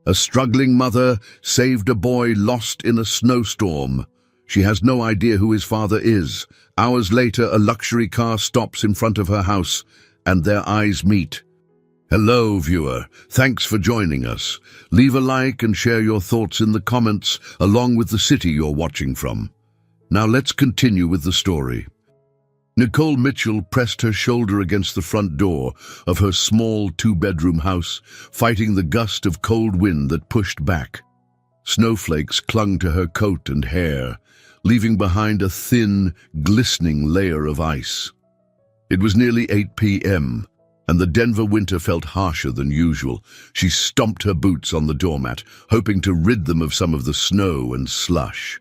A struggling mother saved a boy lost in a snowstorm. She has no idea who his father is. Hours later, a luxury car stops in front of her house, and their eyes meet. Hello, viewer. Thanks for joining us. Leave a like and share your thoughts in the comments, along with the city you're watching from. Now let's continue with the story. Nicole Mitchell pressed her shoulder against the front door of her small two-bedroom house, fighting the gust of cold wind that pushed back. Snowflakes clung to her coat and hair, leaving behind a thin, glistening layer of ice. It was nearly 8 p.m., and the Denver winter felt harsher than usual. She stomped her boots on the doormat, hoping to rid them of some of the snow and slush.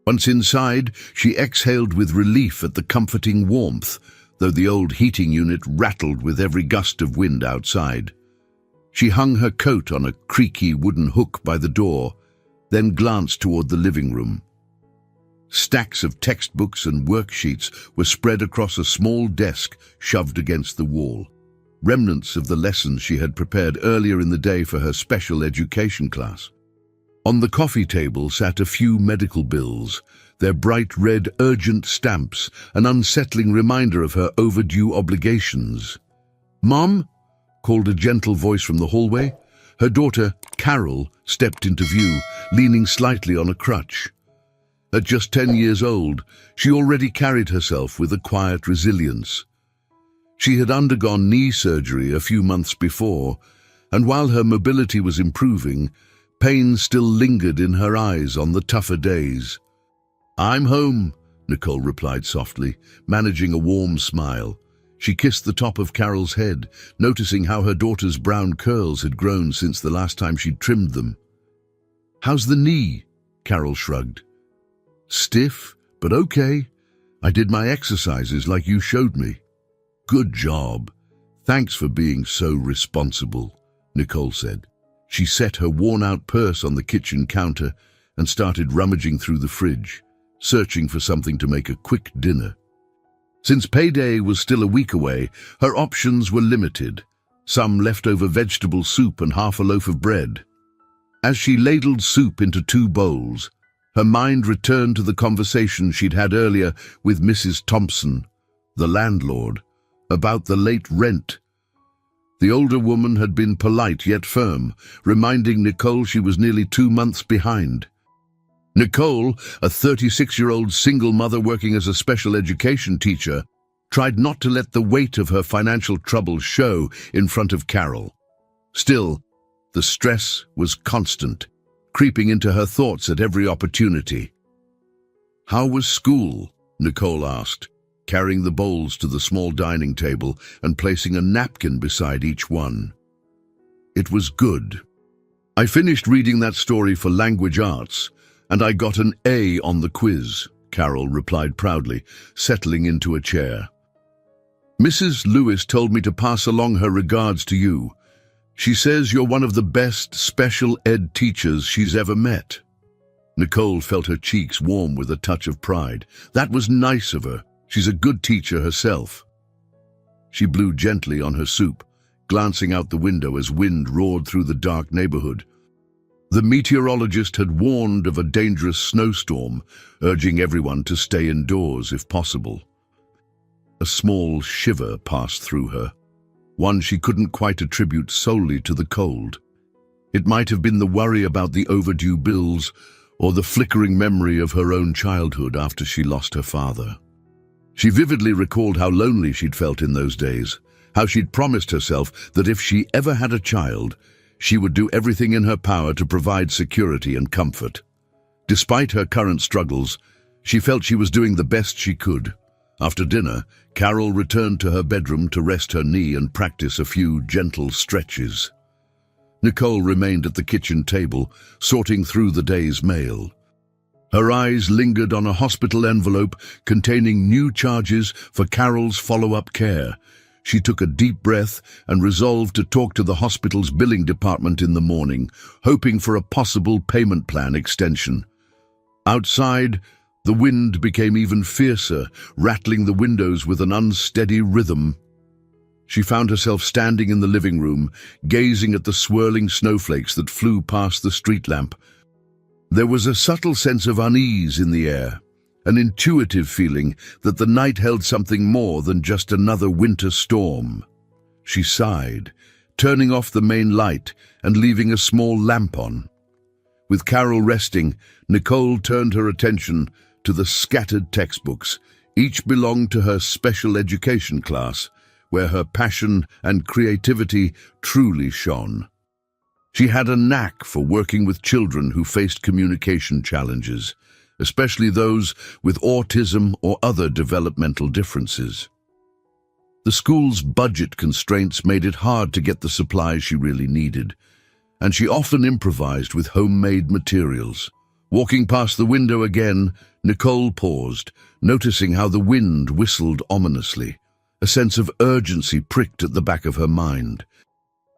Once inside, she exhaled with relief at the comforting warmth, though the old heating unit rattled with every gust of wind outside. She hung her coat on a creaky wooden hook by the door, then glanced toward the living room. Stacks of textbooks and worksheets were spread across a small desk shoved against the wall, remnants of the lessons she had prepared earlier in the day for her special education class. On the coffee table sat a few medical bills, their bright red urgent stamps, an unsettling reminder of her overdue obligations. "Mom?" called a gentle voice from the hallway. Her daughter, Carol, stepped into view, leaning slightly on a crutch. At just 10 years old, she already carried herself with a quiet resilience. She had undergone knee surgery a few months before, and while her mobility was improving, pain still lingered in her eyes on the tougher days. "I'm home," Nicole replied softly, managing a warm smile. She kissed the top of Carol's head, noticing how her daughter's brown curls had grown since the last time she'd trimmed them. "How's the knee?" Carol shrugged. "Stiff, but okay. I did my exercises like you showed me." "Good job. Thanks for being so responsible," Nicole said. She set her worn-out purse on the kitchen counter and started rummaging through the fridge, searching for something to make a quick dinner. Since payday was still a week away, her options were limited, some leftover vegetable soup and half a loaf of bread. As she ladled soup into 2 bowls, her mind returned to the conversation she'd had earlier with Mrs. Thompson, the landlord, about the late rent. The older woman had been polite yet firm, reminding Nicole she was nearly 2 months behind. Nicole, a 36-year-old single mother working as a special education teacher, tried not to let the weight of her financial troubles show in front of Carol. Still, the stress was constant, creeping into her thoughts at every opportunity. "How was school?" Nicole asked, carrying the bowls to the small dining table and placing a napkin beside each one. "It was good. I finished reading that story for language arts, and I got an A on the quiz," Carol replied proudly, settling into a chair. "Mrs. Lewis told me to pass along her regards to you. She says you're one of the best special ed teachers she's ever met." Nicole felt her cheeks warm with a touch of pride. That was nice of her. She's a good teacher herself. She blew gently on her soup, glancing out the window as wind roared through the dark neighborhood. The meteorologist had warned of a dangerous snowstorm, urging everyone to stay indoors if possible. A small shiver passed through her, one she couldn't quite attribute solely to the cold. It might have been the worry about the overdue bills or the flickering memory of her own childhood after she lost her father. She vividly recalled how lonely she'd felt in those days, how she'd promised herself that if she ever had a child, she would do everything in her power to provide security and comfort. Despite her current struggles, she felt she was doing the best she could. After dinner, Carol returned to her bedroom to rest her knee and practice a few gentle stretches. Nicole remained at the kitchen table, sorting through the day's mail. Her eyes lingered on a hospital envelope containing new charges for Carol's follow-up care. She took a deep breath and resolved to talk to the hospital's billing department in the morning, hoping for a possible payment plan extension. Outside, the wind became even fiercer, rattling the windows with an unsteady rhythm. She found herself standing in the living room, gazing at the swirling snowflakes that flew past the street lamp. There was a subtle sense of unease in the air, an intuitive feeling that the night held something more than just another winter storm. She sighed, turning off the main light and leaving a small lamp on. With Carol resting, Nicole turned her attention to the scattered textbooks. Each belonged to her special education class, where her passion and creativity truly shone. She had a knack for working with children who faced communication challenges, especially those with autism or other developmental differences. The school's budget constraints made it hard to get the supplies she really needed, and she often improvised with homemade materials. Walking past the window again, Nicole paused, noticing how the wind whistled ominously. A sense of urgency pricked at the back of her mind.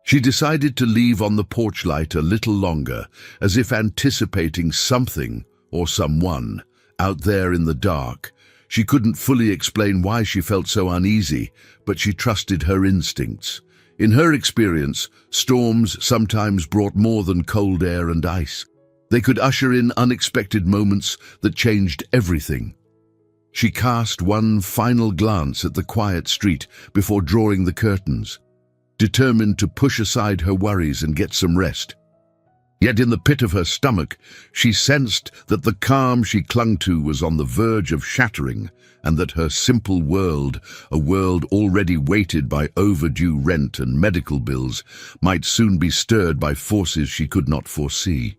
She decided to leave on the porch light a little longer, as if anticipating something or someone out there in the dark. She couldn't fully explain why she felt so uneasy, but she trusted her instincts. In her experience, storms sometimes brought more than cold air and ice. They could usher in unexpected moments that changed everything. She cast one final glance at the quiet street before drawing the curtains, determined to push aside her worries and get some rest. Yet in the pit of her stomach, she sensed that the calm she clung to was on the verge of shattering, and that her simple world, a world already weighted by overdue rent and medical bills, might soon be stirred by forces she could not foresee.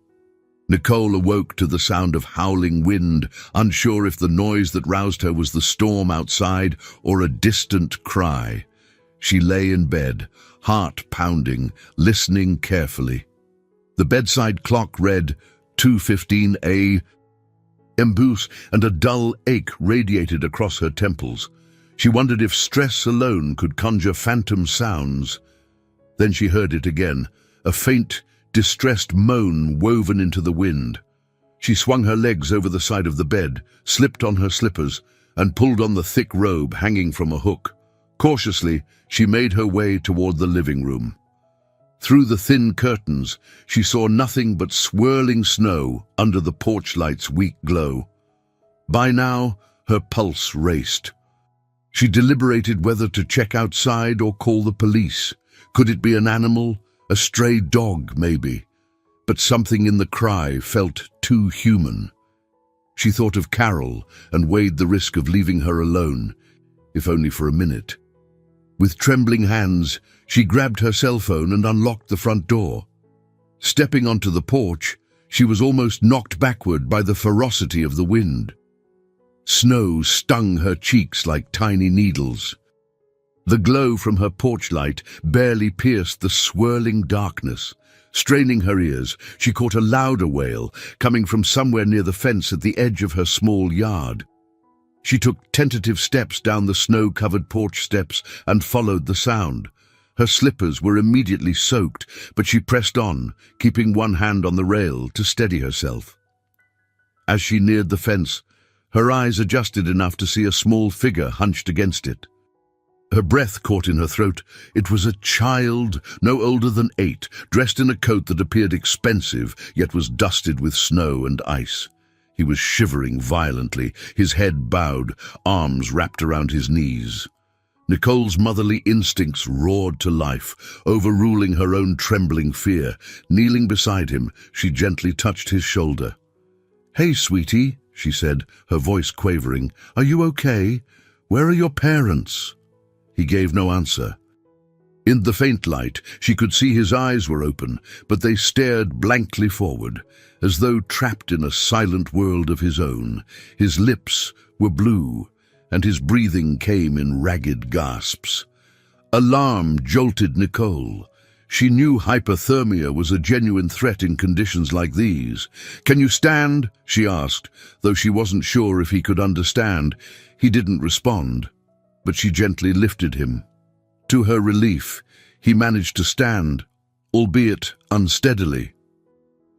Nicole awoke to the sound of howling wind, unsure if the noise that roused her was the storm outside or a distant cry. She lay in bed, heart pounding, listening carefully. The bedside clock read 2:15 a.m. and a dull ache radiated across her temples. She wondered if stress alone could conjure phantom sounds. Then she heard it again, a faint, distressed moan woven into the wind. She swung her legs over the side of the bed, slipped on her slippers, and pulled on the thick robe hanging from a hook. Cautiously, she made her way toward the living room. Through the thin curtains, she saw nothing but swirling snow under the porch light's weak glow. By now, her pulse raced. She deliberated whether to check outside or call the police. Could it be an animal? A stray dog, maybe. But something in the cry felt too human. She thought of Carol and weighed the risk of leaving her alone, if only for a minute. With trembling hands, she grabbed her cell phone and unlocked the front door. Stepping onto the porch, she was almost knocked backward by the ferocity of the wind. Snow stung her cheeks like tiny needles. The glow from her porch light barely pierced the swirling darkness. Straining her ears, she caught a louder wail coming from somewhere near the fence at the edge of her small yard. She took tentative steps down the snow-covered porch steps and followed the sound. Her slippers were immediately soaked, but she pressed on, keeping one hand on the rail to steady herself. As she neared the fence, her eyes adjusted enough to see a small figure hunched against it. Her breath caught in her throat. It was a child, no older than 8, dressed in a coat that appeared expensive, yet was dusted with snow and ice. He was shivering violently, his head bowed, arms wrapped around his knees. Nicole's motherly instincts roared to life, overruling her own trembling fear. Kneeling beside him, she gently touched his shoulder. "Hey, sweetie," she said, her voice quavering. "Are you okay? Where are your parents?" He gave no answer. In the faint light, she could see his eyes were open, but they stared blankly forward, as though trapped in a silent world of his own. His lips were blue, and his breathing came in ragged gasps. Alarm jolted Nicole. She knew hypothermia was a genuine threat in conditions like these. "Can you stand?" she asked, though she wasn't sure if he could understand. He didn't respond, but she gently lifted him. To her relief, he managed to stand, albeit unsteadily.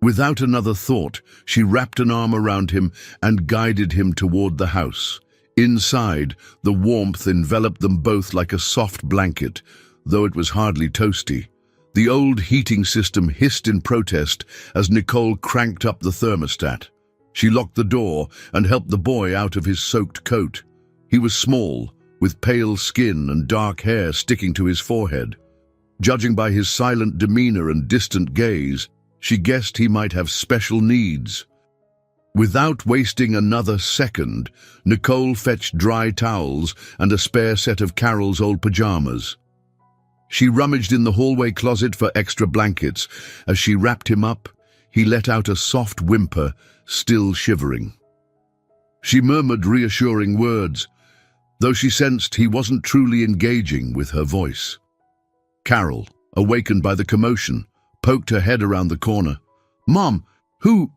Without another thought, she wrapped an arm around him and guided him toward the house. Inside, the warmth enveloped them both like a soft blanket, though it was hardly toasty. The old heating system hissed in protest as Nicole cranked up the thermostat. She locked the door and helped the boy out of his soaked coat. He was small, with pale skin and dark hair sticking to his forehead. Judging by his silent demeanor and distant gaze, she guessed he might have special needs. Without wasting another second, Nicole fetched dry towels and a spare set of Carol's old pajamas. She rummaged in the hallway closet for extra blankets. As she wrapped him up, he let out a soft whimper, still shivering. She murmured reassuring words, though she sensed he wasn't truly engaging with her voice. Carol, awakened by the commotion, poked her head around the corner. "Mom, who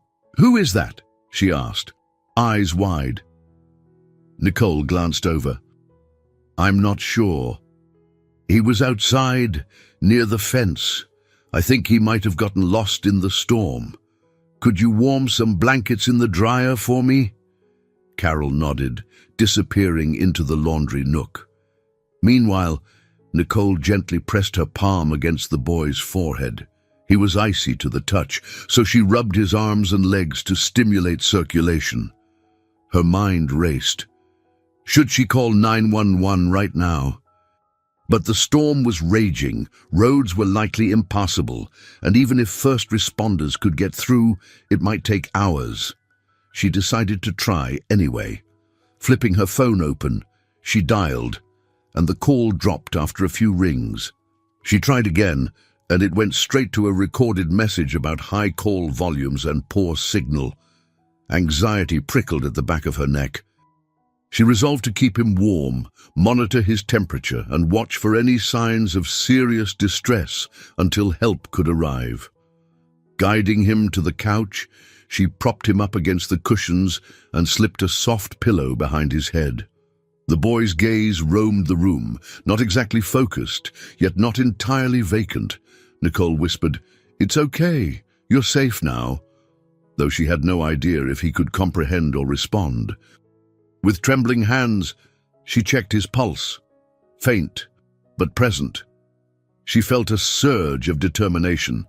is that?" she asked, eyes wide. Nicole glanced over. "I'm not sure. He was outside, near the fence. I think he might have gotten lost in the storm. Could you warm some blankets in the dryer for me?" Carol nodded, disappearing into the laundry nook. Meanwhile, Nicole gently pressed her palm against the boy's forehead. He was icy to the touch, so she rubbed his arms and legs to stimulate circulation. Her mind raced. Should she call 911 right now? But the storm was raging, roads were likely impassable, and even if first responders could get through, it might take hours. She decided to try anyway. Flipping her phone open, she dialed, and the call dropped after a few rings. She tried again, and it went straight to a recorded message about high call volumes and poor signal. Anxiety prickled at the back of her neck. She resolved to keep him warm, monitor his temperature, and watch for any signs of serious distress until help could arrive. Guiding him to the couch, she propped him up against the cushions and slipped a soft pillow behind his head. The boy's gaze roamed the room, not exactly focused, yet not entirely vacant. Nicole whispered, "It's okay, you're safe now," though she had no idea if he could comprehend or respond. With trembling hands, she checked his pulse, faint but present. She felt a surge of determination.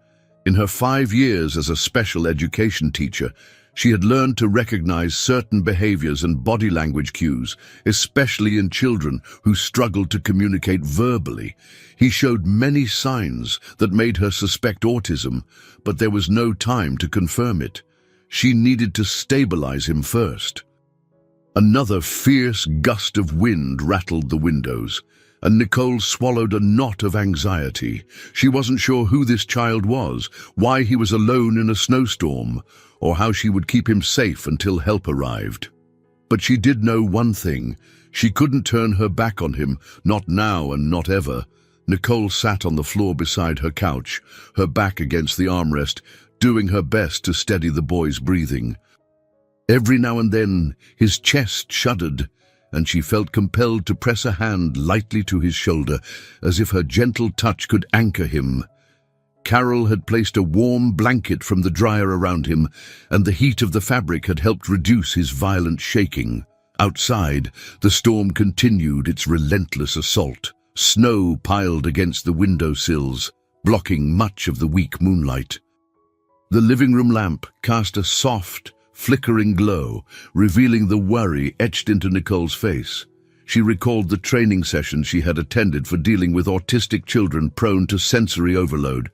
In her 5 years as a special education teacher, she had learned to recognize certain behaviors and body language cues, especially in children who struggled to communicate verbally. He showed many signs that made her suspect autism, but there was no time to confirm it. She needed to stabilize him first. Another fierce gust of wind rattled the windows, and Nicole swallowed a knot of anxiety. She wasn't sure who this child was, why he was alone in a snowstorm, or how she would keep him safe until help arrived. But she did know one thing. She couldn't turn her back on him, not now and not ever. Nicole sat on the floor beside her couch, her back against the armrest, doing her best to steady the boy's breathing. Every now and then, his chest shuddered, and she felt compelled to press a hand lightly to his shoulder, as if her gentle touch could anchor him. Carol had placed a warm blanket from the dryer around him, and the heat of the fabric had helped reduce his violent shaking. Outside, the storm continued its relentless assault. Snow piled against the windowsills, blocking much of the weak moonlight. The living room lamp cast a soft, flickering glow, revealing the worry etched into Nicole's face. She recalled the training sessions she had attended for dealing with autistic children prone to sensory overload,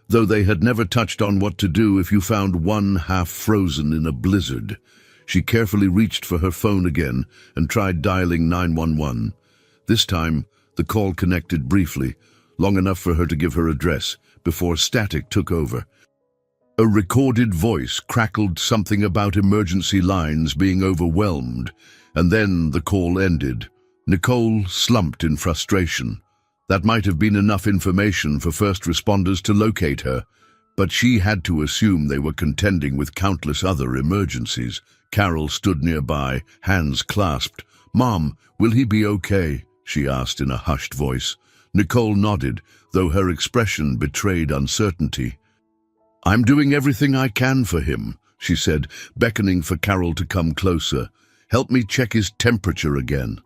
though they had never touched on what to do if you found one half frozen in a blizzard. She carefully reached for her phone again and tried dialing 911. This time, the call connected briefly, long enough for her to give her address, before static took over. A recorded voice crackled something about emergency lines being overwhelmed, and then the call ended. Nicole slumped in frustration. That might have been enough information for first responders to locate her, but she had to assume they were contending with countless other emergencies. Carol stood nearby, hands clasped. "Mom, will he be okay?" she asked in a hushed voice. Nicole nodded, though her expression betrayed uncertainty. "I'm doing everything I can for him," she said, beckoning for Carol to come closer. "Help me check his temperature again."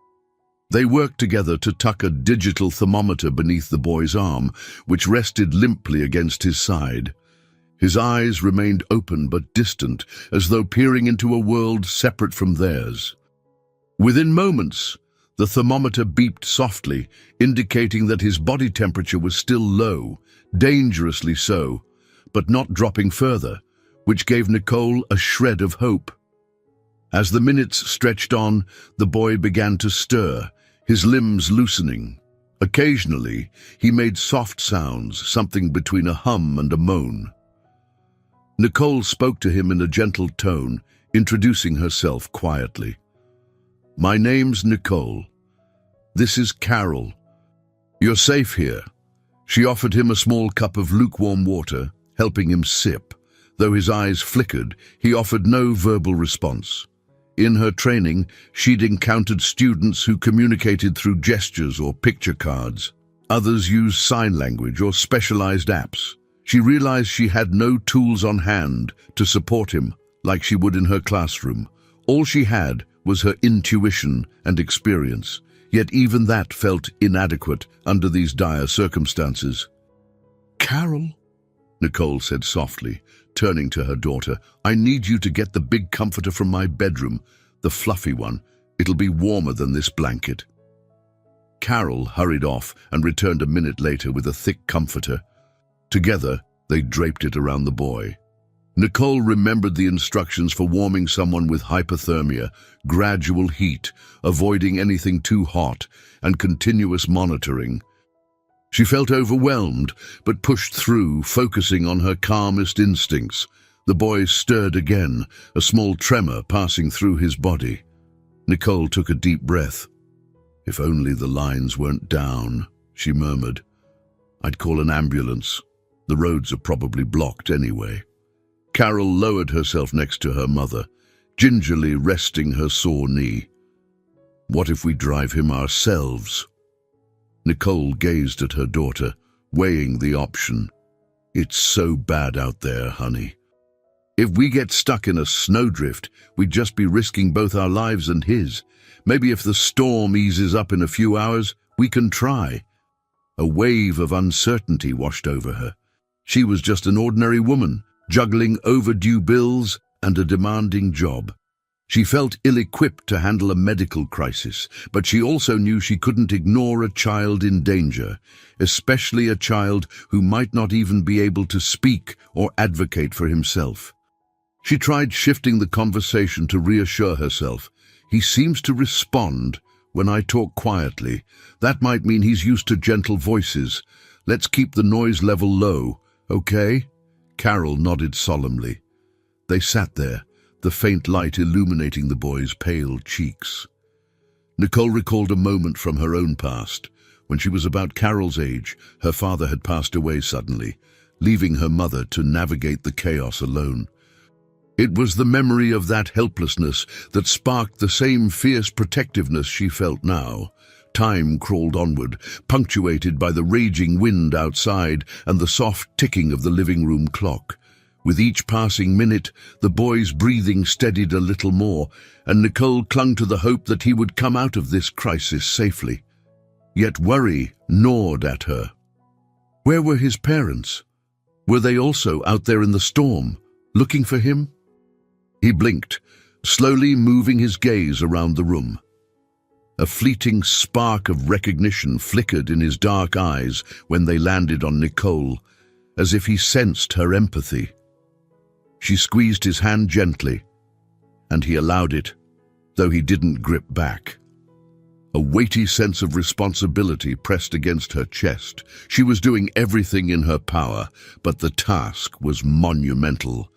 They worked together to tuck a digital thermometer beneath the boy's arm, which rested limply against his side. His eyes remained open but distant, as though peering into a world separate from theirs. Within moments, the thermometer beeped softly, indicating that his body temperature was still low, dangerously so, but not dropping further, which gave Nicole a shred of hope. As the minutes stretched on, the boy began to stir, his limbs loosening. Occasionally, he made soft sounds, something between a hum and a moan. Nicole spoke to him in a gentle tone, introducing herself quietly. "My name's Nicole. This is Carol. You're safe here." She offered him a small cup of lukewarm water, helping him sip. Though his eyes flickered, he offered no verbal response. In her training, she'd encountered students who communicated through gestures or picture cards. Others used sign language or specialized apps. She realized she had no tools on hand to support him like she would in her classroom. All she had was her intuition and experience, yet even that felt inadequate under these dire circumstances. "Carol," Nicole said softly, turning to her daughter, "I need you to get the big comforter from my bedroom, the fluffy one. It'll be warmer than this blanket." Carol hurried off and returned a minute later with a thick comforter. Together, they draped it around the boy. Nicole remembered the instructions for warming someone with hypothermia: gradual heat, avoiding anything too hot, and continuous monitoring. She felt overwhelmed, but pushed through, focusing on her calmest instincts. The boy stirred again, a small tremor passing through his body. Nicole took a deep breath. "If only the lines weren't down," she murmured. "I'd call an ambulance. The roads are probably blocked anyway." Carol lowered herself next to her mother, gingerly resting her sore knee. "What if we drive him ourselves?" Nicole gazed at her daughter, weighing the option. "It's so bad out there, honey. If we get stuck in a snowdrift, we'd just be risking both our lives and his. Maybe if the storm eases up in a few hours, we can try." A wave of uncertainty washed over her. She was just an ordinary woman, juggling overdue bills and a demanding job. She felt ill-equipped to handle a medical crisis, but she also knew she couldn't ignore a child in danger, especially a child who might not even be able to speak or advocate for himself. She tried shifting the conversation to reassure herself. "He seems to respond when I talk quietly. That might mean he's used to gentle voices. Let's keep the noise level low, okay?" Carol nodded solemnly. They sat there, the faint light illuminating the boy's pale cheeks. Nicole recalled a moment from her own past. When she was about Carol's age, her father had passed away suddenly, leaving her mother to navigate the chaos alone. It was the memory of that helplessness that sparked the same fierce protectiveness she felt now. Time crawled onward, punctuated by the raging wind outside and the soft ticking of the living room clock. With each passing minute, the boy's breathing steadied a little more, and Nicole clung to the hope that he would come out of this crisis safely. Yet worry gnawed at her. Where were his parents? Were they also out there in the storm, looking for him? He blinked, slowly moving his gaze around the room. A fleeting spark of recognition flickered in his dark eyes when they landed on Nicole, as if he sensed her empathy. She squeezed his hand gently, and he allowed it, though he didn't grip back. A weighty sense of responsibility pressed against her chest. She was doing everything in her power, but the task was monumental.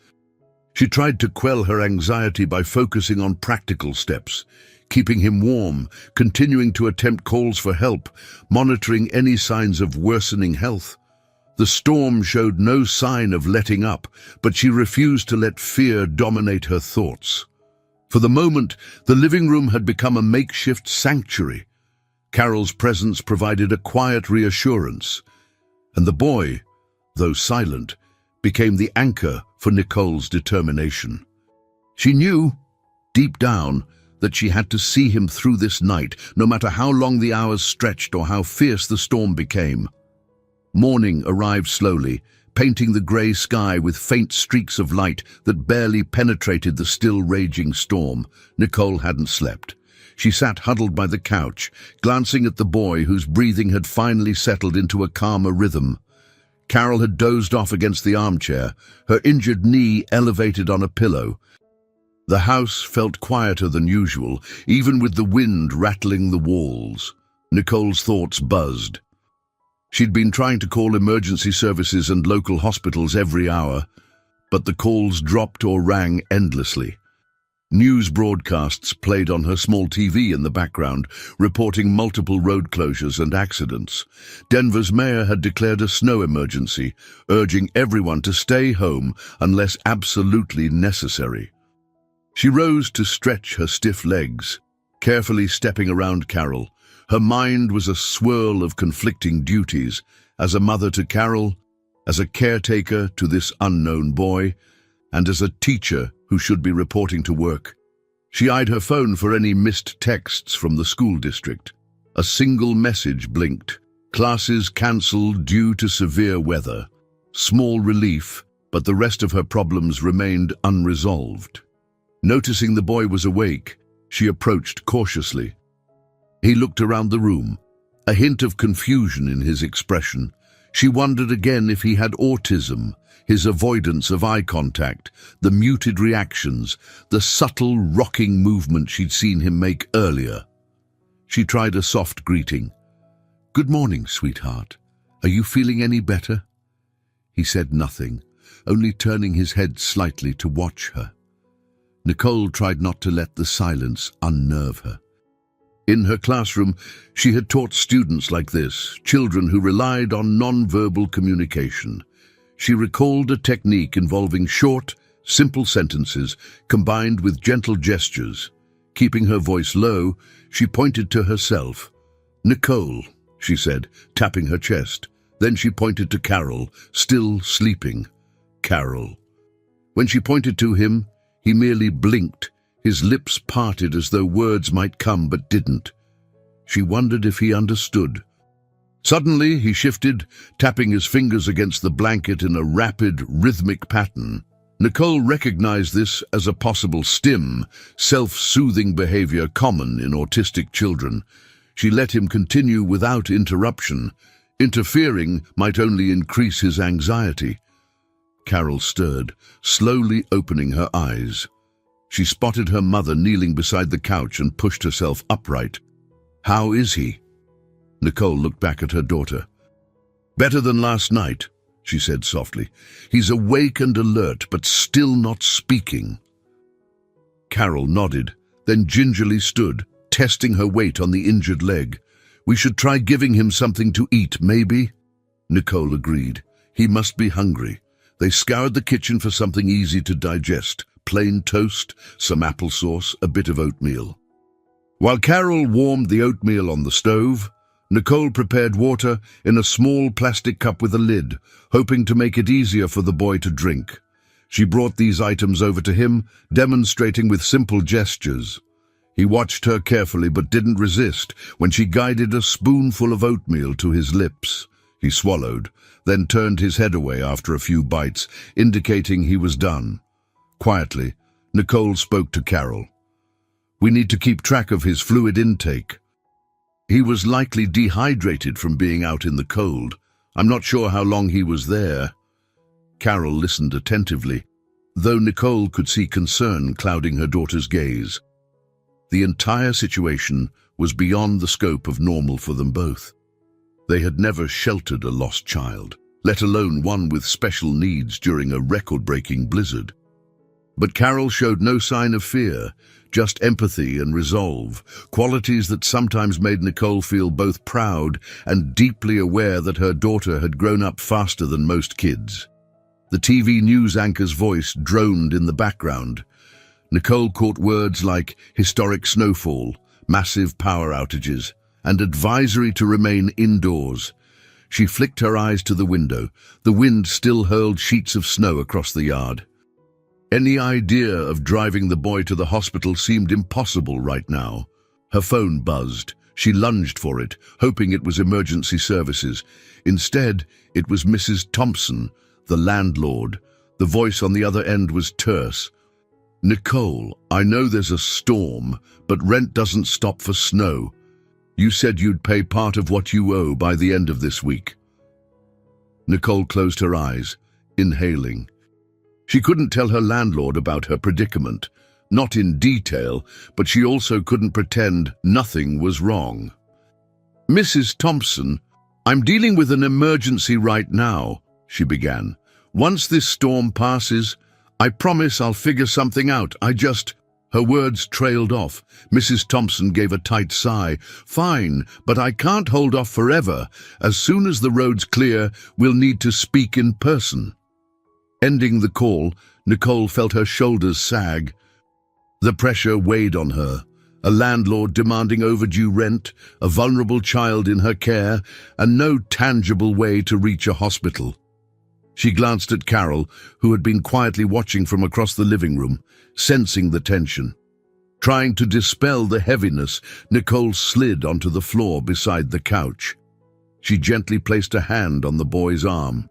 She tried to quell her anxiety by focusing on practical steps, keeping him warm, continuing to attempt calls for help, monitoring any signs of worsening health. The storm showed no sign of letting up, but she refused to let fear dominate her thoughts. For the moment, the living room had become a makeshift sanctuary. Carol's presence provided a quiet reassurance, and the boy, though silent, became the anchor for Nicole's determination. She knew, deep down, that she had to see him through this night, no matter how long the hours stretched or how fierce the storm became. Morning arrived slowly, painting the grey sky with faint streaks of light that barely penetrated the still raging storm. Nicole hadn't slept. She sat huddled by the couch, glancing at the boy whose breathing had finally settled into a calmer rhythm. Carol had dozed off against the armchair, her injured knee elevated on a pillow. The house felt quieter than usual, even with the wind rattling the walls. Nicole's thoughts buzzed. She'd been trying to call emergency services and local hospitals every hour, but the calls dropped or rang endlessly. News broadcasts played on her small TV in the background, reporting multiple road closures and accidents. Denver's mayor had declared a snow emergency, urging everyone to stay home unless absolutely necessary. She rose to stretch her stiff legs, carefully stepping around Carol. Her mind was a swirl of conflicting duties, as a mother to Carol, as a caretaker to this unknown boy, and as a teacher who should be reporting to work. She eyed her phone for any missed texts from the school district. A single message blinked. Classes cancelled due to severe weather. Small relief, but the rest of her problems remained unresolved. Noticing the boy was awake, she approached cautiously. He looked around the room, a hint of confusion in his expression. She wondered again if he had autism, his avoidance of eye contact, the muted reactions, the subtle rocking movement she'd seen him make earlier. She tried a soft greeting. "Good morning, sweetheart. Are you feeling any better?" He said nothing, only turning his head slightly to watch her. Nicole tried not to let the silence unnerve her. In her classroom, she had taught students like this, children who relied on non-verbal communication. She recalled a technique involving short, simple sentences combined with gentle gestures. Keeping her voice low, she pointed to herself. "Nicole," she said, tapping her chest. Then she pointed to Carol, still sleeping. "Carol." When she pointed to him, he merely blinked, his lips parted as though words might come but didn't. She wondered if he understood. Suddenly, he shifted, tapping his fingers against the blanket in a rapid, rhythmic pattern. Nicole recognized this as a possible stim, self-soothing behavior common in autistic children. She let him continue without interruption. Interfering might only increase his anxiety. Carol stirred, slowly opening her eyes. She spotted her mother kneeling beside the couch and pushed herself upright. "How is he?" Nicole looked back at her daughter. "Better than last night," she said softly. "He's awake and alert, but still not speaking." Carol nodded, then gingerly stood, testing her weight on the injured leg. "We should try giving him something to eat, maybe?" Nicole agreed. He must be hungry. They scoured the kitchen for something easy to digest. Plain toast, some applesauce, a bit of oatmeal. While Carol warmed the oatmeal on the stove, Nicole prepared water in a small plastic cup with a lid, hoping to make it easier for the boy to drink. She brought these items over to him, demonstrating with simple gestures. He watched her carefully but didn't resist when she guided a spoonful of oatmeal to his lips. He swallowed, then turned his head away after a few bites, indicating he was done. Quietly, Nicole spoke to Carol. "We need to keep track of his fluid intake. He was likely dehydrated from being out in the cold. I'm not sure how long he was there." Carol listened attentively, though Nicole could see concern clouding her daughter's gaze. The entire situation was beyond the scope of normal for them both. They had never sheltered a lost child, let alone one with special needs during a record-breaking blizzard. But Carol showed no sign of fear, just empathy and resolve, qualities that sometimes made Nicole feel both proud and deeply aware that her daughter had grown up faster than most kids. The TV news anchor's voice droned in the background. Nicole caught words like historic snowfall, massive power outages, and advisory to remain indoors. She flicked her eyes to the window. The wind still hurled sheets of snow across the yard. Any idea of driving the boy to the hospital seemed impossible right now. Her phone buzzed. She lunged for it, hoping it was emergency services. Instead, it was Mrs. Thompson, the landlord. The voice on the other end was terse. "Nicole, I know there's a storm, but rent doesn't stop for snow. You said you'd pay part of what you owe by the end of this week." Nicole closed her eyes, inhaling. She couldn't tell her landlord about her predicament, not in detail, but she also couldn't pretend nothing was wrong. "Mrs. Thompson, I'm dealing with an emergency right now," she began. "Once this storm passes, I promise I'll figure something out. Her words trailed off. Mrs. Thompson gave a tight sigh. "Fine, but I can't hold off forever. As soon as the road's clear, we'll need to speak in person." Ending the call, Nicole felt her shoulders sag. The pressure weighed on her. A landlord demanding overdue rent, a vulnerable child in her care, and no tangible way to reach a hospital. She glanced at Carol, who had been quietly watching from across the living room, sensing the tension. Trying to dispel the heaviness, Nicole slid onto the floor beside the couch. She gently placed a hand on the boy's arm.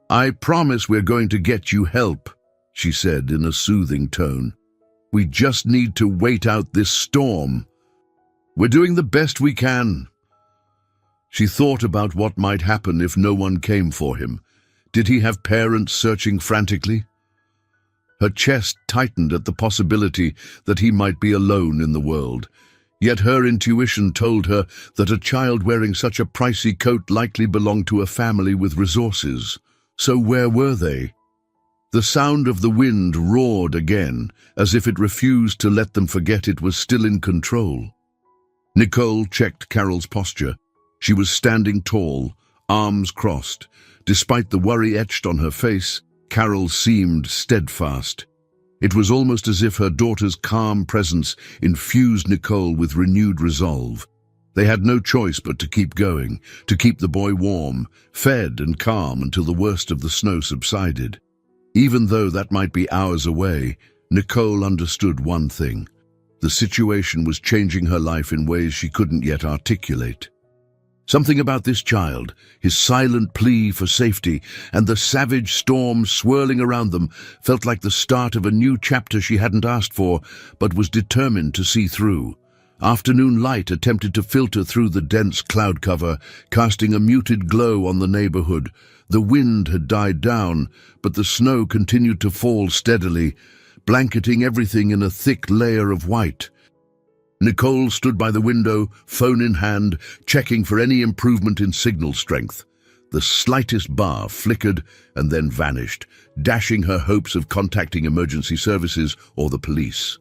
"I promise we're going to get you help," she said in a soothing tone. "We just need to wait out this storm. We're doing the best we can." She thought about what might happen if no one came for him. Did he have parents searching frantically? Her chest tightened at the possibility that he might be alone in the world. Yet her intuition told her that a child wearing such a pricey coat likely belonged to a family with resources. So where were they? The sound of the wind roared again, as if it refused to let them forget it was still in control. Nicole checked Carol's posture. She was standing tall, arms crossed. Despite the worry etched on her face, Carol seemed steadfast. It was almost as if her daughter's calm presence infused Nicole with renewed resolve. They had no choice but to keep going, to keep the boy warm, fed and calm until the worst of the snow subsided. Even though that might be hours away, Nicole understood one thing. The situation was changing her life in ways she couldn't yet articulate. Something about this child, his silent plea for safety, and the savage storm swirling around them felt like the start of a new chapter she hadn't asked for, but was determined to see through. Afternoon light attempted to filter through the dense cloud cover, casting a muted glow on the neighborhood. The wind had died down, but the snow continued to fall steadily, blanketing everything in a thick layer of white. Nicole stood by the window, phone in hand, checking for any improvement in signal strength. The slightest bar flickered and then vanished, dashing her hopes of contacting emergency services or the police.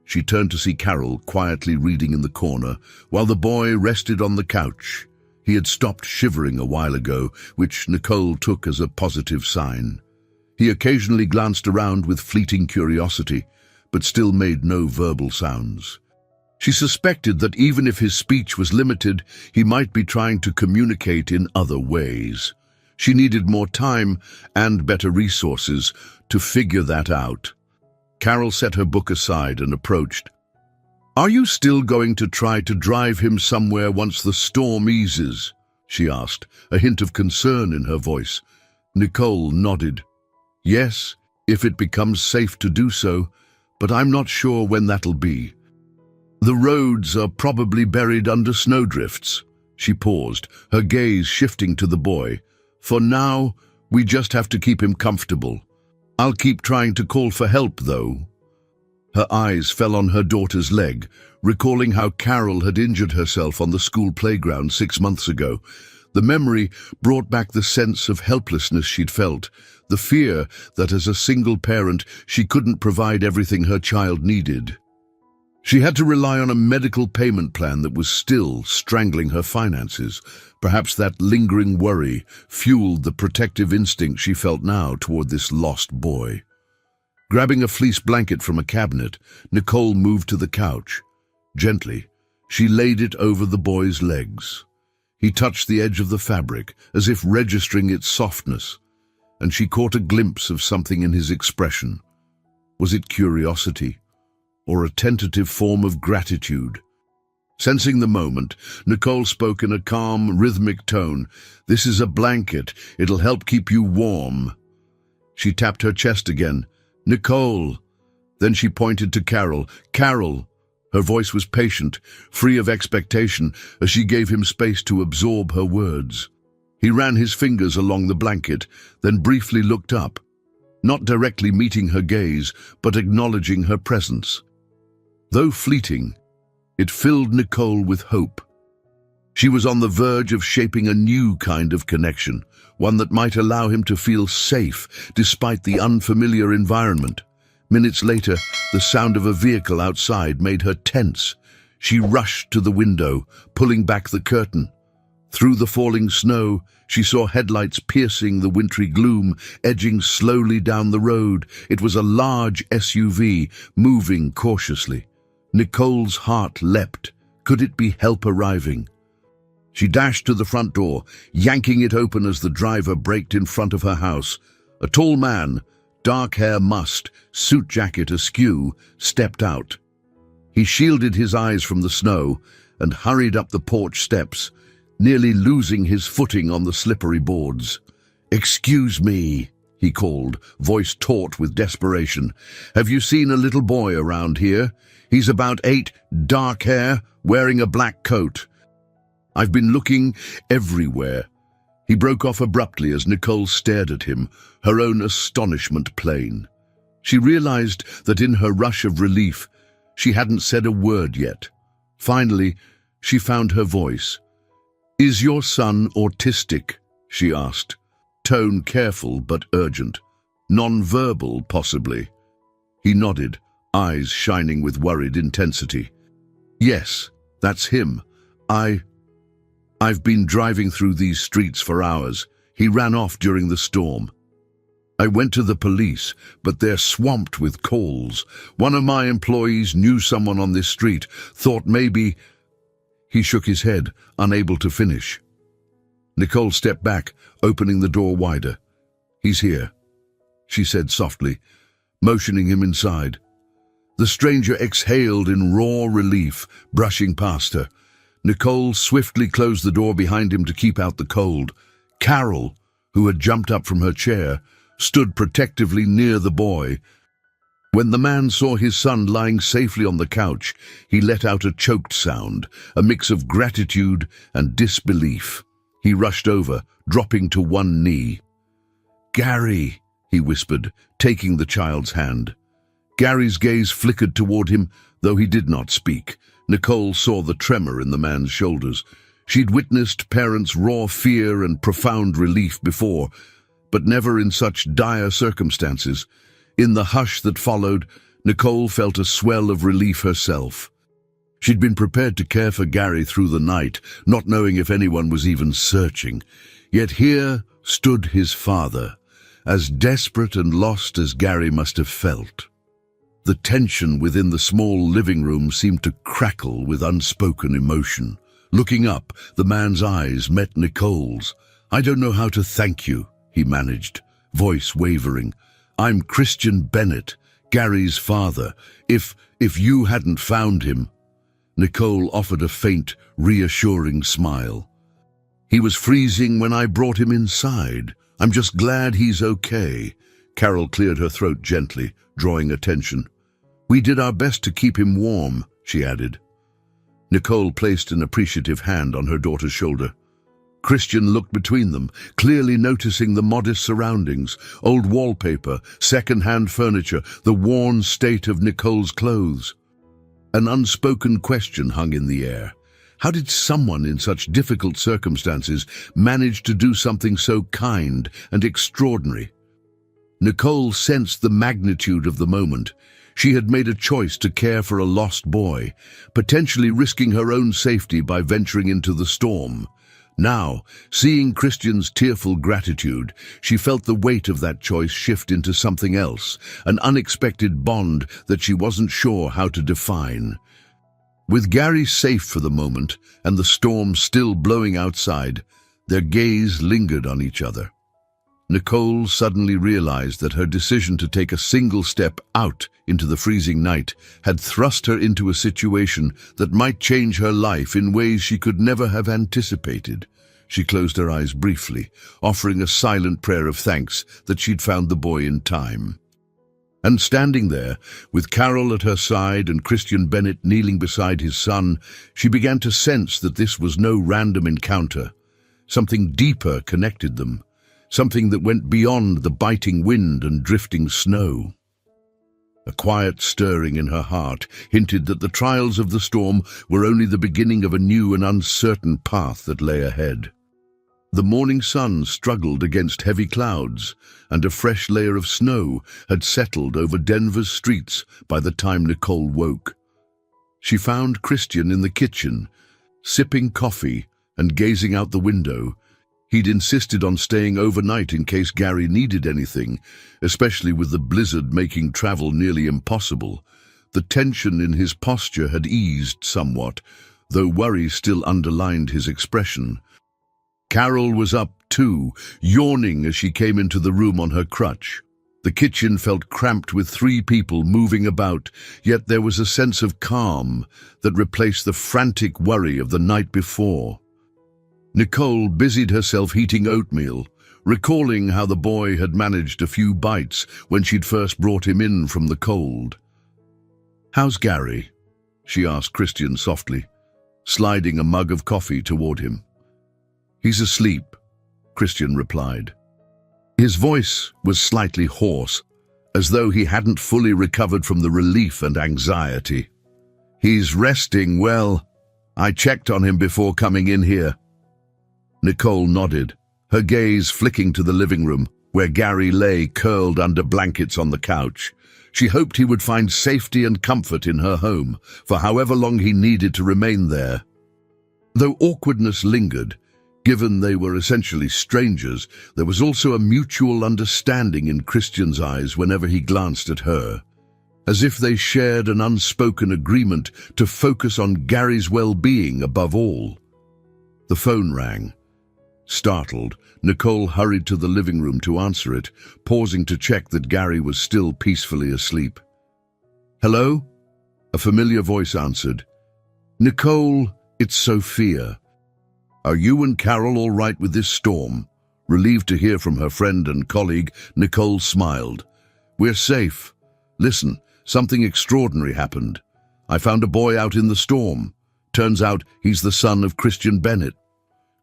She turned to see Carol quietly reading in the corner, while the boy rested on the couch. He had stopped shivering a while ago, which Nicole took as a positive sign. He occasionally glanced around with fleeting curiosity, but still made no verbal sounds. She suspected that even if his speech was limited, he might be trying to communicate in other ways. She needed more time and better resources to figure that out. Carol set her book aside and approached. "Are you still going to try to drive him somewhere once the storm eases?" she asked, a hint of concern in her voice. Nicole nodded. "Yes, if it becomes safe to do so, but I'm not sure when that'll be. The roads are probably buried under snowdrifts." She paused, her gaze shifting to the boy. "For now, we just have to keep him comfortable. I'll keep trying to call for help, though." Her eyes fell on her daughter's leg, recalling how Carol had injured herself on the school playground 6 months ago. The memory brought back the sense of helplessness she'd felt, the fear that as a single parent she couldn't provide everything her child needed. She had to rely on a medical payment plan that was still strangling her finances. Perhaps that lingering worry fueled the protective instinct she felt now toward this lost boy. Grabbing a fleece blanket from a cabinet, Nicole moved to the couch. Gently, she laid it over the boy's legs. He touched the edge of the fabric, as if registering its softness, and she caught a glimpse of something in his expression, Was it curiosity, or a tentative form of gratitude? Sensing the moment, Nicole spoke in a calm, rhythmic tone. "This is a blanket. It'll help keep you warm." She tapped her chest again. "Nicole." Then she pointed to Carol. "Carol." Her voice was patient, free of expectation, as she gave him space to absorb her words. He ran his fingers along the blanket, then briefly looked up, not directly meeting her gaze, but acknowledging her presence. Though fleeting, it filled Nicole with hope. She was on the verge of shaping a new kind of connection, one that might allow him to feel safe despite the unfamiliar environment. Minutes later, the sound of a vehicle outside made her tense. She rushed to the window, pulling back the curtain. Through the falling snow, she saw headlights piercing the wintry gloom, edging slowly down the road. It was a large SUV, moving cautiously. Nicole's heart leapt. Could it be help arriving? She dashed to the front door, yanking it open as the driver braked in front of her house. A tall man, dark hair mussed, suit jacket askew, stepped out. He shielded his eyes from the snow and hurried up the porch steps, nearly losing his footing on the slippery boards. "Excuse me," he called, voice taut with desperation. "Have you seen a little boy around here? He's about 8, dark hair, wearing a black coat. I've been looking everywhere." He broke off abruptly as Nicole stared at him, her own astonishment plain. She realized that in her rush of relief, she hadn't said a word yet. Finally, she found her voice. "Is your son autistic?" she asked, tone careful but urgent. "Non-verbal, possibly?" He nodded, eyes shining with worried intensity. "Yes, that's him. I've been driving through these streets for hours. He ran off during the storm. I went to the police, but they're swamped with calls. One of my employees knew someone on this street, thought maybe—" He shook his head, unable to finish. Nicole stepped back, opening the door wider. "He's here," she said softly, motioning him inside. The stranger exhaled in raw relief, brushing past her. Nicole swiftly closed the door behind him to keep out the cold. Carol, who had jumped up from her chair, stood protectively near the boy. When the man saw his son lying safely on the couch, he let out a choked sound, a mix of gratitude and disbelief. He rushed over, dropping to one knee. "Gary," he whispered, taking the child's hand. Gary's gaze flickered toward him, though he did not speak. Nicole saw the tremor in the man's shoulders. She'd witnessed parents' raw fear and profound relief before, but never in such dire circumstances. In the hush that followed, Nicole felt a swell of relief herself. She'd been prepared to care for Gary through the night, not knowing if anyone was even searching. Yet here stood his father, as desperate and lost as Gary must have felt. The tension within the small living room seemed to crackle with unspoken emotion. Looking up, the man's eyes met Nicole's. "I don't know how to thank you," he managed, voice wavering. "I'm Christian Bennett, Gary's father. If you hadn't found him—" Nicole offered a faint, reassuring smile. "He was freezing when I brought him inside. I'm just glad he's okay." Carol cleared her throat gently, drawing attention. "We did our best to keep him warm," she added. Nicole placed an appreciative hand on her daughter's shoulder. Christian looked between them, clearly noticing the modest surroundings, old wallpaper, second-hand furniture, the worn state of Nicole's clothes. An unspoken question hung in the air. How did someone in such difficult circumstances manage to do something so kind and extraordinary? Nicole sensed the magnitude of the moment. She had made a choice to care for a lost boy, potentially risking her own safety by venturing into the storm. Now, seeing Christian's tearful gratitude, she felt the weight of that choice shift into something else, an unexpected bond that she wasn't sure how to define. With Gary safe for the moment, and the storm still blowing outside, their gaze lingered on each other. Nicole suddenly realized that her decision to take a single step out into the freezing night had thrust her into a situation that might change her life in ways she could never have anticipated. She closed her eyes briefly, offering a silent prayer of thanks that she'd found the boy in time. And standing there, with Carol at her side and Christian Bennett kneeling beside his son, she began to sense that this was no random encounter. Something deeper connected them, something that went beyond the biting wind and drifting snow. A quiet stirring in her heart hinted that the trials of the storm were only the beginning of a new and uncertain path that lay ahead. The morning sun struggled against heavy clouds, and a fresh layer of snow had settled over Denver's streets by the time Nicole woke. She found Christian in the kitchen, sipping coffee and gazing out the window. He'd insisted on staying overnight in case Gary needed anything, especially with the blizzard making travel nearly impossible. The tension in his posture had eased somewhat, though worry still underlined his expression. Carol was up too, yawning as she came into the room on her crutch. The kitchen felt cramped with 3 people moving about, yet there was a sense of calm that replaced the frantic worry of the night before. Nicole busied herself heating oatmeal, recalling how the boy had managed a few bites when she'd first brought him in from the cold. "How's Gary?" she asked Christian softly, sliding a mug of coffee toward him. "He's asleep," Christian replied. His voice was slightly hoarse, as though he hadn't fully recovered from the relief and anxiety. "He's resting well. I checked on him before coming in here." Nicole nodded, her gaze flicking to the living room, where Gary lay curled under blankets on the couch. She hoped he would find safety and comfort in her home, for however long he needed to remain there. Though awkwardness lingered, given they were essentially strangers, there was also a mutual understanding in Christian's eyes whenever he glanced at her, as if they shared an unspoken agreement to focus on Gary's well-being above all. The phone rang. Startled, Nicole hurried to the living room to answer it, pausing to check that Gary was still peacefully asleep. "Hello?" A familiar voice answered. "Nicole, it's Sophia. Are you and Carol all right with this storm?" Relieved to hear from her friend and colleague, Nicole smiled. "We're safe. Listen, something extraordinary happened. I found a boy out in the storm. Turns out he's the son of Christian Bennett."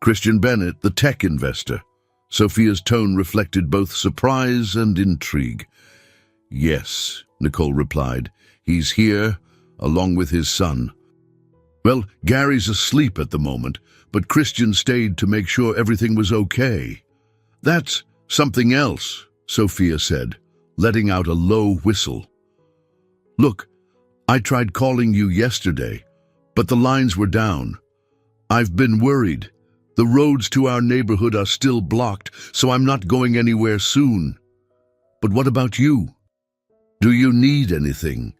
Christian Bennett, the tech investor. Sophia's tone reflected both surprise and intrigue. "Yes," Nicole replied. "He's here, along with his son." "Well, Gary's asleep at the moment, but Christian stayed to make sure everything was okay." "That's something else," Sophia said, letting out a low whistle. "Look, I tried calling you yesterday, but the lines were down. I've been worried. The roads to our neighborhood are still blocked, so I'm not going anywhere soon. But what about you? Do you need anything?"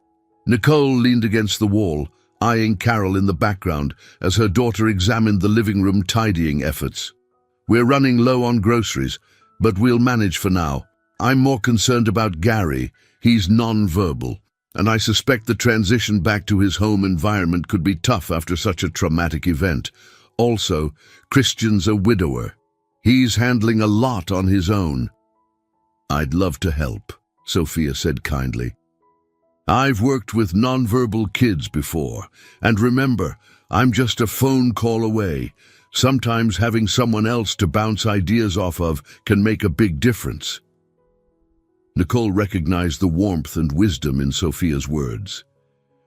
Nicole leaned against the wall, eyeing Carol in the background as her daughter examined the living room tidying efforts. "We're running low on groceries, but we'll manage for now. I'm more concerned about Gary. He's non-verbal, and I suspect the transition back to his home environment could be tough after such a traumatic event. Also, Christian's a widower. He's handling a lot on his own." "I'd love to help," Sophia said kindly. "I've worked with nonverbal kids before, and remember, I'm just a phone call away. Sometimes having someone else to bounce ideas off of can make a big difference." Nicole recognized the warmth and wisdom in Sophia's words.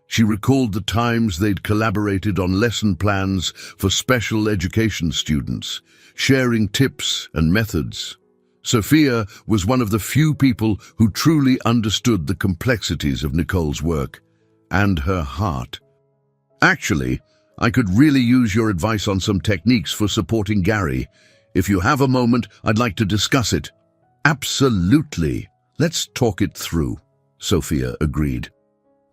She recalled the times they'd collaborated on lesson plans for special education students, sharing tips and methods. Sophia was one of the few people who truly understood the complexities of Nicole's work and her heart. "Actually, I could really use your advice on some techniques for supporting Gary. If you have a moment, I'd like to discuss it." "Absolutely. Let's talk it through," Sophia agreed.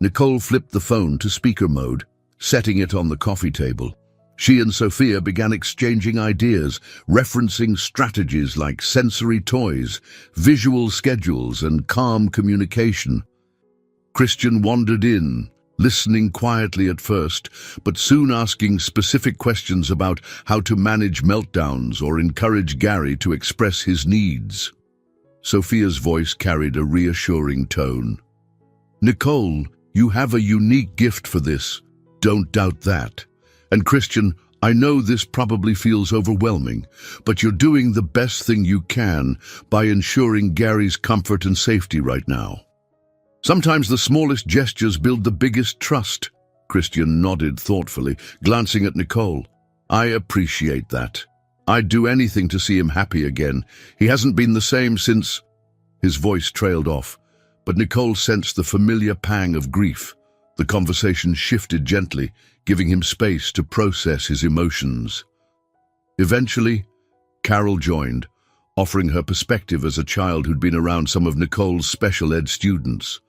Nicole flipped the phone to speaker mode, setting it on the coffee table. She and Sophia began exchanging ideas, referencing strategies like sensory toys, visual schedules, and calm communication. Christian wandered in, listening quietly at first, but soon asking specific questions about how to manage meltdowns or encourage Gary to express his needs. Sophia's voice carried a reassuring tone. "Nicole, you have a unique gift for this. Don't doubt that. And Christian, I know this probably feels overwhelming, but you're doing the best thing you can by ensuring Gary's comfort and safety right now. Sometimes the smallest gestures build the biggest trust." Christian nodded thoughtfully, glancing at Nicole. "I appreciate that. I'd do anything to see him happy again. He hasn't been the same since—" His voice trailed off, but Nicole sensed the familiar pang of grief. The conversation shifted gently, giving him space to process his emotions. Eventually, Carol joined, offering her perspective as a child who'd been around some of Nicole's special ed students.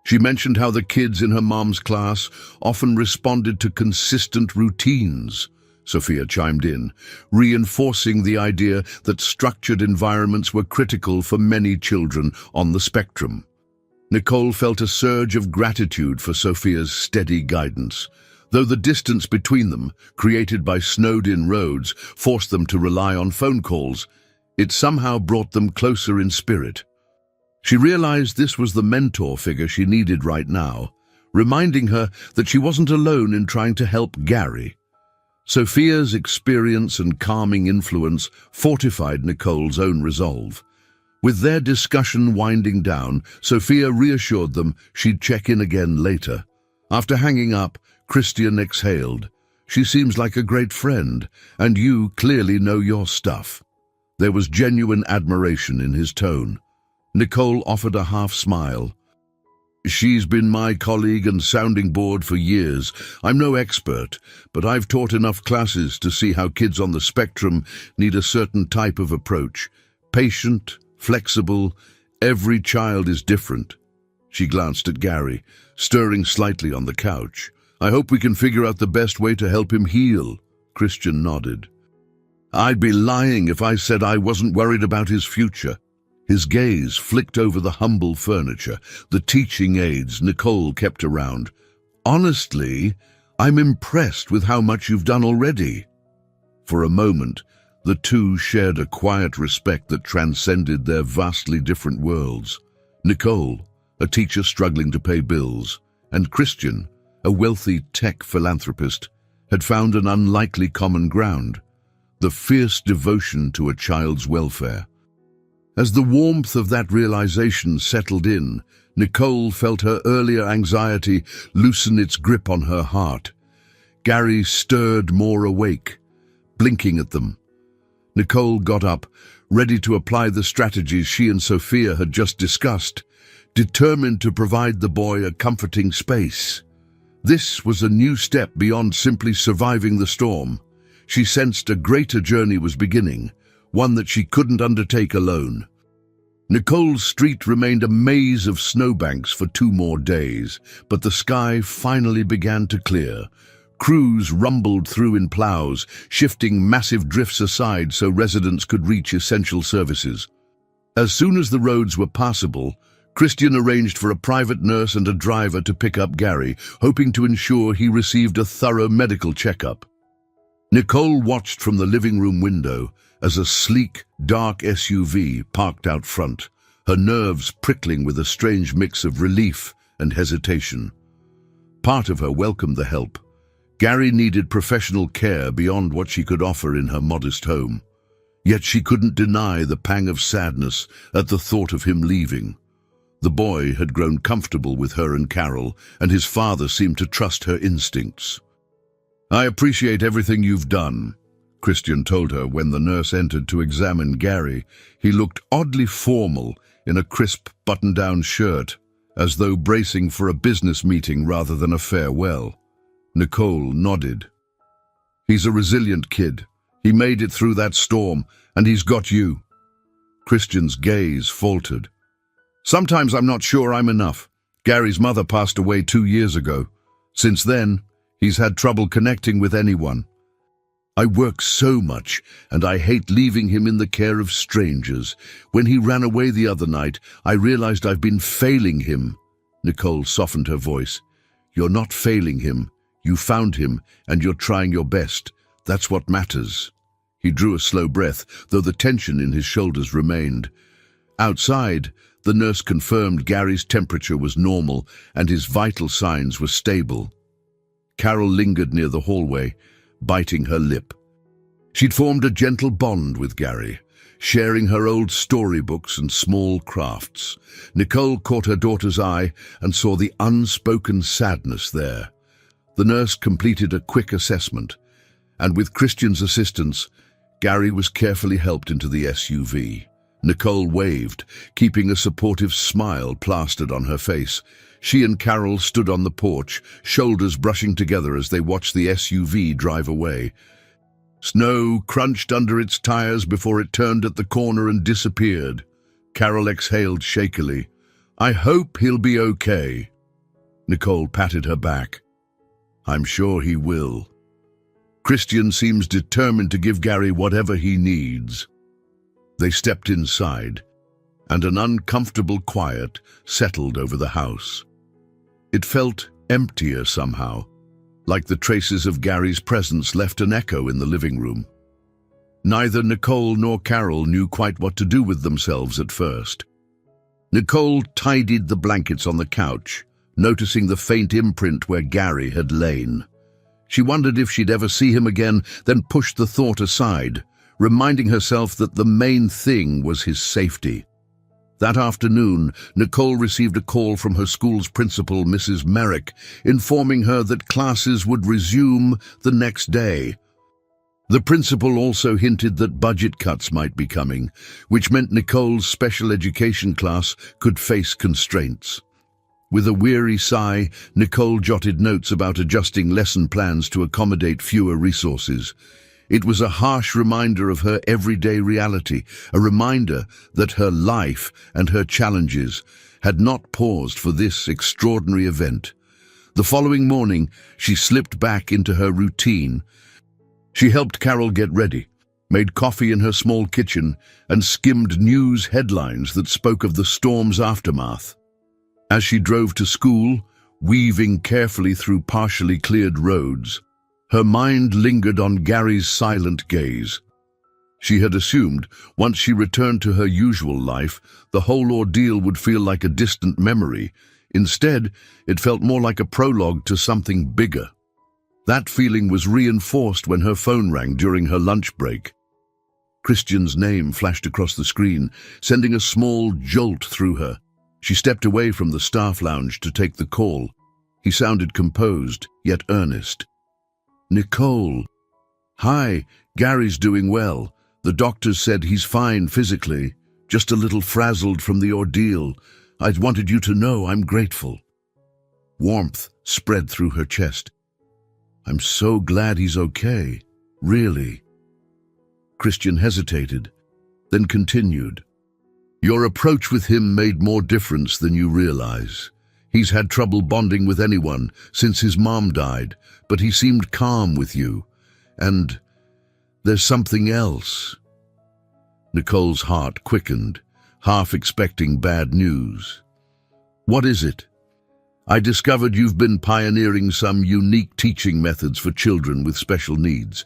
She mentioned how the kids in her mom's class often responded to consistent routines. Sophia chimed in, reinforcing the idea that structured environments were critical for many children on the spectrum. Nicole felt a surge of gratitude for Sophia's steady guidance, though the distance between them, created by snowed-in roads, forced them to rely on phone calls. It somehow brought them closer in spirit. She realized this was the mentor figure she needed right now, reminding her that she wasn't alone in trying to help Gary. Sophia's experience and calming influence fortified Nicole's own resolve. With their discussion winding down, Sophia reassured them she'd check in again later. After hanging up, Christian exhaled. "She seems like a great friend, and you clearly know your stuff." There was genuine admiration in his tone. Nicole offered a half-smile. "She's been my colleague and sounding board for years. I'm no expert, but I've taught enough classes to see how kids on the spectrum need a certain type of approach. Patient, flexible, every child is different." She glanced at Gary, stirring slightly on the couch. "I hope we can figure out the best way to help him heal." Christian nodded. "I'd be lying if I said I wasn't worried about his future." His gaze flicked over the humble furniture, the teaching aids Nicole kept around. "Honestly, I'm impressed with how much you've done already." For a moment, the two shared a quiet respect that transcended their vastly different worlds. Nicole, a teacher struggling to pay bills, and Christian, a wealthy tech philanthropist, had found an unlikely common ground: the fierce devotion to a child's welfare. As the warmth of that realization settled in, Nicole felt her earlier anxiety loosen its grip on her heart. Gary stirred more awake, blinking at them. Nicole got up, ready to apply the strategies she and Sophia had just discussed, determined to provide the boy a comforting space. This was a new step beyond simply surviving the storm. She sensed a greater journey was beginning, one that she couldn't undertake alone. Nicole's street remained a maze of snowbanks for 2 more days, but the sky finally began to clear. Crews rumbled through in plows, shifting massive drifts aside so residents could reach essential services. As soon as the roads were passable, Christian arranged for a private nurse and a driver to pick up Gary, hoping to ensure he received a thorough medical checkup. Nicole watched from the living room window as a sleek, dark SUV parked out front, her nerves prickling with a strange mix of relief and hesitation. Part of her welcomed the help. Gary needed professional care beyond what she could offer in her modest home. Yet she couldn't deny the pang of sadness at the thought of him leaving. The boy had grown comfortable with her and Carol, and his father seemed to trust her instincts. "I appreciate everything you've done," Christian told her when the nurse entered to examine Gary. He looked oddly formal in a crisp button-down shirt, as though bracing for a business meeting rather than a farewell. Nicole nodded. "He's a resilient kid. He made it through that storm, and he's got you." Christian's gaze faltered. "Sometimes I'm not sure I'm enough. Gary's mother passed away 2 years ago. Since then, he's had trouble connecting with anyone. I work so much, and I hate leaving him in the care of strangers. When he ran away the other night, I realized I've been failing him." Nicole softened her voice. "You're not failing him. You found him, and you're trying your best. That's what matters." He drew a slow breath, though the tension in his shoulders remained. Outside, the nurse confirmed Gary's temperature was normal, and his vital signs were stable. Carol lingered near the hallway, biting her lip. She'd formed a gentle bond with Gary, sharing her old storybooks and small crafts. Nicole caught her daughter's eye and saw the unspoken sadness there. The nurse completed a quick assessment, and with Christian's assistance, Gary was carefully helped into the SUV. Nicole waved, keeping a supportive smile plastered on her face. She and Carol stood on the porch, shoulders brushing together as they watched the SUV drive away. Snow crunched under its tires before it turned at the corner and disappeared. Carol exhaled shakily. "I hope he'll be okay." Nicole patted her back. "I'm sure he will." Christian seems determined to give Gary whatever he needs. They stepped inside, and an uncomfortable quiet settled over the house. It felt emptier somehow, like the traces of Gary's presence left an echo in the living room. Neither Nicole nor Carol knew quite what to do with themselves at first. Nicole tidied the blankets on the couch, noticing the faint imprint where Gary had lain. She wondered if she'd ever see him again, then pushed the thought aside, reminding herself that the main thing was his safety. That afternoon, Nicole received a call from her school's principal, Mrs. Merrick, informing her that classes would resume the next day. The principal also hinted that budget cuts might be coming, which meant Nicole's special education class could face constraints. With a weary sigh, Nicole jotted notes about adjusting lesson plans to accommodate fewer resources. It was a harsh reminder of her everyday reality, a reminder that her life and her challenges had not paused for this extraordinary event. The following morning, she slipped back into her routine. She helped Carol get ready, made coffee in her small kitchen, and skimmed news headlines that spoke of the storm's aftermath. As she drove to school, weaving carefully through partially cleared roads, her mind lingered on Gary's silent gaze. She had assumed, once she returned to her usual life, the whole ordeal would feel like a distant memory. Instead, it felt more like a prologue to something bigger. That feeling was reinforced when her phone rang during her lunch break. Christian's name flashed across the screen, sending a small jolt through her. She stepped away from the staff lounge to take the call. He sounded composed, yet earnest. "Nicole." "Hi, Gary's doing well. The doctors said he's fine physically, just a little frazzled from the ordeal. I'd wanted you to know I'm grateful." Warmth spread through her chest. "I'm so glad he's okay, really." Christian hesitated, then continued. "Your approach with him made more difference than you realize. He's had trouble bonding with anyone since his mom died, but he seemed calm with you. And there's something else." Nicole's heart quickened, half expecting bad news. "What is it?" "I discovered you've been pioneering some unique teaching methods for children with special needs.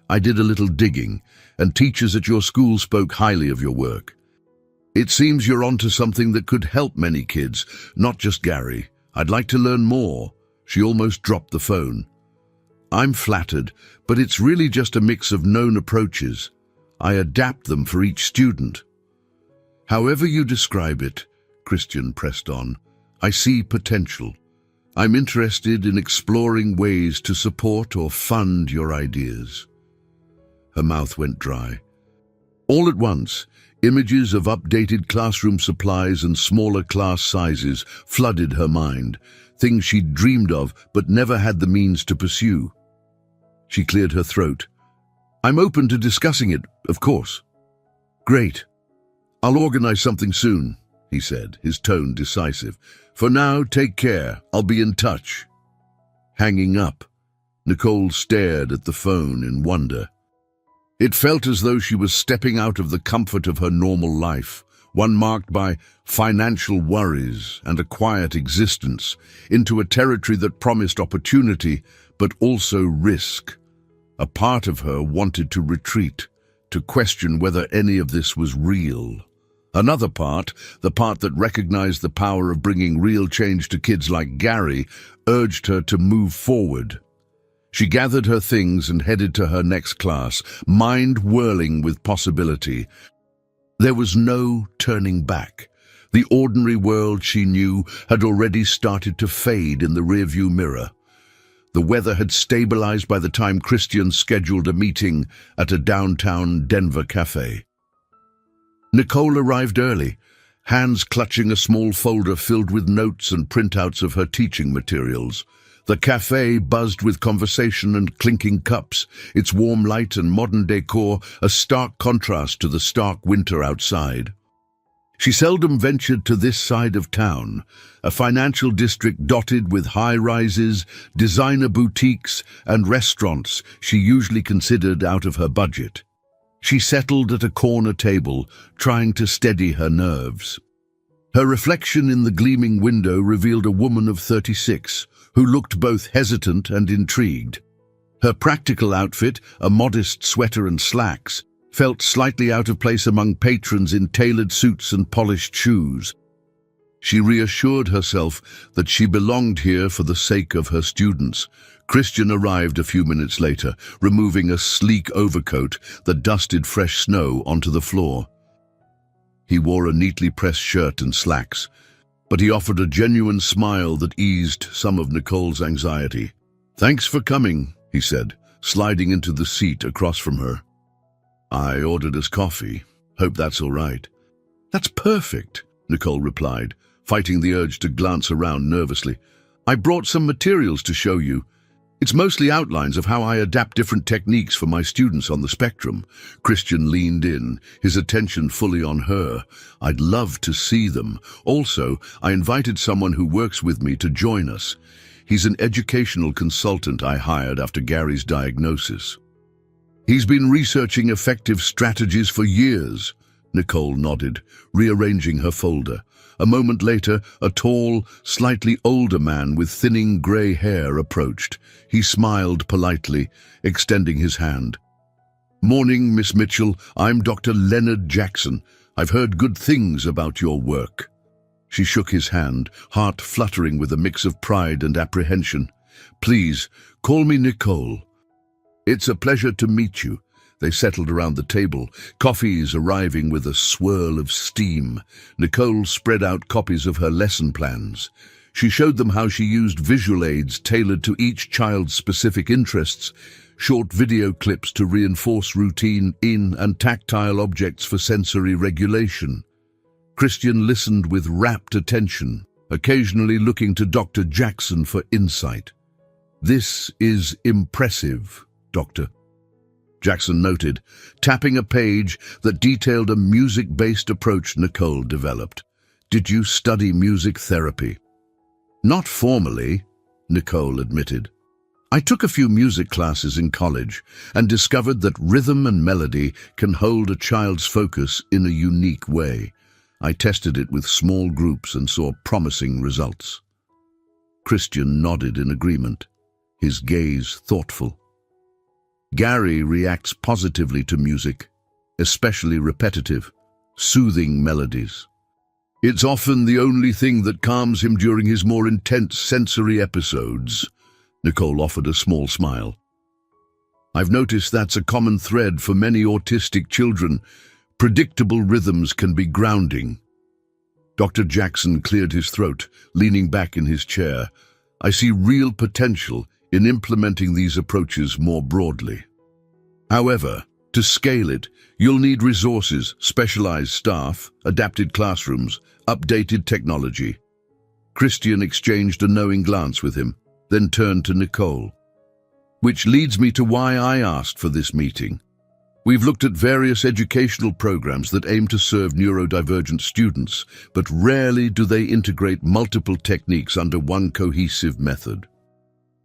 I did a little digging, and teachers at your school spoke highly of your work. It seems you're onto something that could help many kids, not just Gary. I'd like to learn more." She almost dropped the phone. "I'm flattered, but it's really just a mix of known approaches. I adapt them for each student." "However you describe it," Christian pressed on, "I see potential. I'm interested in exploring ways to support or fund your ideas." Her mouth went dry. All at once, images of updated classroom supplies and smaller class sizes flooded her mind, things she'd dreamed of but never had the means to pursue. She cleared her throat. "I'm open to discussing it, of course." "Great. I'll organize something soon," he said, his tone decisive. "For now, take care. I'll be in touch." Hanging up, Nicole stared at the phone in wonder. It felt as though she was stepping out of the comfort of her normal life, one marked by financial worries and a quiet existence, into a territory that promised opportunity but also risk. A part of her wanted to retreat, to question whether any of this was real. Another part, the part that recognized the power of bringing real change to kids like Gary, urged her to move forward. She gathered her things and headed to her next class, mind whirling with possibility. There was no turning back. The ordinary world she knew had already started to fade in the rearview mirror. The weather had stabilized by the time Christian scheduled a meeting at a downtown Denver cafe. Nicole arrived early, hands clutching a small folder filled with notes and printouts of her teaching materials. The cafe buzzed with conversation and clinking cups, its warm light and modern decor a stark contrast to the stark winter outside. She seldom ventured to this side of town, a financial district dotted with high-rises, designer boutiques, and restaurants she usually considered out of her budget. She settled at a corner table, trying to steady her nerves. Her reflection in the gleaming window revealed a woman of 36, who looked both hesitant and intrigued. Her practical outfit, a modest sweater and slacks, felt slightly out of place among patrons in tailored suits and polished shoes. She reassured herself that she belonged here for the sake of her students. Christian arrived a few minutes later, removing a sleek overcoat that dusted fresh snow onto the floor. He wore a neatly pressed shirt and slacks, but he offered a genuine smile that eased some of Nicole's anxiety. "Thanks for coming," he said, sliding into the seat across from her. "I ordered us coffee. Hope that's all right." "That's perfect," Nicole replied, fighting the urge to glance around nervously. "I brought some materials to show you. It's mostly outlines of how I adapt different techniques for my students on the spectrum." Christian leaned in, his attention fully on her. "I'd love to see them. Also, I invited someone who works with me to join us. He's an educational consultant I hired after Gary's diagnosis. He's been researching effective strategies for years." Nicole nodded, rearranging her folder. A moment later, a tall, slightly older man with thinning grey hair approached. He smiled politely, extending his hand. "Morning, Miss Mitchell. I'm Dr. Leonard Jackson. I've heard good things about your work." She shook his hand, heart fluttering with a mix of pride and apprehension. "Please, call me Nicole." "It's a pleasure to meet you." They settled around the table, coffees arriving with a swirl of steam. Nicole spread out copies of her lesson plans. She showed them how she used visual aids tailored to each child's specific interests, short video clips to reinforce routine in and tactile objects for sensory regulation. Christian listened with rapt attention, occasionally looking to Dr. Jackson for insight. "This is impressive, Doctor," Jackson noted, tapping a page that detailed a music-based approach Nicole developed. "Did you study music therapy?" "Not formally," Nicole admitted. "I took a few music classes in college and discovered that rhythm and melody can hold a child's focus in a unique way. I tested it with small groups and saw promising results." Christian nodded in agreement, his gaze thoughtful. "Gary reacts positively to music, especially repetitive, soothing melodies. It's often the only thing that calms him during his more intense sensory episodes." Nicole offered a small smile. "I've noticed that's a common thread for many autistic children. Predictable rhythms can be grounding." Dr. Jackson cleared his throat, leaning back in his chair. "I see real potential in implementing these approaches more broadly. However, to scale it, you'll need resources, specialized staff, adapted classrooms, updated technology." Christian exchanged a knowing glance with him, then turned to Nicole. "Which leads me to why I asked for this meeting. We've looked at various educational programs that aim to serve neurodivergent students, but rarely do they integrate multiple techniques under one cohesive method.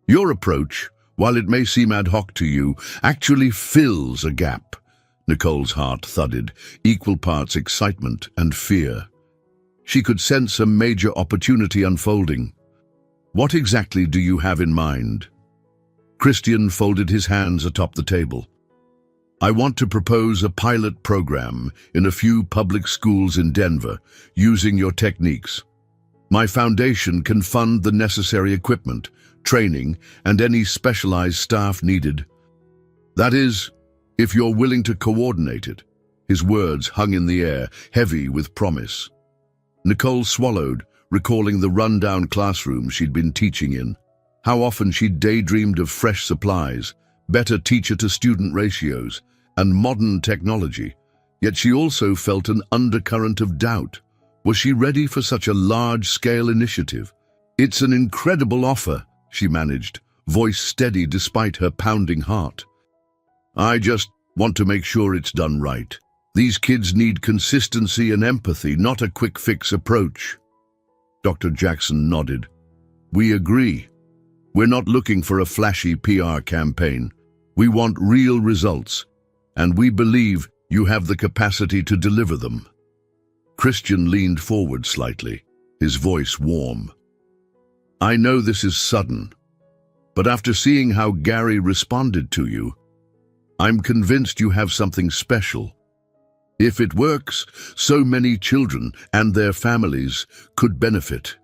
Your approach, while it may seem ad hoc to you, actually fills a gap. Nicole's heart thudded, equal parts excitement and fear. She could sense a major opportunity unfolding. What exactly do you have in mind? Christian folded his hands atop the table. I want to propose a pilot program in a few public schools in Denver, using your techniques. My foundation can fund the necessary equipment, training, and any specialized staff needed. That is, if you're willing to coordinate it. His words hung in the air, heavy with promise. Nicole swallowed, recalling the rundown classroom she'd been teaching in. How often she'd daydreamed of fresh supplies, better teacher-to-student ratios, and modern technology. Yet she also felt an undercurrent of doubt. Was she ready for such a large-scale initiative? It's an incredible offer, she managed, voice steady despite her pounding heart. I just want to make sure it's done right. These kids need consistency and empathy, not a quick-fix approach. Dr. Jackson nodded. We agree. We're not looking for a flashy PR campaign. We want real results, and we believe you have the capacity to deliver them. Christian leaned forward slightly, his voice warm. I know this is sudden, but after seeing how Gary responded to you, I'm convinced you have something special. If it works, so many children and their families could benefit.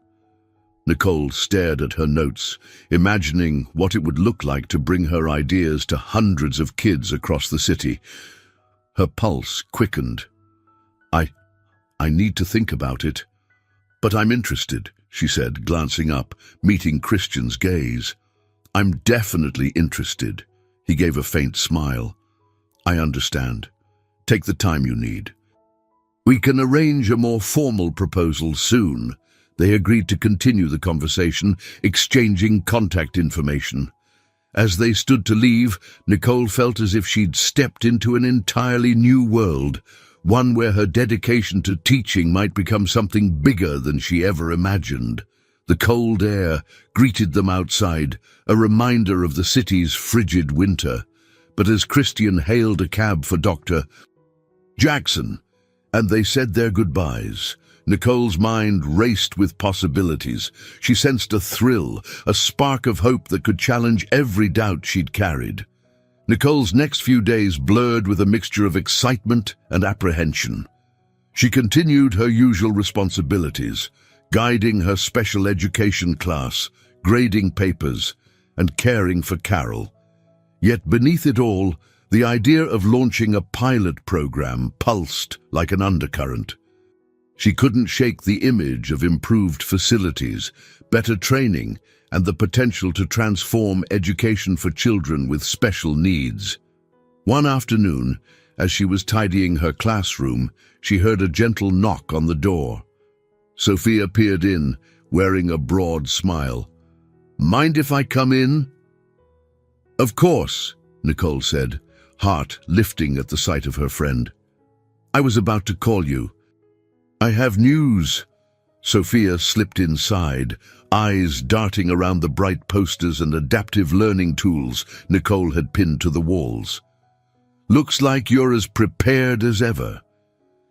Nicole stared at her notes, imagining what it would look like to bring her ideas to hundreds of kids across the city. Her pulse quickened. I need to think about it. But I'm interested, she said, glancing up, meeting Christian's gaze. I'm definitely interested. He gave a faint smile. I understand. Take the time you need. We can arrange a more formal proposal soon. They agreed to continue the conversation, exchanging contact information. As they stood to leave, Nicole felt as if she'd stepped into an entirely new world, one where her dedication to teaching might become something bigger than she ever imagined. The cold air greeted them outside, a reminder of the city's frigid winter. But as Christian hailed a cab for Dr. Jackson, and they said their goodbyes, Nicole's mind raced with possibilities. She sensed a thrill, a spark of hope that could challenge every doubt she'd carried. Nicole's next few days blurred with a mixture of excitement and apprehension. She continued her usual responsibilities, guiding her special education class, grading papers, and caring for Carol. Yet beneath it all, the idea of launching a pilot program pulsed like an undercurrent. She couldn't shake the image of improved facilities, better training, and the potential to transform education for children with special needs. One afternoon, as she was tidying her classroom, she heard a gentle knock on the door. Sophia peered in, wearing a broad smile. Mind if I come in? Of course, Nicole said, heart lifting at the sight of her friend. I was about to call you. I have news. Sophia slipped inside, eyes darting around the bright posters and adaptive learning tools Nicole had pinned to the walls. Looks like you're as prepared as ever.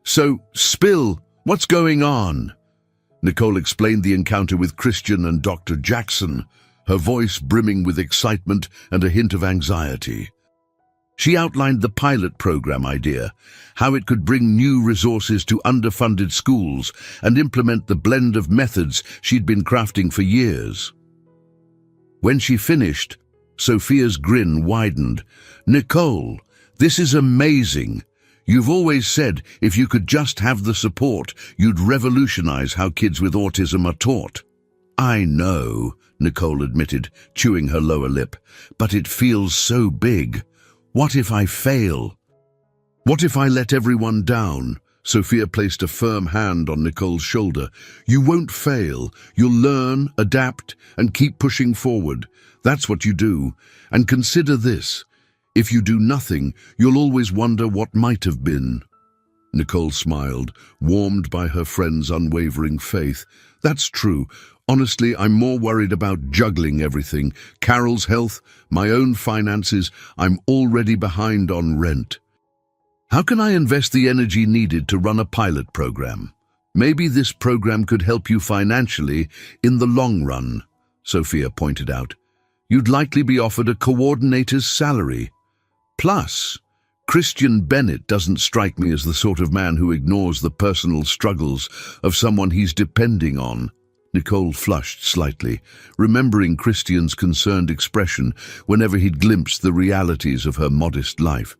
So, spill, what's going on? Nicole explained the encounter with Christian and Dr. Jackson, her voice brimming with excitement and a hint of anxiety. She outlined the pilot program idea, how it could bring new resources to underfunded schools and implement the blend of methods she'd been crafting for years. When she finished, Sophia's grin widened. Nicole, this is amazing. You've always said if you could just have the support, you'd revolutionize how kids with autism are taught. I know, Nicole admitted, chewing her lower lip, but it feels so big. What if I fail? What if I let everyone down? Sophia placed a firm hand on Nicole's shoulder. You won't fail. You'll learn, adapt, and keep pushing forward. That's what you do. And consider this. If you do nothing, you'll always wonder what might have been. Nicole smiled, warmed by her friend's unwavering faith. That's true. Honestly, I'm more worried about juggling everything. Carol's health, my own finances. I'm already behind on rent. How can I invest the energy needed to run a pilot program? Maybe this program could help you financially in the long run, Sophia pointed out. You'd likely be offered a coordinator's salary. Plus, Christian Bennett doesn't strike me as the sort of man who ignores the personal struggles of someone he's depending on. Nicole flushed slightly, remembering Christian's concerned expression whenever he'd glimpsed the realities of her modest life.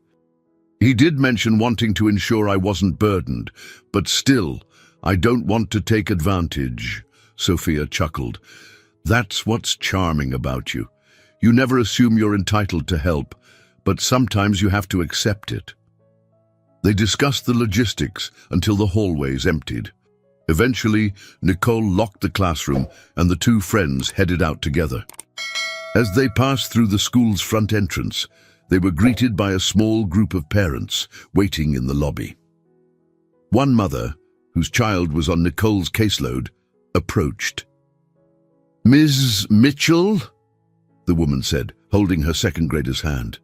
He did mention wanting to ensure I wasn't burdened, but still, I don't want to take advantage, Sophia chuckled. That's what's charming about you. You never assume you're entitled to help, but sometimes you have to accept it. They discussed the logistics until the hallways emptied. Eventually, Nicole locked the classroom and the two friends headed out together. As they passed through the school's front entrance, they were greeted by a small group of parents waiting in the lobby. One mother, whose child was on Nicole's caseload, approached. "Ms. Mitchell?" the woman said, holding her second grader's hand.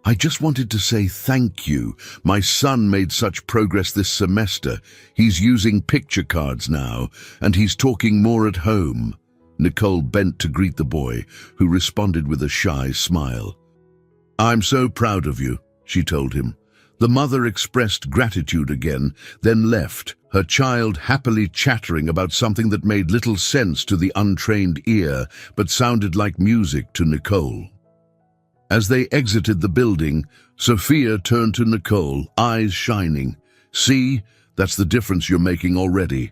"I just wanted to say thank you. My son made such progress this semester. He's using picture cards now, and he's talking more at home." Nicole bent to greet the boy, who responded with a shy smile. "I'm so proud of you," she told him. The mother expressed gratitude again, then left, her child happily chattering about something that made little sense to the untrained ear, but sounded like music to Nicole. As they exited the building, Sophia turned to Nicole, eyes shining. "See, that's the difference you're making already."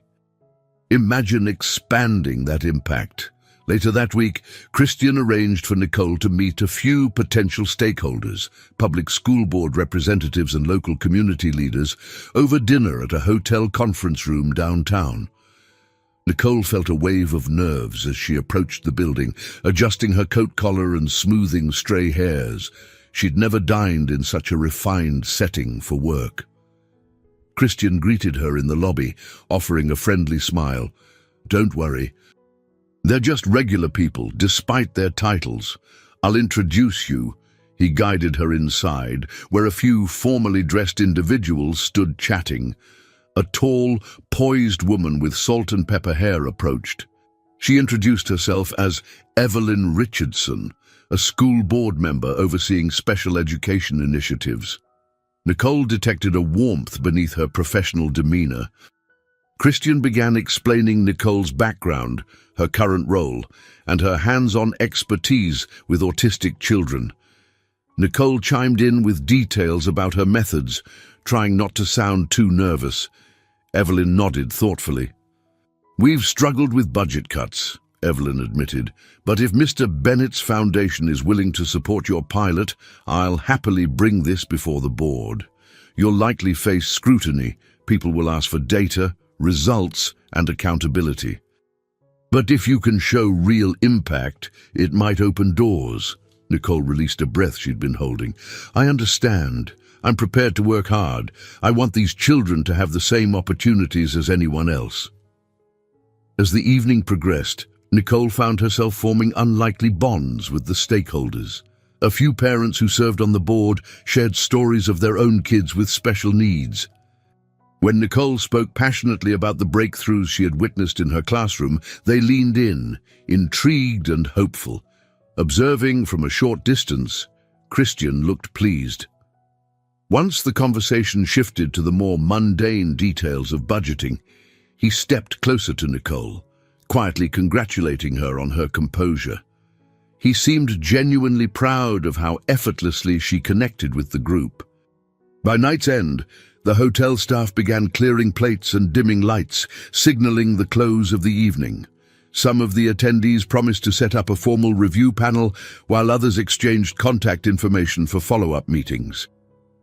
Imagine expanding that impact. Later that week, Christian arranged for Nicole to meet a few potential stakeholders, public school board representatives and local community leaders, over dinner at a hotel conference room downtown. Nicole felt a wave of nerves as she approached the building, adjusting her coat collar and smoothing stray hairs. She'd never dined in such a refined setting for work. Christian greeted her in the lobby, offering a friendly smile. "Don't worry. They're just regular people, despite their titles. I'll introduce you." He guided her inside, where a few formally dressed individuals stood chatting. A tall, poised woman with salt and pepper hair approached. She introduced herself as Evelyn Richardson, a school board member overseeing special education initiatives. Nicole detected a warmth beneath her professional demeanor. Christian began explaining Nicole's background, her current role, and her hands-on expertise with autistic children. Nicole chimed in with details about her methods, trying not to sound too nervous. Evelyn nodded thoughtfully. "We've struggled with budget cuts," Evelyn admitted, "but if Mr. Bennett's foundation is willing to support your pilot, I'll happily bring this before the board. You'll likely face scrutiny. People will ask for data, results, and accountability. But if you can show real impact, it might open doors." Nicole released a breath she'd been holding. "I understand. I'm prepared to work hard. I want these children to have the same opportunities as anyone else." As the evening progressed, Nicole found herself forming unlikely bonds with the stakeholders. A few parents who served on the board shared stories of their own kids with special needs. When Nicole spoke passionately about the breakthroughs she had witnessed in her classroom, they leaned in, intrigued and hopeful. Observing from a short distance, Christian looked pleased. Once the conversation shifted to the more mundane details of budgeting, he stepped closer to Nicole, quietly congratulating her on her composure. He seemed genuinely proud of how effortlessly she connected with the group. By night's end, the hotel staff began clearing plates and dimming lights, signaling the close of the evening. Some of the attendees promised to set up a formal review panel, while others exchanged contact information for follow-up meetings.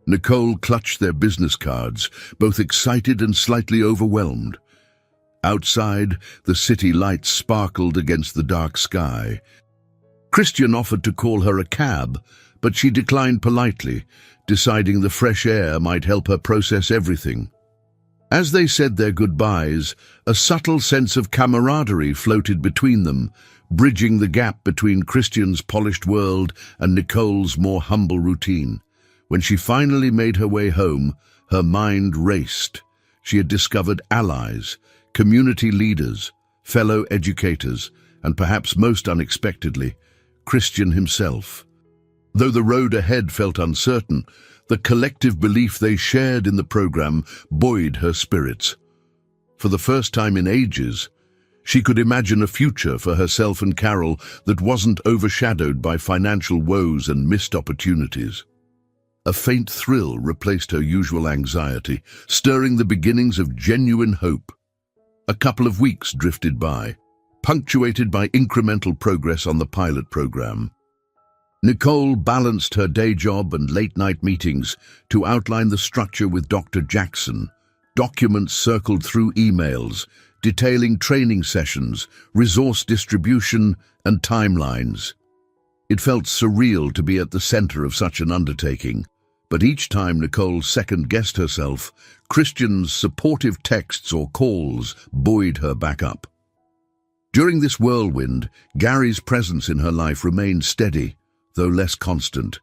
Nicole clutched their business cards, both excited and slightly overwhelmed. Outside, the city lights sparkled against the dark sky. Christian offered to call her a cab, but she declined politely, deciding the fresh air might help her process everything. As they said their goodbyes, a subtle sense of camaraderie floated between them, bridging the gap between Christian's polished world and Nicole's more humble routine. When she finally made her way home, her mind raced. She had discovered allies, community leaders, fellow educators, and perhaps most unexpectedly, Christian himself. Though the road ahead felt uncertain, the collective belief they shared in the program buoyed her spirits. For the first time in ages, she could imagine a future for herself and Carol that wasn't overshadowed by financial woes and missed opportunities. A faint thrill replaced her usual anxiety, stirring the beginnings of genuine hope. A couple of weeks drifted by, punctuated by incremental progress on the pilot program. Nicole balanced her day job and late-night meetings to outline the structure with Dr. Jackson. Documents circled through emails, detailing training sessions, resource distribution, and timelines. It felt surreal to be at the center of such an undertaking, but each time Nicole second-guessed herself, Christian's supportive texts or calls buoyed her back up. During this whirlwind, Gary's presence in her life remained steady, though less constant.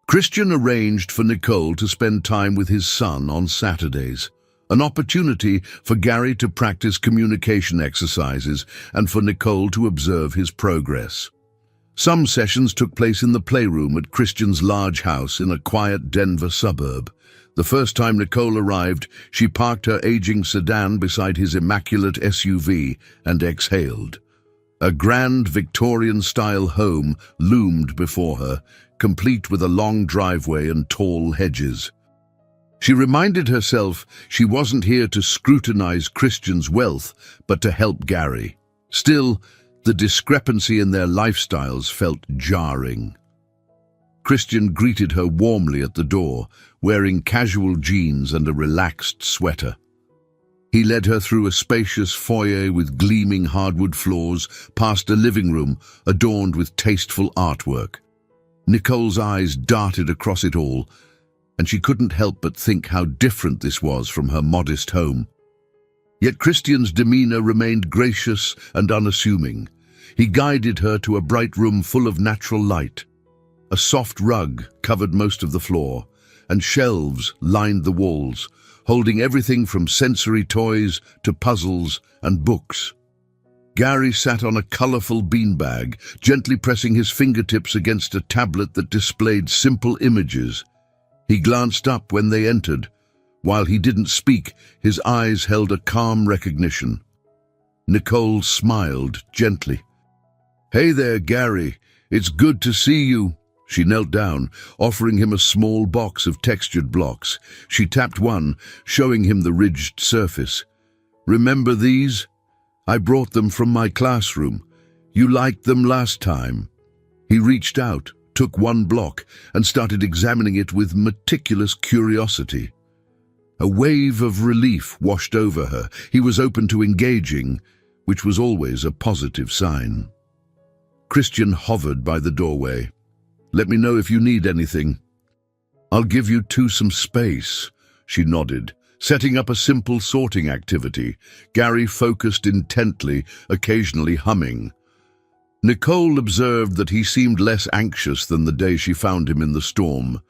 Christian arranged for Nicole to spend time with his son on Saturdays, an opportunity for Gary to practice communication exercises and for Nicole to observe his progress. Some sessions took place in the playroom at Christian's large house in a quiet Denver suburb. The first time Nicole arrived, she parked her aging sedan beside his immaculate SUV and exhaled. A grand Victorian-style home loomed before her, complete with a long driveway and tall hedges. She reminded herself she wasn't here to scrutinize Christian's wealth, but to help Gary. Still, the discrepancy in their lifestyles felt jarring. Christian greeted her warmly at the door, wearing casual jeans and a relaxed sweater. He led her through a spacious foyer with gleaming hardwood floors, past a living room adorned with tasteful artwork. Nicole's eyes darted across it all, and she couldn't help but think how different this was from her modest home. Yet Christian's demeanor remained gracious and unassuming. He guided her to a bright room full of natural light. A soft rug covered most of the floor, and shelves lined the walls, holding everything from sensory toys to puzzles and books. Gary sat on a colorful beanbag, gently pressing his fingertips against a tablet that displayed simple images. He glanced up when they entered. While he didn't speak, his eyes held a calm recognition. Nicole smiled gently. "Hey there, Gary. It's good to see you." She knelt down, offering him a small box of textured blocks. She tapped one, showing him the ridged surface. "Remember these? I brought them from my classroom. You liked them last time." He reached out, took one block, and started examining it with meticulous curiosity. A wave of relief washed over her. He was open to engaging, which was always a positive sign. Christian hovered by the doorway. "Let me know if you need anything." "I'll give you two some space," she nodded, setting up a simple sorting activity. Gary focused intently, occasionally humming. Nicole observed that he seemed less anxious than the day she found him in the storm.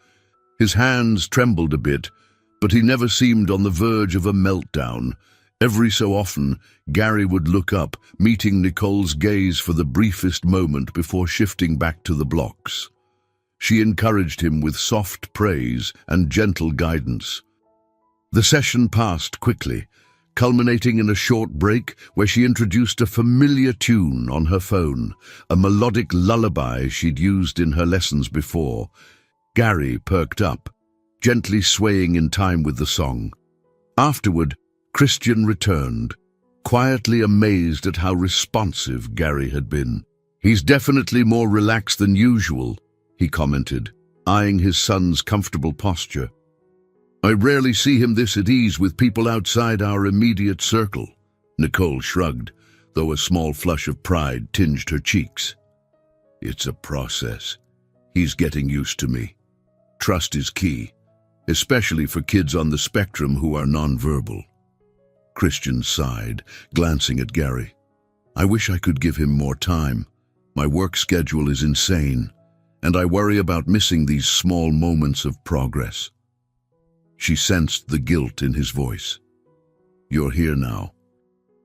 His hands trembled a bit, but he never seemed on the verge of a meltdown. Every so often, Gary would look up, meeting Nicole's gaze for the briefest moment before shifting back to the blocks. She encouraged him with soft praise and gentle guidance. The session passed quickly, culminating in a short break where she introduced a familiar tune on her phone, a melodic lullaby she'd used in her lessons before. Gary perked up, gently swaying in time with the song. Afterward, Christian returned, quietly amazed at how responsive Gary had been. "He's definitely more relaxed than usual," he commented, eyeing his son's comfortable posture. "I rarely see him this at ease with people outside our immediate circle." Nicole shrugged, though a small flush of pride tinged her cheeks. "It's a process. He's getting used to me. Trust is key, especially for kids on the spectrum who are nonverbal. Christian sighed, glancing at Gary. I wish I could give him more time. My work schedule is insane, and I worry about missing these small moments of progress. She sensed the guilt in his voice. You're here now.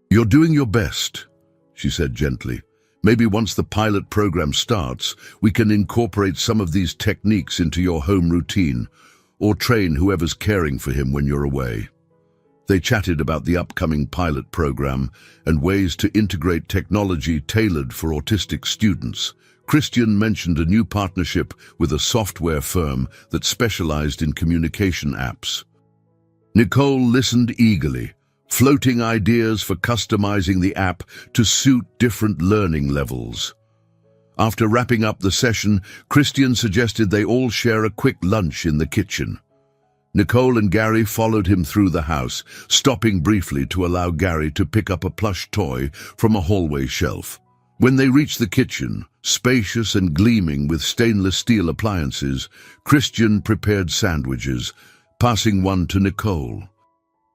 You're doing your best, she said gently. Maybe once the pilot program starts, we can incorporate some of these techniques into your home routine, or train whoever's caring for him when you're away. They chatted about the upcoming pilot program and ways to integrate technology tailored for autistic students. Christian mentioned a new partnership with a software firm that specialized in communication apps. Nicole listened eagerly, floating ideas for customizing the app to suit different learning levels. After wrapping up the session, Christian suggested they all share a quick lunch in the kitchen. Nicole and Gary followed him through the house, stopping briefly to allow Gary to pick up a plush toy from a hallway shelf. When they reached the kitchen, spacious and gleaming with stainless steel appliances, Christian prepared sandwiches, passing one to Nicole.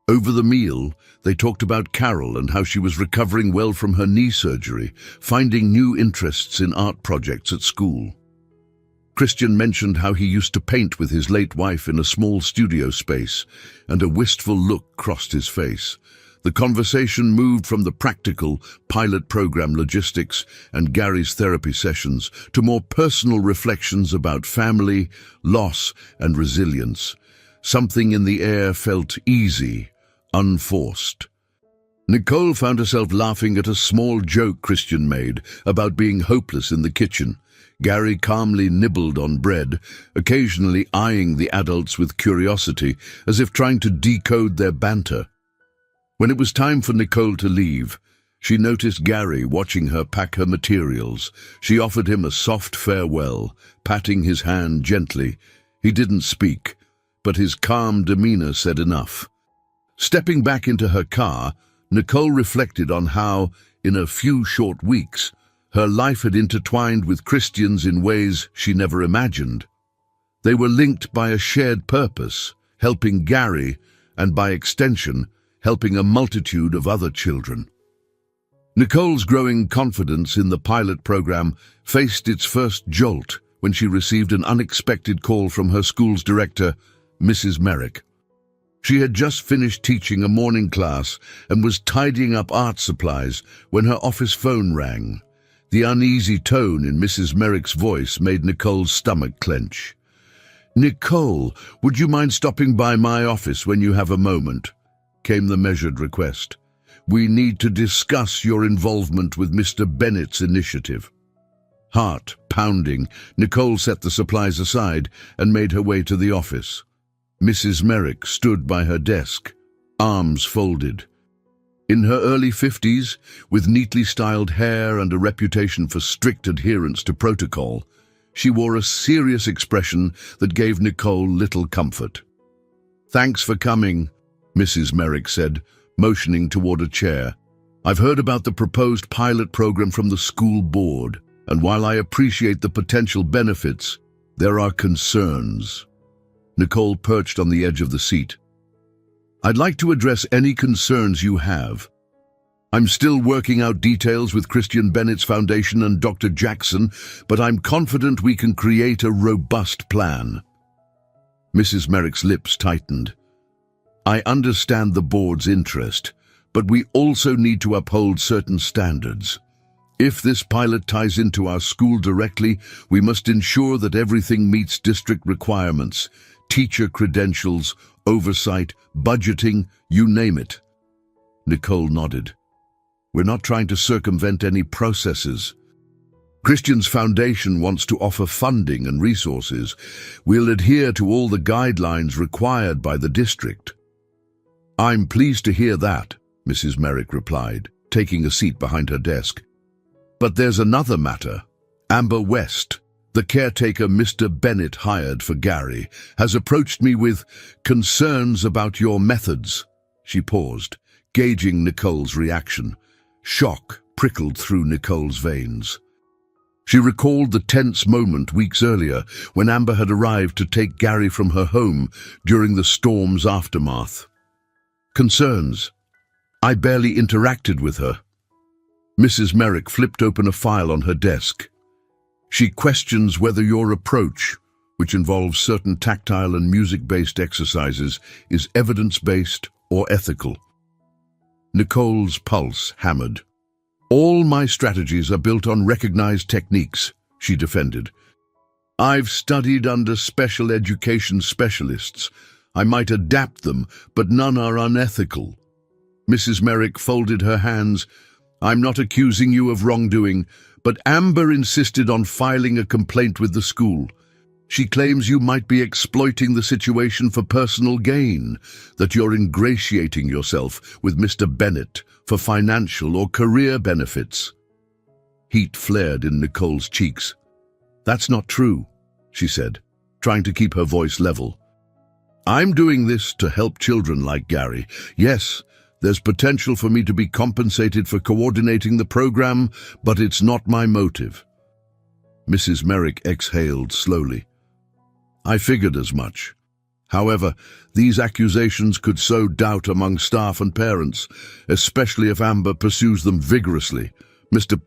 Over the meal, they talked about Carol and how she was recovering well from her knee surgery, finding new interests in art projects at school. Christian mentioned how he used to paint with his late wife in a small studio space, and a wistful look crossed his face. The conversation moved from the practical pilot program logistics and Gary's therapy sessions to more personal reflections about family, loss, and resilience. Something in the air felt easy, unforced. Nicole found herself laughing at a small joke Christian made about being hopeless in the kitchen. Gary calmly nibbled on bread, occasionally eyeing the adults with curiosity, as if trying to decode their banter. When it was time for Nicole to leave, she noticed Gary watching her pack her materials. She offered him a soft farewell, patting his hand gently. He didn't speak, but his calm demeanor said enough. Stepping back into her car, Nicole reflected on how, in a few short weeks, her life had intertwined with Christian's in ways she never imagined. They were linked by a shared purpose, helping Gary, and by extension, helping a multitude of other children. Nicole's growing confidence in the pilot program faced its first jolt when she received an unexpected call from her school's director, Mrs. Merrick. She had just finished teaching a morning class and was tidying up art supplies when her office phone rang. The uneasy tone in Mrs. Merrick's voice made Nicole's stomach clench. "Nicole, would you mind stopping by my office when you have a moment?" came the measured request. "We need to discuss your involvement with Mr. Bennett's initiative." Heart pounding, Nicole set the supplies aside and made her way to the office. Mrs. Merrick stood by her desk, arms folded. In her early 50s, with neatly styled hair and a reputation for strict adherence to protocol, she wore a serious expression that gave Nicole little comfort. "Thanks for coming," Mrs. Merrick said, motioning toward a chair. "I've heard about the proposed pilot program from the school board, and while I appreciate the potential benefits, there are concerns." Nicole perched on the edge of the seat. "I'd like to address any concerns you have. I'm still working out details with Christian Bennett's Foundation and Dr. Jackson, but I'm confident we can create a robust plan." Mrs. Merrick's lips tightened. "I understand the board's interest, but we also need to uphold certain standards. If this pilot ties into our school directly, we must ensure that everything meets district requirements, teacher credentials, oversight, budgeting, you name it." Nicole nodded. "We're not trying to circumvent any processes. Christian's Foundation wants to offer funding and resources. We'll adhere to all the guidelines required by the district." "I'm pleased to hear that," Mrs. Merrick replied, taking a seat behind her desk. "But there's another matter. Amber West, the caretaker Mr. Bennett hired for Gary, has approached me with concerns about your methods." She paused, gauging Nicole's reaction. Shock prickled through Nicole's veins. She recalled the tense moment weeks earlier when Amber had arrived to take Gary from her home during the storm's aftermath. Concerns. I barely interacted with her. Mrs. Merrick flipped open a file on her desk. She questions whether your approach, which involves certain tactile and music-based exercises, is evidence-based or ethical. Nicole's pulse hammered. All my strategies are built on recognized techniques, she defended. I've studied under special education specialists. I might adapt them, but none are unethical. Mrs. Merrick folded her hands. I'm not accusing you of wrongdoing, but Amber insisted on filing a complaint with the school. She claims you might be exploiting the situation for personal gain, that you're ingratiating yourself with Mr. Bennett for financial or career benefits. Heat flared in Nicole's cheeks. That's not true, she said, trying to keep her voice level. I'm doing this to help children like Gary. Yes, there's potential for me to be compensated for coordinating the program, but it's not my motive. Mrs. Merrick exhaled slowly. I figured as much. However, these accusations could sow doubt among staff and parents, especially if Amber pursues them vigorously. Mr.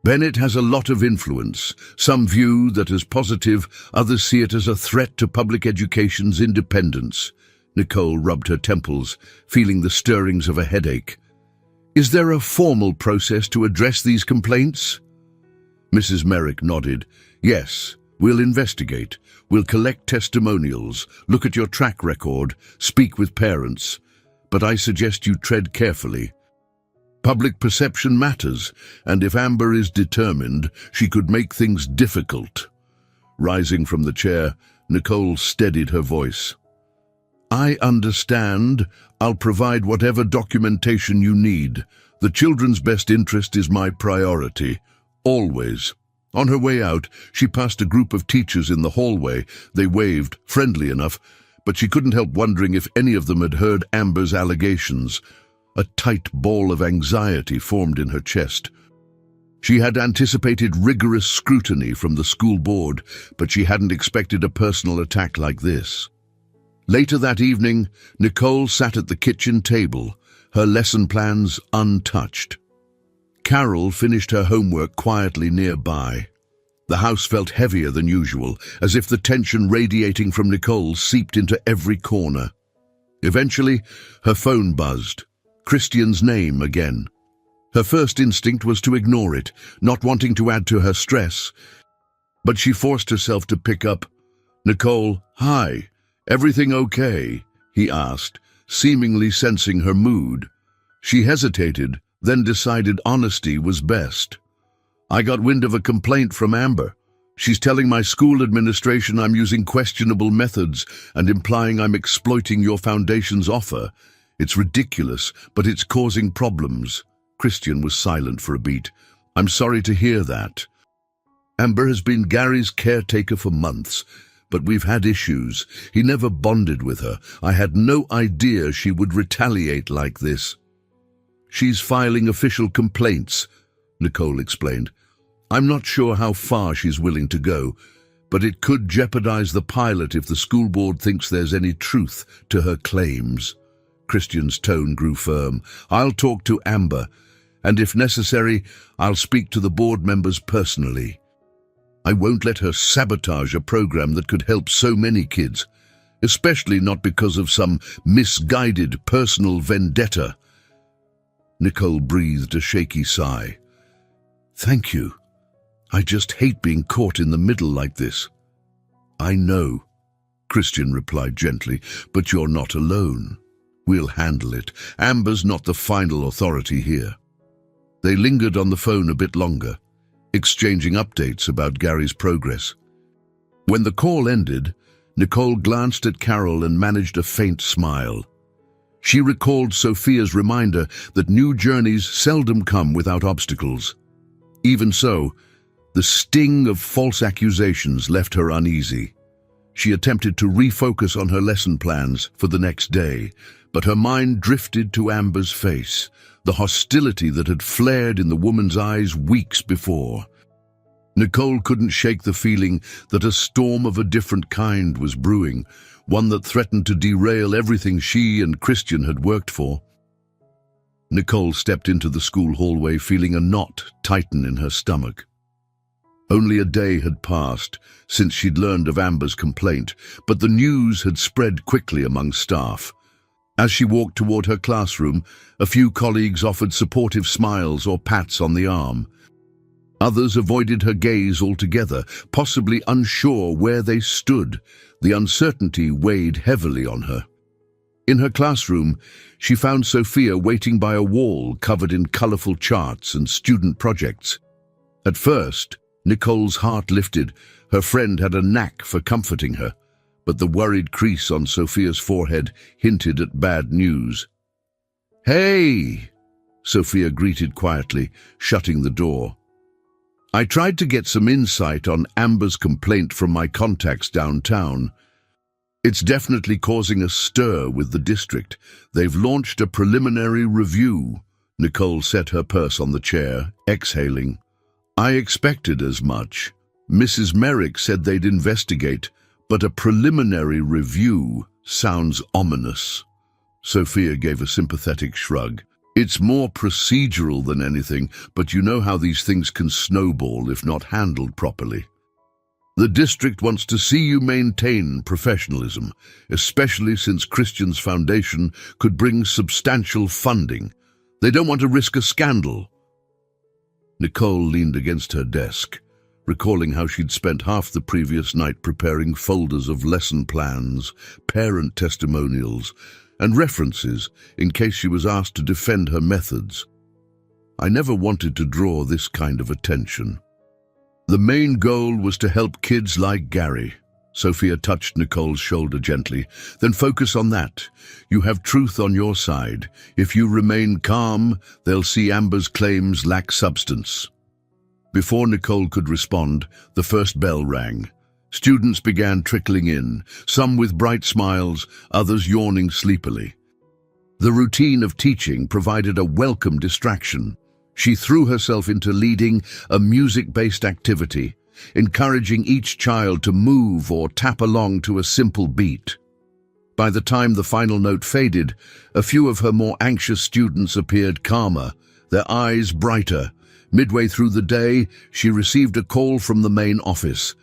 Bennett has a lot of influence. Some view that as positive, others see it as a threat to public education's independence. Nicole rubbed her temples, feeling the stirrings of a headache. Is there a formal process to address these complaints? Mrs. Merrick nodded. Yes, we'll investigate. We'll collect testimonials, look at your track record, speak with parents. But I suggest you tread carefully. Public perception matters, and if Amber is determined, she could make things difficult. Rising from the chair, Nicole steadied her voice. I understand. I'll provide whatever documentation you need. The children's best interest is my priority. Always. On her way out, she passed a group of teachers in the hallway. They waved, friendly enough, but she couldn't help wondering if any of them had heard Amber's allegations. A tight ball of anxiety formed in her chest. She had anticipated rigorous scrutiny from the school board, but she hadn't expected a personal attack like this. Later that evening, Nicole sat at the kitchen table, her lesson plans untouched. Carol finished her homework quietly nearby. The house felt heavier than usual, as if the tension radiating from Nicole seeped into every corner. Eventually, her phone buzzed. Christian's name again. Her first instinct was to ignore it, not wanting to add to her stress. But she forced herself to pick up. Nicole, hi. Everything okay? He asked, seemingly sensing her mood. She hesitated, then decided honesty was best. I got wind of a complaint from Amber. She's telling my school administration I'm using questionable methods and implying I'm exploiting your foundation's offer. It's ridiculous, but it's causing problems. Christian was silent for a beat. I'm sorry to hear that. Amber has been Gary's caretaker for months, but we've had issues. He never bonded with her. I had no idea she would retaliate like this. She's filing official complaints, Nicole explained. I'm not sure how far she's willing to go, but it could jeopardize the pilot if the school board thinks there's any truth to her claims. Christian's tone grew firm. I'll talk to Amber, and if necessary, I'll speak to the board members personally. I won't let her sabotage a program that could help so many kids, especially not because of some misguided personal vendetta. Nicole breathed a shaky sigh. Thank you. I just hate being caught in the middle like this. I know, Christian replied gently, but you're not alone. We'll handle it. Amber's not the final authority here. They lingered on the phone a bit longer, exchanging updates about Gary's progress. When the call ended, Nicole glanced at Carol and managed a faint smile. She recalled Sophia's reminder that new journeys seldom come without obstacles. Even so, the sting of false accusations left her uneasy. She attempted to refocus on her lesson plans for the next day, but her mind drifted to Amber's face, the hostility that had flared in the woman's eyes weeks before. Nicole couldn't shake the feeling that a storm of a different kind was brewing, one that threatened to derail everything she and Christian had worked for. Nicole stepped into the school hallway feeling a knot tighten in her stomach. Only a day had passed since she'd learned of Amber's complaint, but the news had spread quickly among staff. As she walked toward her classroom, a few colleagues offered supportive smiles or pats on the arm. Others avoided her gaze altogether, possibly unsure where they stood. The uncertainty weighed heavily on her. In her classroom, she found Sophia waiting by a wall covered in colorful charts and student projects. At first, Nicole's heart lifted. Her friend had a knack for comforting her, but the worried crease on Sophia's forehead hinted at bad news. "Hey!" Sophia greeted quietly, shutting the door. "I tried to get some insight on Amber's complaint from my contacts downtown. It's definitely causing a stir with the district. They've launched a preliminary review." Nicole set her purse on the chair, exhaling. "I expected as much. Mrs. Merrick said they'd investigate, but a preliminary review sounds ominous." Sophia gave a sympathetic shrug. "It's more procedural than anything, but you know how these things can snowball if not handled properly. The district wants to see you maintain professionalism, especially since Christian's foundation could bring substantial funding. They don't want to risk a scandal." Nicole leaned against her desk, recalling how she'd spent half the previous night preparing folders of lesson plans, parent testimonials, and references in case she was asked to defend her methods. "I never wanted to draw this kind of attention. The main goal was to help kids like Gary." Sophia touched Nicole's shoulder gently. "Then focus on that. You have truth on your side. If you remain calm, they'll see Amber's claims lack substance." Before Nicole could respond, the first bell rang. Students began trickling in, some with bright smiles, others yawning sleepily. The routine of teaching provided a welcome distraction. She threw herself into leading a music-based activity, encouraging each child to move or tap along to a simple beat. By the time the final note faded, a few of her more anxious students appeared calmer, their eyes brighter. Midway through the day, she received a call from the main office.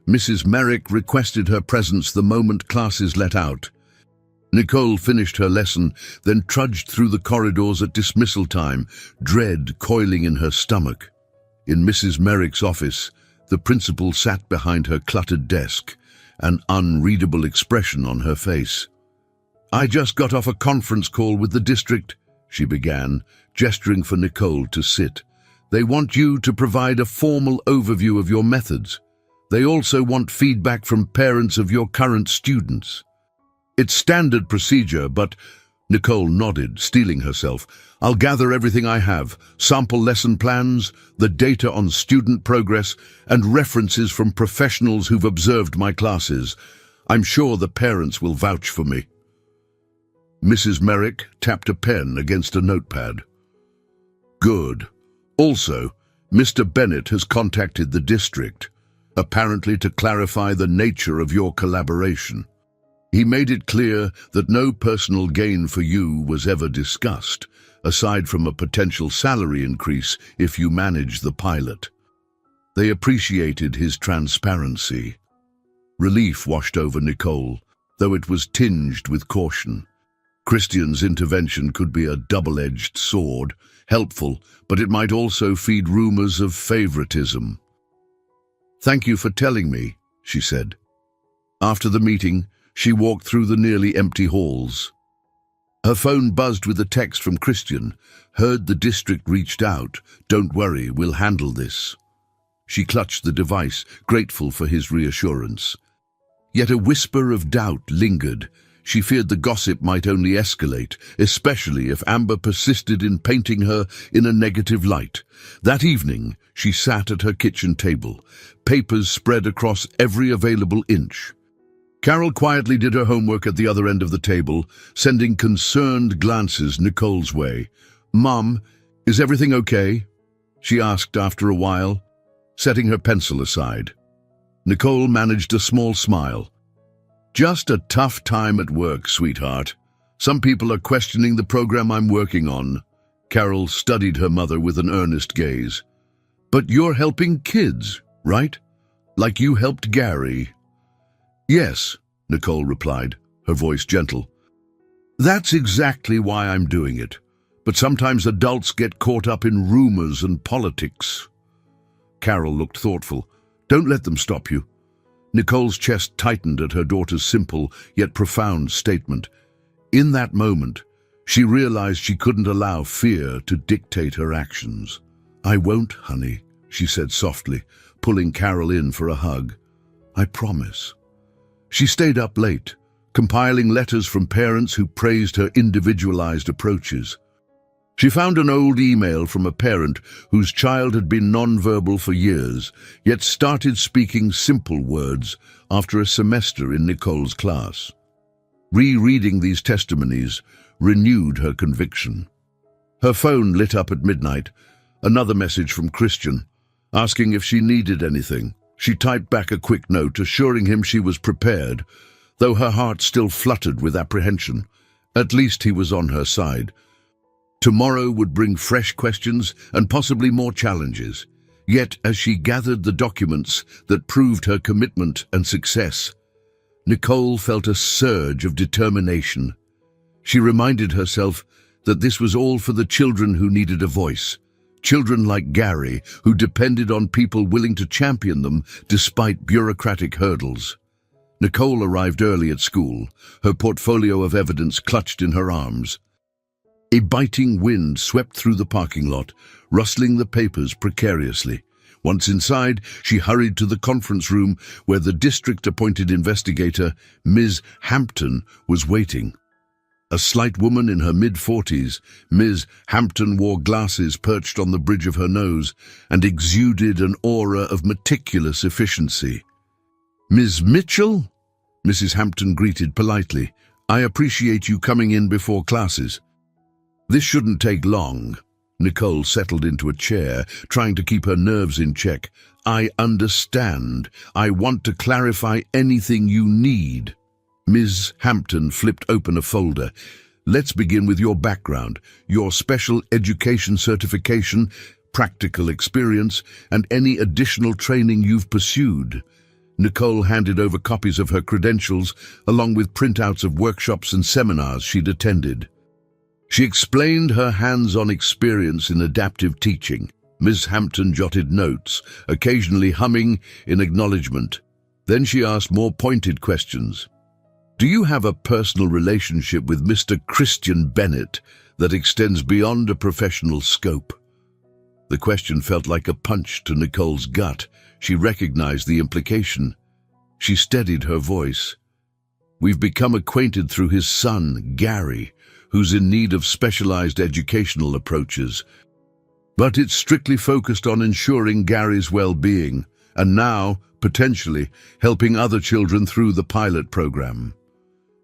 Mrs. Merrick requested her presence the moment classes let out. Nicole finished her lesson, then trudged through the corridors at dismissal time, dread coiling in her stomach. In Mrs. Merrick's office, the principal sat behind her cluttered desk, an unreadable expression on her face. "I just got off a conference call with the district," she began, gesturing for Nicole to sit. "They want you to provide a formal overview of your methods. They also want feedback from parents of your current students." "It's standard procedure, but—" Nicole nodded, steeling herself. "I'll gather everything I have, sample lesson plans, the data on student progress, and references from professionals who've observed my classes. I'm sure the parents will vouch for me." Mrs. Merrick tapped a pen against a notepad. "Good. Also, Mr. Bennett has contacted the district, apparently to clarify the nature of your collaboration. He made it clear that no personal gain for you was ever discussed, aside from a potential salary increase if you manage the pilot. They appreciated his transparency." Relief washed over Nicole, though it was tinged with caution. Christian's intervention could be a double-edged sword, helpful, but it might also feed rumors of favoritism. "Thank you for telling me," she said. After the meeting, she walked through the nearly empty halls. Her phone buzzed with a text from Christian. "Heard the district reached out. Don't worry, we'll handle this." She clutched the device, grateful for his reassurance. Yet a whisper of doubt lingered. She feared the gossip might only escalate, especially if Amber persisted in painting her in a negative light. That evening, she sat at her kitchen table, papers spread across every available inch. Carol quietly did her homework at the other end of the table, sending concerned glances Nicole's way. "Mom, is everything okay?" she asked after a while. setting her pencil aside. Nicole managed a small smile. "Just a tough time at work, sweetheart. Some people are questioning the program I'm working on." Carol studied her mother with an earnest gaze. "But you're helping kids, right? Like you helped Gary." "Yes," Nicole replied, her voice gentle. "That's exactly why I'm doing it. But sometimes adults get caught up in rumors and politics." Carol looked thoughtful. "Don't let them stop you." Nicole's chest tightened at her daughter's simple yet profound statement. In that moment, she realized she couldn't allow fear to dictate her actions. "I won't, honey," she said softly, pulling Carol in for a hug. "I promise." She stayed up late, compiling letters from parents who praised her individualized approaches. She found an old email from a parent whose child had been nonverbal for years, yet started speaking simple words after a semester in Nicole's class. Rereading these testimonies renewed her conviction. Her phone lit up at midnight, another message from Christian, asking if she needed anything. She typed back a quick note assuring him she was prepared, though her heart still fluttered with apprehension. At least he was on her side. Tomorrow would bring fresh questions and possibly more challenges. Yet, as she gathered the documents that proved her commitment and success, Nicole felt a surge of determination. She reminded herself that this was all for the children who needed a voice, children like Gary who depended on people willing to champion them despite bureaucratic hurdles. Nicole arrived early at school, her portfolio of evidence clutched in her arms. A biting wind swept through the parking lot, rustling the papers precariously. Once inside, she hurried to the conference room where the district-appointed investigator, Ms. Hampton, was waiting. A slight woman in her mid-40s, Ms. Hampton wore glasses perched on the bridge of her nose and exuded an aura of meticulous efficiency. "Ms. Mitchell?" Mrs. Hampton greeted politely. "I appreciate you coming in before classes." "This shouldn't take long." Nicole settled into a chair, trying to keep her nerves in check. "I understand. I want to clarify anything you need." Ms. Hampton flipped open a folder. "Let's begin with your background, your special education certification, practical experience, and any additional training you've pursued." Nicole handed over copies of her credentials, along with printouts of workshops and seminars she'd attended. She explained her hands-on experience in adaptive teaching. Ms. Hampton jotted notes, occasionally humming in acknowledgement. Then she asked more pointed questions. "Do you have a personal relationship with Mr. Christian Bennett that extends beyond a professional scope?" The question felt like a punch to Nicole's gut. She recognized the implication. She steadied her voice. "We've become acquainted through his son, Gary, who's in need of specialized educational approaches. But it's strictly focused on ensuring Gary's well-being, and now, potentially, helping other children through the pilot program."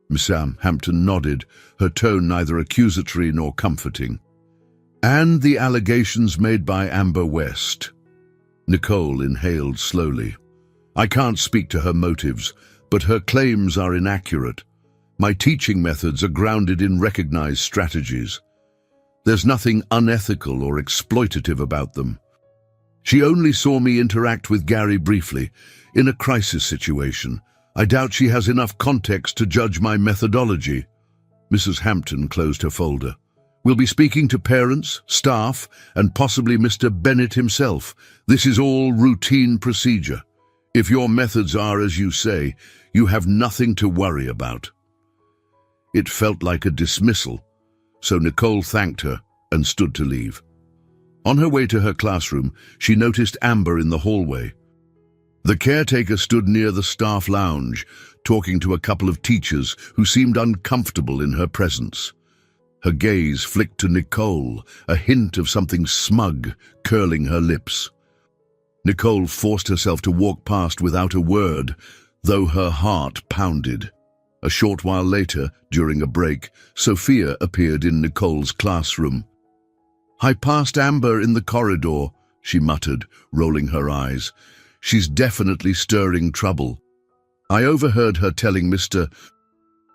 Miss Hampton nodded, her tone neither accusatory nor comforting. "And the allegations made by Amber West." Nicole inhaled slowly. "I can't speak to her motives, but her claims are inaccurate. My teaching methods are grounded in recognized strategies. There's nothing unethical or exploitative about them. She only saw me interact with Gary briefly, in a crisis situation. I doubt she has enough context to judge my methodology." Mrs. Hampton closed her folder. "We'll be speaking to parents, staff, and possibly Mr. Bennett himself. This is all routine procedure. If your methods are as you say, you have nothing to worry about." It felt like a dismissal, so Nicole thanked her and stood to leave. On her way to her classroom, she noticed Amber in the hallway. The caretaker stood near the staff lounge, talking to a couple of teachers who seemed uncomfortable in her presence. Her gaze flicked to Nicole, a hint of something smug curling her lips. Nicole forced herself to walk past without a word, though her heart pounded. A short while later, during a break, Sophia appeared in Nicole's classroom. "I passed Amber in the corridor," she muttered, rolling her eyes. She's definitely stirring trouble. I overheard her telling Mr.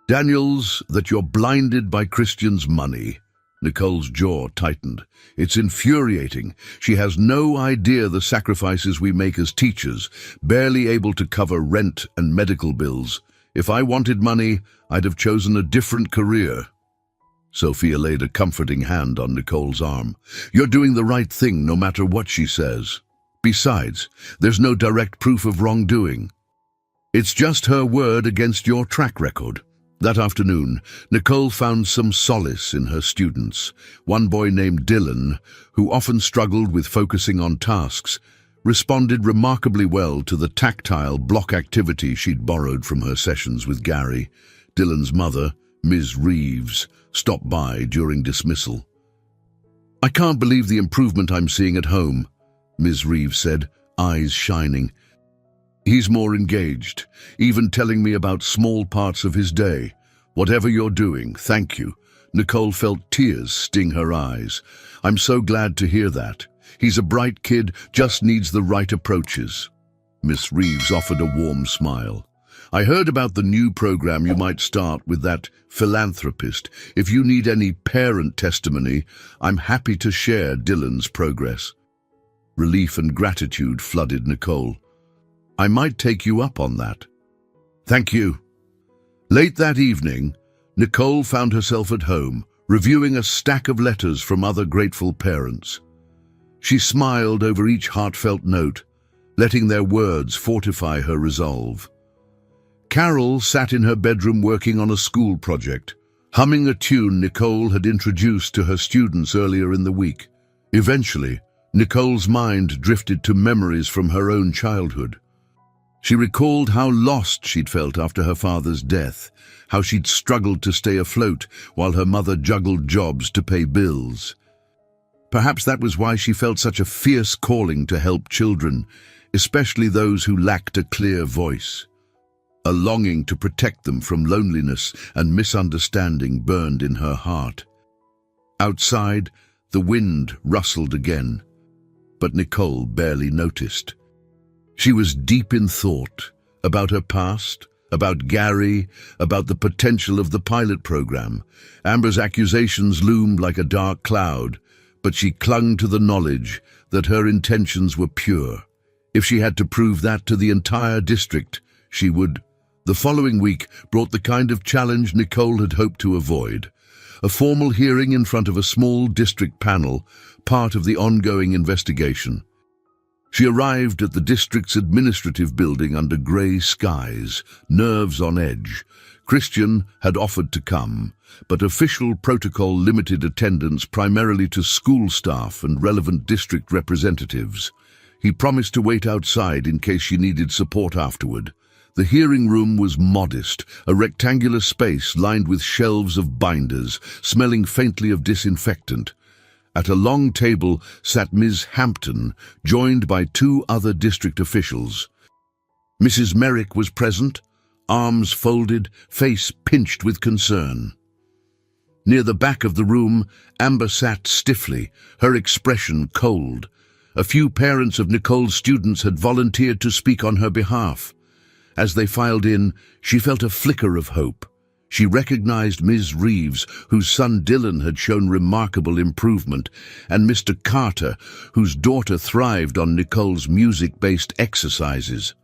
Daniels that you're blinded by Christian's money. Nicole's jaw tightened. It's infuriating. She has no idea the sacrifices we make as teachers, barely able to cover rent and medical bills. If I wanted money, I'd have chosen a different career. Sophia laid a comforting hand on Nicole's arm. You're doing the right thing no matter what she says. Besides, there's no direct proof of wrongdoing. It's just her word against your track record. That afternoon, Nicole found some solace in her students. One boy named Dylan, who often struggled with focusing on tasks, responded remarkably well to the tactile block activity she'd borrowed from her sessions with Gary. Dylan's mother, Ms. Reeves, stopped by during dismissal. I can't believe the improvement I'm seeing at home, Ms. Reeves said, eyes shining. He's more engaged, even telling me about small parts of his day. Whatever you're doing, thank you. Nicole felt tears sting her eyes. I'm so glad to hear that. He's a bright kid, just needs the right approaches. Miss Reeves offered a warm smile. I heard about the new program you might start with that philanthropist. If you need any parent testimony, I'm happy to share Dylan's progress. Relief and gratitude flooded Nicole. I might take you up on that. Thank you. Late that evening, Nicole found herself at home, reviewing a stack of letters from other grateful parents. She smiled over each heartfelt note, letting their words fortify her resolve. Carol sat in her bedroom working on a school project, humming a tune Nicole had introduced to her students earlier in the week. Eventually, Nicole's mind drifted to memories from her own childhood. She recalled how lost she'd felt after her father's death, how she'd struggled to stay afloat while her mother juggled jobs to pay bills. Perhaps that was why she felt such a fierce calling to help children, especially those who lacked a clear voice. A longing to protect them from loneliness and misunderstanding burned in her heart. Outside, the wind rustled again, but Nicole barely noticed. She was deep in thought about her past, about Gary, about the potential of the pilot program. Amber's accusations loomed like a dark cloud, but she clung to the knowledge that her intentions were pure. If she had to prove that to the entire district, she would. The following week brought the kind of challenge Nicole had hoped to avoid. A formal hearing in front of a small district panel, part of the ongoing investigation. She arrived at the district's administrative building under grey skies, nerves on edge. Christian had offered to come, but official protocol limited attendance primarily to school staff and relevant district representatives. He promised to wait outside in case she needed support afterward. The hearing room was modest, a rectangular space lined with shelves of binders, smelling faintly of disinfectant. At a long table sat Ms. Hampton, joined by two other district officials. Mrs. Merrick was present, arms folded, face pinched with concern. Near the back of the room, Amber sat stiffly, her expression cold. A few parents of Nicole's students had volunteered to speak on her behalf. As they filed in, she felt a flicker of hope. She recognized Ms. Reeves, whose son Dylan had shown remarkable improvement, and Mr. Carter, whose daughter thrived on Nicole's music-based exercises.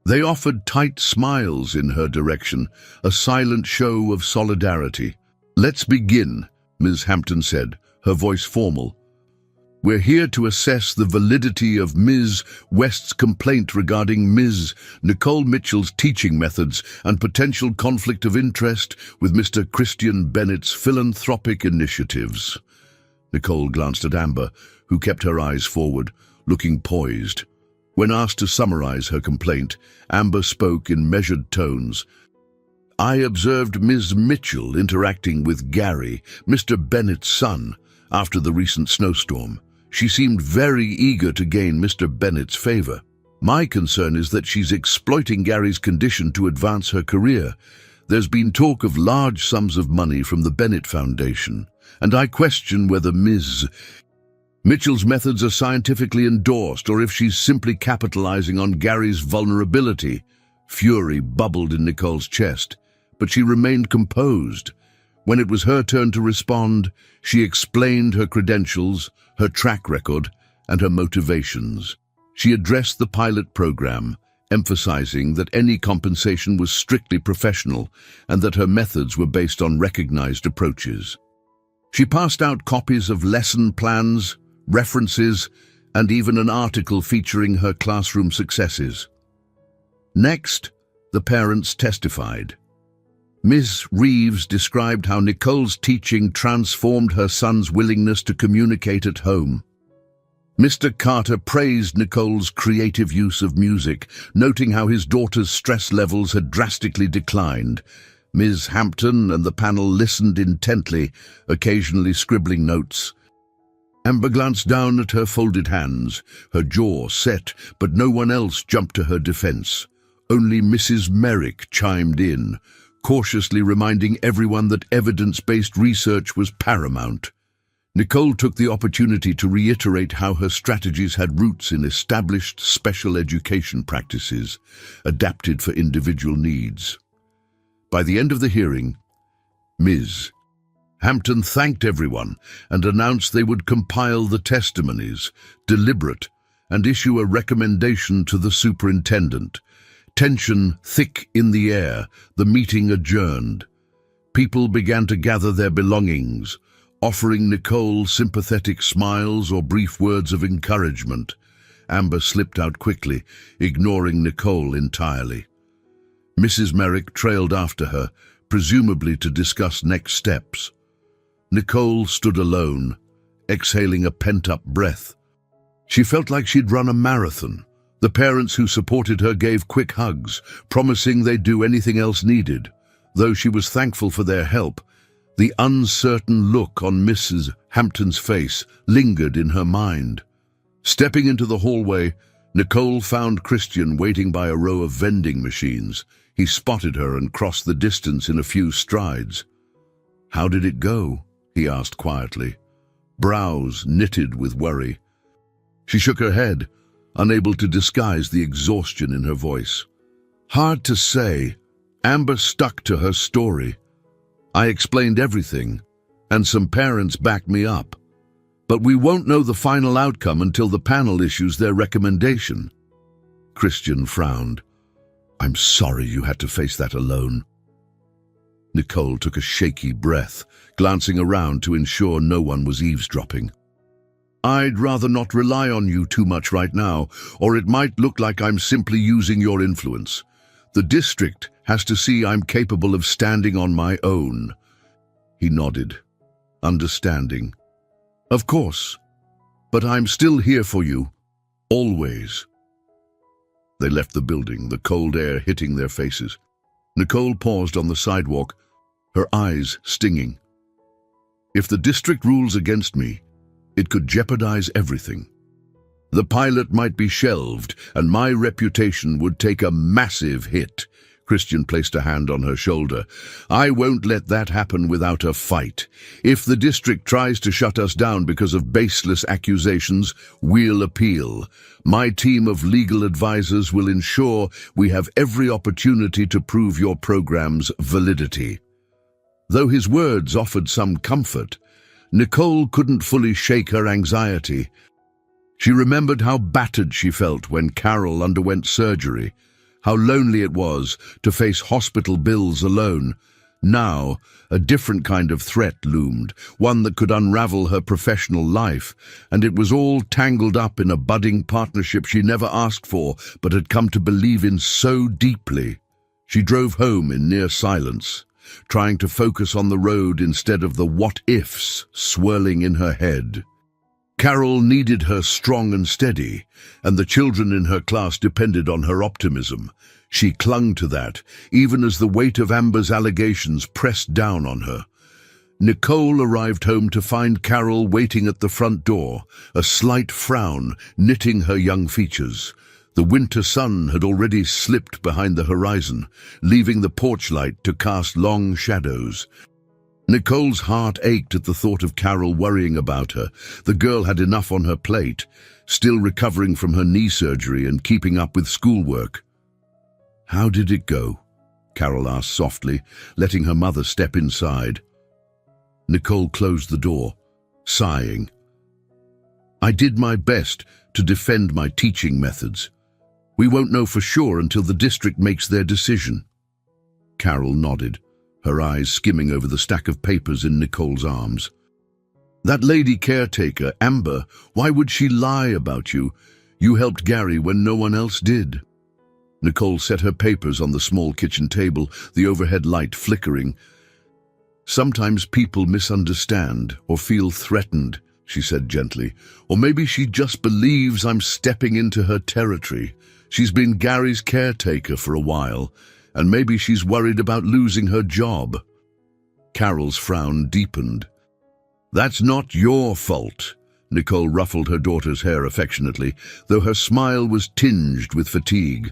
They offered tight smiles in her direction, a silent show of solidarity. "Let's begin," Ms. Hampton said, her voice formal. "We're here to assess the validity of Ms. West's complaint regarding Ms. Nicole Mitchell's teaching methods and potential conflict of interest with Mr. Christian Bennett's philanthropic initiatives." Nicole glanced at Amber, who kept her eyes forward, looking poised. When asked to summarize her complaint, Amber spoke in measured tones. "I observed Ms. Mitchell interacting with Gary, Mr. Bennett's son, after the recent snowstorm. She seemed very eager to gain Mr. Bennett's favor. My concern is that she's exploiting Gary's condition to advance her career. There's been talk of large sums of money from the Bennett Foundation, and I question whether Ms. Mitchell's methods are scientifically endorsed, or if she's simply capitalizing on Gary's vulnerability. Fury bubbled in Nicole's chest, but she remained composed. When it was her turn to respond, she explained her credentials, her track record, and her motivations. She addressed the pilot program, emphasizing that any compensation was strictly professional and that her methods were based on recognized approaches. She passed out copies of lesson plans, references, and even an article featuring her classroom successes. Next, the parents testified. Ms. Reeves described how Nicole's teaching transformed her son's willingness to communicate at home. Mr. Carter praised Nicole's creative use of music, noting how his daughter's stress levels had drastically declined. Ms. Hampton and the panel listened intently, occasionally scribbling notes. Amber glanced down at her folded hands, her jaw set, but no one else jumped to her defense. Only Mrs. Merrick chimed in, cautiously reminding everyone that evidence-based research was paramount. Nicole took the opportunity to reiterate how her strategies had roots in established special education practices, adapted for individual needs. By the end of the hearing, Ms. Hampton thanked everyone and announced they would compile the testimonies, deliberate, and issue a recommendation to the superintendent. Tension thick in the air, the meeting adjourned. People began to gather their belongings, offering Nicole sympathetic smiles or brief words of encouragement. Amber slipped out quickly, ignoring Nicole entirely. Mrs. Merrick trailed after her, presumably to discuss next steps. Nicole stood alone, exhaling a pent-up breath. She felt like she'd run a marathon. The parents who supported her gave quick hugs, promising they'd do anything else needed. Though she was thankful for their help, the uncertain look on Mrs. Hampton's face lingered in her mind. Stepping into the hallway, Nicole found Christian waiting by a row of vending machines. He spotted her and crossed the distance in a few strides. "How did it go?" he asked quietly, brows knitted with worry. She shook her head, unable to disguise the exhaustion in her voice. "Hard to say." Amber stuck to her story. "I explained everything, and some parents backed me up. But we won't know the final outcome until the panel issues their recommendation." Christian frowned. "I'm sorry you had to face that alone." Nicole took a shaky breath, glancing around to ensure no one was eavesdropping. "I'd rather not rely on you too much right now, or it might look like I'm simply using your influence. The district has to see I'm capable of standing on my own." He nodded, understanding. "Of course, but I'm still here for you, always." They left the building, the cold air hitting their faces. Nicole paused on the sidewalk, her eyes stinging. "If the district rules against me, it could jeopardize everything. The pilot might be shelved, and my reputation would take a massive hit." Christian placed a hand on her shoulder. "I won't let that happen without a fight. If the district tries to shut us down because of baseless accusations, we'll appeal. My team of legal advisors will ensure we have every opportunity to prove your program's validity." Though his words offered some comfort, Nicole couldn't fully shake her anxiety. She remembered how battered she felt when Carol underwent surgery, how lonely it was to face hospital bills alone. Now, a different kind of threat loomed, one that could unravel her professional life, and it was all tangled up in a budding partnership she never asked for but had come to believe in so deeply. She drove home in near silence, trying to focus on the road instead of the what-ifs swirling in her head. Carol needed her strong and steady, and the children in her class depended on her optimism. She clung to that, even as the weight of Amber's allegations pressed down on her. Nicole arrived home to find Carol waiting at the front door, a slight frown knitting her young features. The winter sun had already slipped behind the horizon, leaving the porch light to cast long shadows. Nicole's heart ached at the thought of Carol worrying about her. The girl had enough on her plate, still recovering from her knee surgery and keeping up with schoolwork. "How did it go?" Carol asked softly, letting her mother step inside. Nicole closed the door, sighing. "I did my best to defend my teaching methods. We won't know for sure until the district makes their decision." Carol nodded, her eyes skimming over the stack of papers in Nicole's arms. "That lady caretaker, Amber, why would she lie about you? You helped Gary when no one else did." Nicole set her papers on the small kitchen table, the overhead light flickering. "Sometimes people misunderstand or feel threatened," she said gently. "Or maybe she just believes I'm stepping into her territory. She's been Gary's caretaker for a while, and maybe she's worried about losing her job." Carol's frown deepened. "That's not your fault." Nicole ruffled her daughter's hair affectionately, though her smile was tinged with fatigue.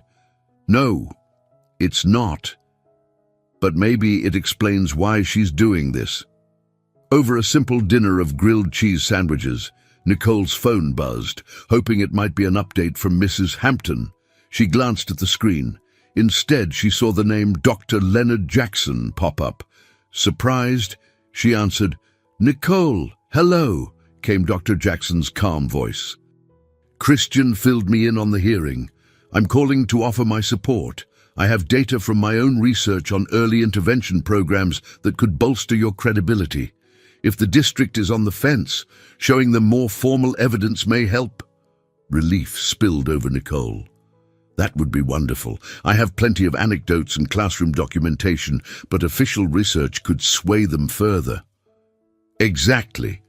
"No, it's not. But maybe it explains why she's doing this." Over a simple dinner of grilled cheese sandwiches, Nicole's phone buzzed, hoping it might be an update from Mrs. Hampton. She glanced at the screen. Instead, she saw the name Dr. Leonard Jackson pop up. Surprised, she answered, "Nicole, hello," came Dr. Jackson's calm voice. "Christian filled me in on the hearing. I'm calling to offer my support. I have data from my own research on early intervention programs that could bolster your credibility. If the district is on the fence, showing them more formal evidence may help." Relief spilled over Nicole. "That would be wonderful. I have plenty of anecdotes and classroom documentation, but official research could sway them further." "Exactly.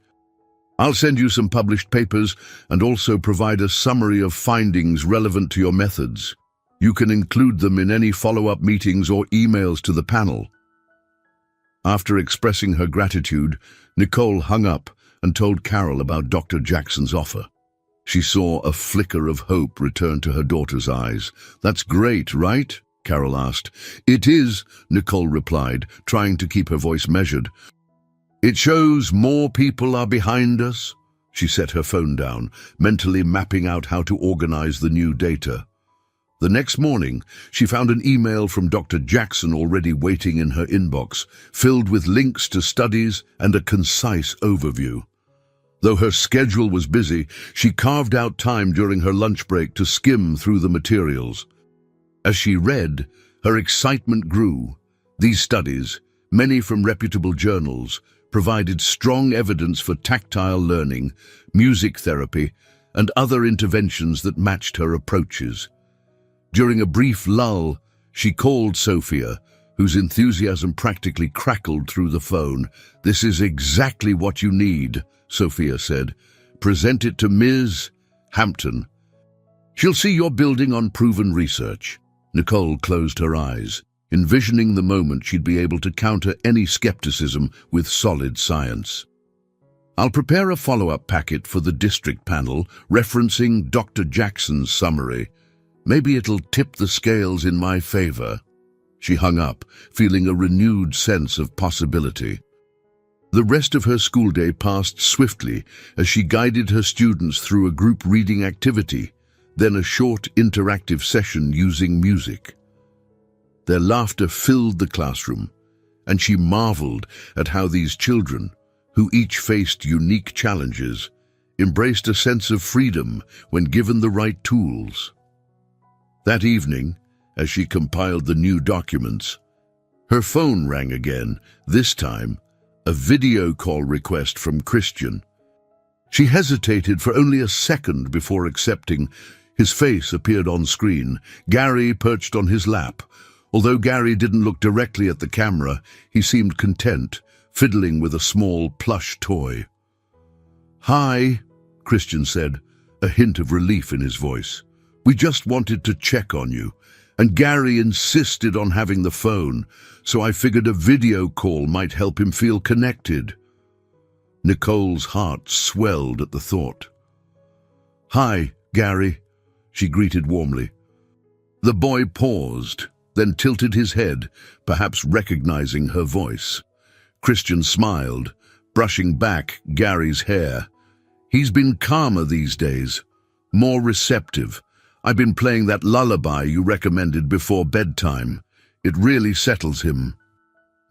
I'll send you some published papers and also provide a summary of findings relevant to your methods. You can include them in any follow-up meetings or emails to the panel." After expressing her gratitude, Nicole hung up and told Carol about Dr. Jackson's offer. She saw a flicker of hope return to her daughter's eyes. "That's great, right?" Carol asked. "It is," Nicole replied, trying to keep her voice measured. "It shows more people are behind us." She set her phone down, mentally mapping out how to organize the new data. The next morning, she found an email from Dr. Jackson already waiting in her inbox, filled with links to studies and a concise overview. Though her schedule was busy, she carved out time during her lunch break to skim through the materials. As she read, her excitement grew. These studies, many from reputable journals, provided strong evidence for tactile learning, music therapy, and other interventions that matched her approaches. During a brief lull, she called Sophia, whose enthusiasm practically crackled through the phone. "This is exactly what you need," Sophia said. "Present it to Ms. Hampton. She'll see you're building on proven research." Nicole closed her eyes, envisioning the moment she'd be able to counter any skepticism with solid science. "I'll prepare a follow-up packet for the district panel referencing Dr. Jackson's summary. Maybe it'll tip the scales in my favor." She hung up, feeling a renewed sense of possibility. The rest of her school day passed swiftly as she guided her students through a group reading activity, then a short interactive session using music. Their laughter filled the classroom, and she marveled at how these children, who each faced unique challenges, embraced a sense of freedom when given the right tools. That evening, as she compiled the new documents, her phone rang again, this time a video call request from Christian. She hesitated for only a second before accepting. His face appeared on screen, Gary perched on his lap. Although Gary didn't look directly at the camera, he seemed content, fiddling with a small plush toy. "Hi," Christian said, a hint of relief in his voice. "We just wanted to check on you, and Gary insisted on having the phone, so I figured a video call might help him feel connected." Nicole's heart swelled at the thought. "Hi, Gary," she greeted warmly. The boy paused, then tilted his head, perhaps recognizing her voice. Christian smiled, brushing back Gary's hair. He's been calmer these days, more receptive. I've been playing that lullaby you recommended before bedtime. It really settles him.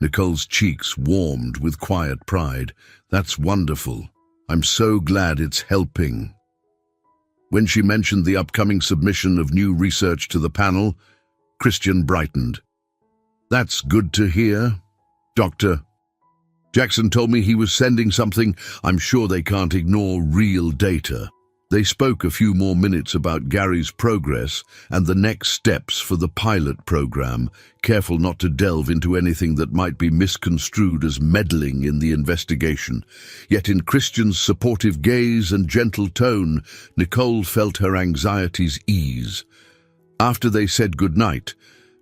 Nicole's cheeks warmed with quiet pride. That's wonderful. I'm so glad it's helping. When she mentioned the upcoming submission of new research to the panel, Christian brightened. That's good to hear, Dr. Jackson told me he was sending something. I'm sure they can't ignore real data. They spoke a few more minutes about Gary's progress and the next steps for the pilot program, careful not to delve into anything that might be misconstrued as meddling in the investigation. Yet in Christian's supportive gaze and gentle tone, Nicole felt her anxieties ease. After they said goodnight,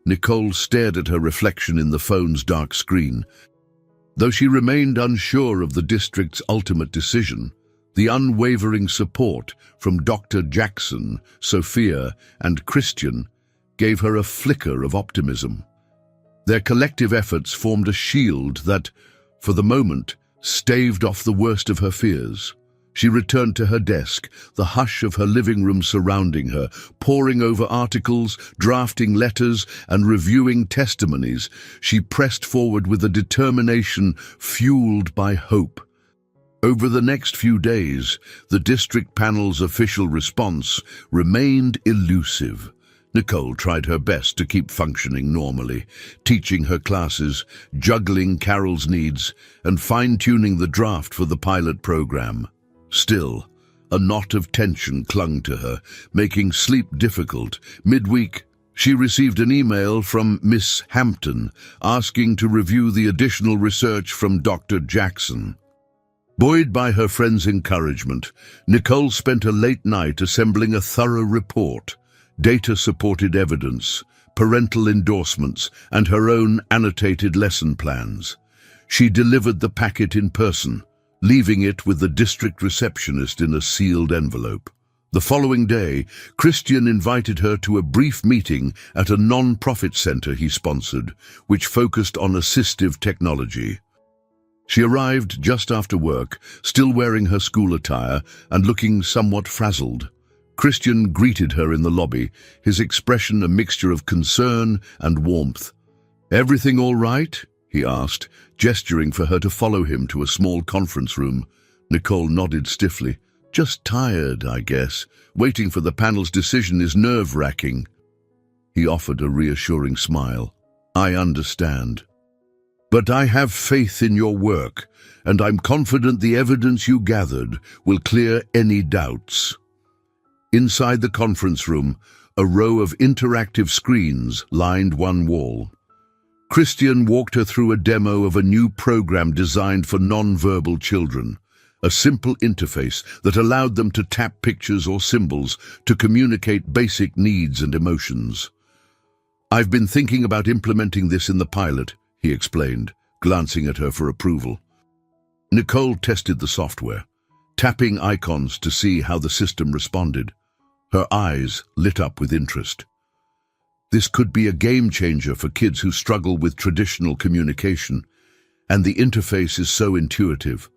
Nicole stared at her reflection in the phone's dark screen. Though she remained unsure of the district's ultimate decision, the unwavering support from Dr. Jackson, Sophia, and Christian gave her a flicker of optimism. Their collective efforts formed a shield that, for the moment, staved off the worst of her fears. She returned to her desk, the hush of her living room surrounding her, poring over articles, drafting letters, and reviewing testimonies. She pressed forward with a determination fueled by hope. Over the next few days, the district panel's official response remained elusive. Nicole tried her best to keep functioning normally, teaching her classes, juggling Carol's needs, and fine-tuning the draft for the pilot program. Still, a knot of tension clung to her, making sleep difficult. Midweek, she received an email from Miss Hampton asking to review the additional research from Dr. Jackson. Buoyed by her friend's encouragement, Nicole spent a late night assembling a thorough report, data-supported evidence, parental endorsements, and her own annotated lesson plans. She delivered the packet in person, leaving it with the district receptionist in a sealed envelope. The following day, Christian invited her to a brief meeting at a non-profit center he sponsored, which focused on assistive technology. She arrived just after work, still wearing her school attire and looking somewhat frazzled. Christian greeted her in the lobby, his expression a mixture of concern and warmth. "Everything all right?" he asked, gesturing for her to follow him to a small conference room. Nicole nodded stiffly. "Just tired, I guess. Waiting for the panel's decision is nerve-wracking." He offered a reassuring smile. "I understand. But I have faith in your work, and I'm confident the evidence you gathered will clear any doubts." Inside the conference room, a row of interactive screens lined one wall. Christian walked her through a demo of a new program designed for non-verbal children, a simple interface that allowed them to tap pictures or symbols to communicate basic needs and emotions. "I've been thinking about implementing this in the pilot," he explained, glancing at her for approval. Nicole tested the software, tapping icons to see how the system responded. Her eyes lit up with interest. This could be a game changer for kids who struggle with traditional communication, and the interface is so intuitive.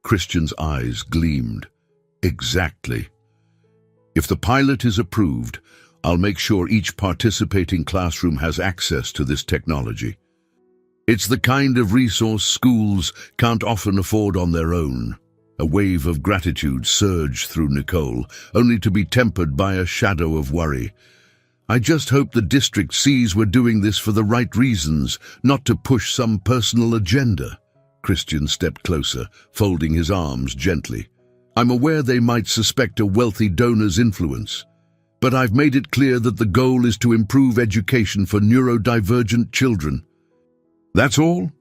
Christian's eyes gleamed. "Exactly. If the pilot is approved, I'll make sure each participating classroom has access to this technology. It's the kind of resource schools can't often afford on their own." A wave of gratitude surged through Nicole, only to be tempered by a shadow of worry. "I just hope the district sees we're doing this for the right reasons, not to push some personal agenda." Christian stepped closer, folding his arms gently. "I'm aware they might suspect a wealthy donor's influence, but I've made it clear that the goal is to improve education for neurodivergent children." "That's all?"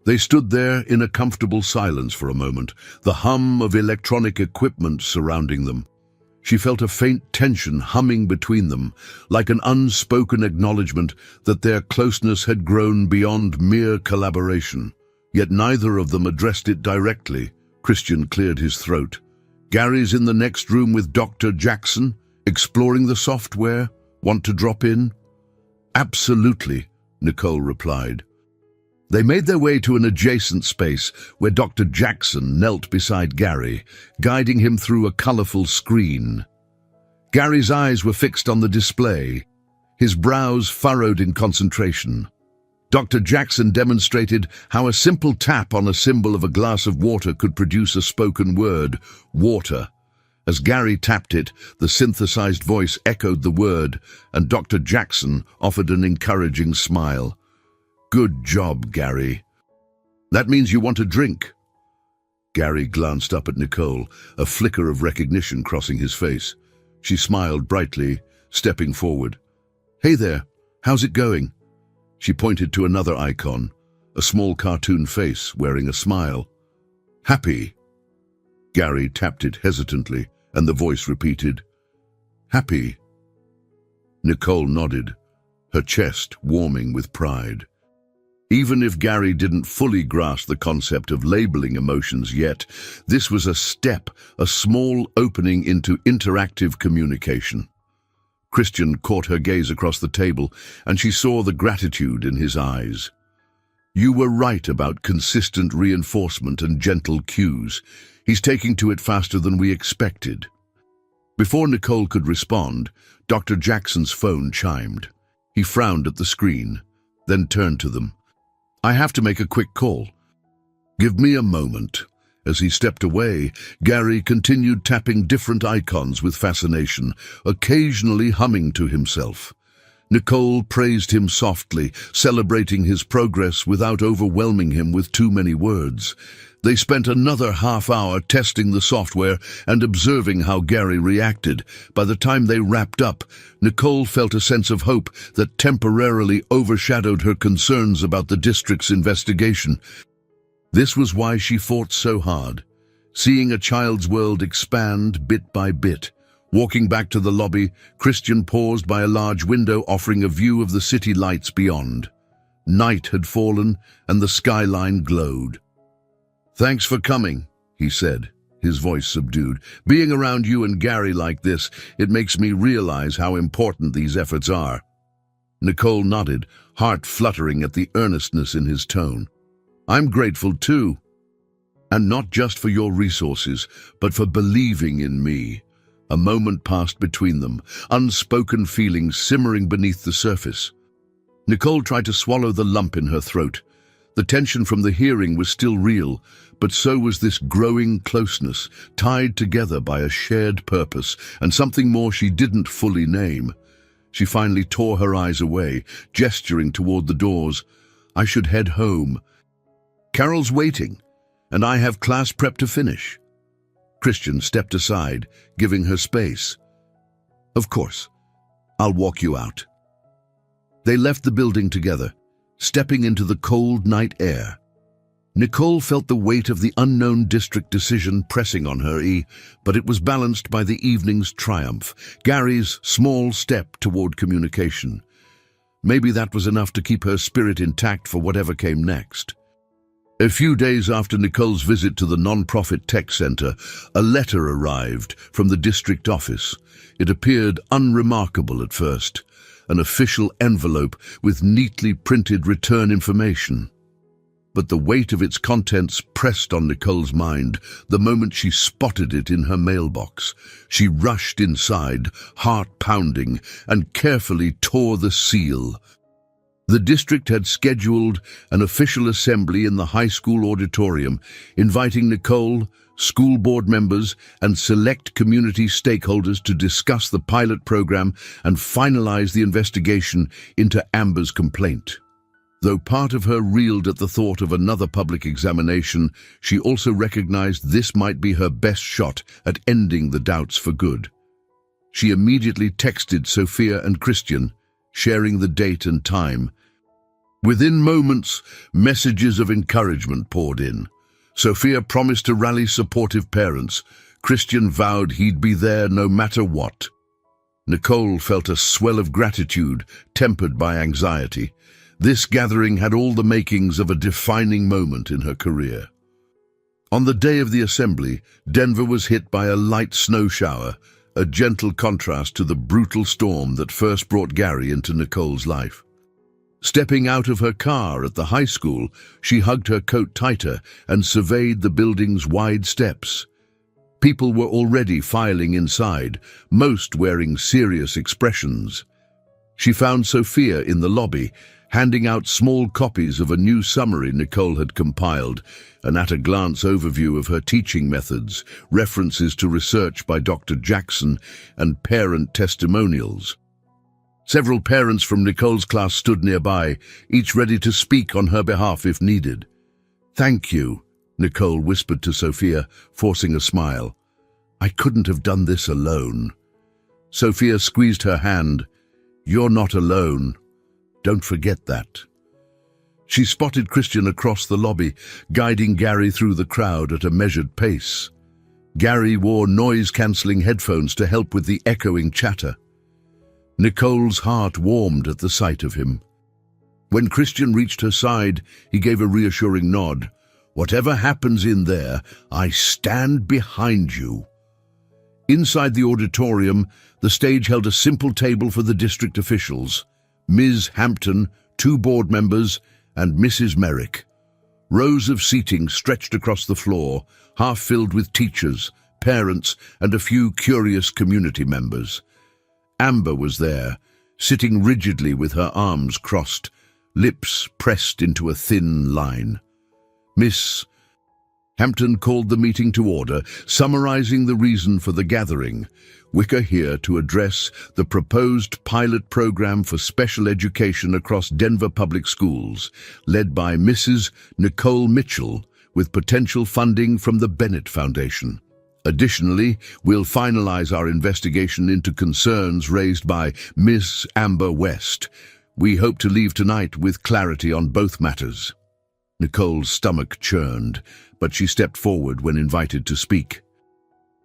They stood there in a comfortable silence for a moment, the hum of electronic equipment surrounding them. She felt a faint tension humming between them, like an unspoken acknowledgement that their closeness had grown beyond mere collaboration. Yet neither of them addressed it directly. Christian cleared his throat. "Gary's in the next room with Dr. Jackson, exploring the software. Want to drop in?" "Absolutely," Nicole replied. They made their way to an adjacent space where Dr. Jackson knelt beside Gary, guiding him through a colorful screen. Gary's eyes were fixed on the display, his brows furrowed in concentration. Dr. Jackson demonstrated how a simple tap on a symbol of a glass of water could produce a spoken word, water. As Gary tapped it, the synthesized voice echoed the word, and Dr. Jackson offered an encouraging smile. "Good job, Gary. That means you want a drink." Gary glanced up at Nicole, a flicker of recognition crossing his face. She smiled brightly, stepping forward. "Hey there, how's it going?" She pointed to another icon, a small cartoon face wearing a smile. "Happy." Gary tapped it hesitantly, and the voice repeated, "Happy." Nicole nodded, her chest warming with pride. Even if Gary didn't fully grasp the concept of labeling emotions yet, this was a step, a small opening into interactive communication. Christian caught her gaze across the table, and she saw the gratitude in his eyes. "You were right about consistent reinforcement and gentle cues. He's taking to it faster than we expected." Before Nicole could respond, Dr. Jackson's phone chimed. He frowned at the screen, then turned to them. "I have to make a quick call. Give me a moment." As he stepped away, Gary continued tapping different icons with fascination, occasionally humming to himself. Nicole praised him softly, celebrating his progress without overwhelming him with too many words. They spent another half-hour testing the software and observing how Gary reacted. By the time they wrapped up, Nicole felt a sense of hope that temporarily overshadowed her concerns about the district's investigation. This was why she fought so hard, seeing a child's world expand bit by bit. Walking back to the lobby, Christian paused by a large window offering a view of the city lights beyond. Night had fallen, and the skyline glowed. "Thanks for coming," he said, his voice subdued. "Being around you and Gary like this, it makes me realize how important these efforts are." Nicole nodded, heart fluttering at the earnestness in his tone. "I'm grateful too. And not just for your resources, but for believing in me." A moment passed between them, unspoken feelings simmering beneath the surface. Nicole tried to swallow the lump in her throat. The tension from the hearing was still real, but so was this growing closeness, tied together by a shared purpose and something more she didn't fully name. She finally tore her eyes away, gesturing toward the doors. "I should head home. Carol's waiting, and I have class prep to finish." Christian stepped aside, giving her space. "Of course. I'll walk you out." They left the building together, stepping into the cold night air. Nicole felt the weight of the unknown district decision pressing on her, but it was balanced by the evening's triumph, Gary's small step toward communication. Maybe that was enough to keep her spirit intact for whatever came next. A few days after Nicole's visit to the non-profit tech center, a letter arrived from the district office. It appeared unremarkable at first, an official envelope with neatly printed return information. But the weight of its contents pressed on Nicole's mind the moment she spotted it in her mailbox. She rushed inside, heart pounding, and carefully tore the seal. The district had scheduled an official assembly in the high school auditorium, inviting Nicole, school board members, and select community stakeholders to discuss the pilot program and finalize the investigation into Amber's complaint. Though part of her reeled at the thought of another public examination, she also recognized this might be her best shot at ending the doubts for good. She immediately texted Sophia and Christian, sharing the date and time. Within moments, messages of encouragement poured in. Sophia promised to rally supportive parents. Christian vowed he'd be there no matter what. Nicole felt a swell of gratitude, tempered by anxiety. This gathering had all the makings of a defining moment in her career. On the day of the assembly, Denver was hit by a light snow shower, a gentle contrast to the brutal storm that first brought Gary into Nicole's life. Stepping out of her car at the high school, she hugged her coat tighter and surveyed the building's wide steps. People were already filing inside, most wearing serious expressions. She found Sophia in the lobby, handing out small copies of a new summary Nicole had compiled, an at-a-glance overview of her teaching methods, references to research by Dr. Jackson, and parent testimonials. Several parents from Nicole's class stood nearby, each ready to speak on her behalf if needed. "Thank you," Nicole whispered to Sophia, forcing a smile. "I couldn't have done this alone." Sophia squeezed her hand. "You're not alone. Don't forget that." She spotted Christian across the lobby, guiding Gary through the crowd at a measured pace. Gary wore noise-cancelling headphones to help with the echoing chatter. Nicole's heart warmed at the sight of him. When Christian reached her side, he gave a reassuring nod. "Whatever happens in there, I stand behind you." Inside the auditorium, the stage held a simple table for the district officials: Ms. Hampton, 2 board members, and Mrs. Merrick. Rows of seating stretched across the floor, half filled with teachers, parents, and a few curious community members. Amber was there, sitting rigidly with her arms crossed, lips pressed into a thin line. Miss Hampton called the meeting to order, summarizing the reason for the gathering. "We're here to address the proposed pilot program for special education across Denver public schools, led by Mrs. Nicole Mitchell, with potential funding from the Bennett Foundation. Additionally, we'll finalize our investigation into concerns raised by Miss Amber West. We hope to leave tonight with clarity on both matters." Nicole's stomach churned, but she stepped forward when invited to speak.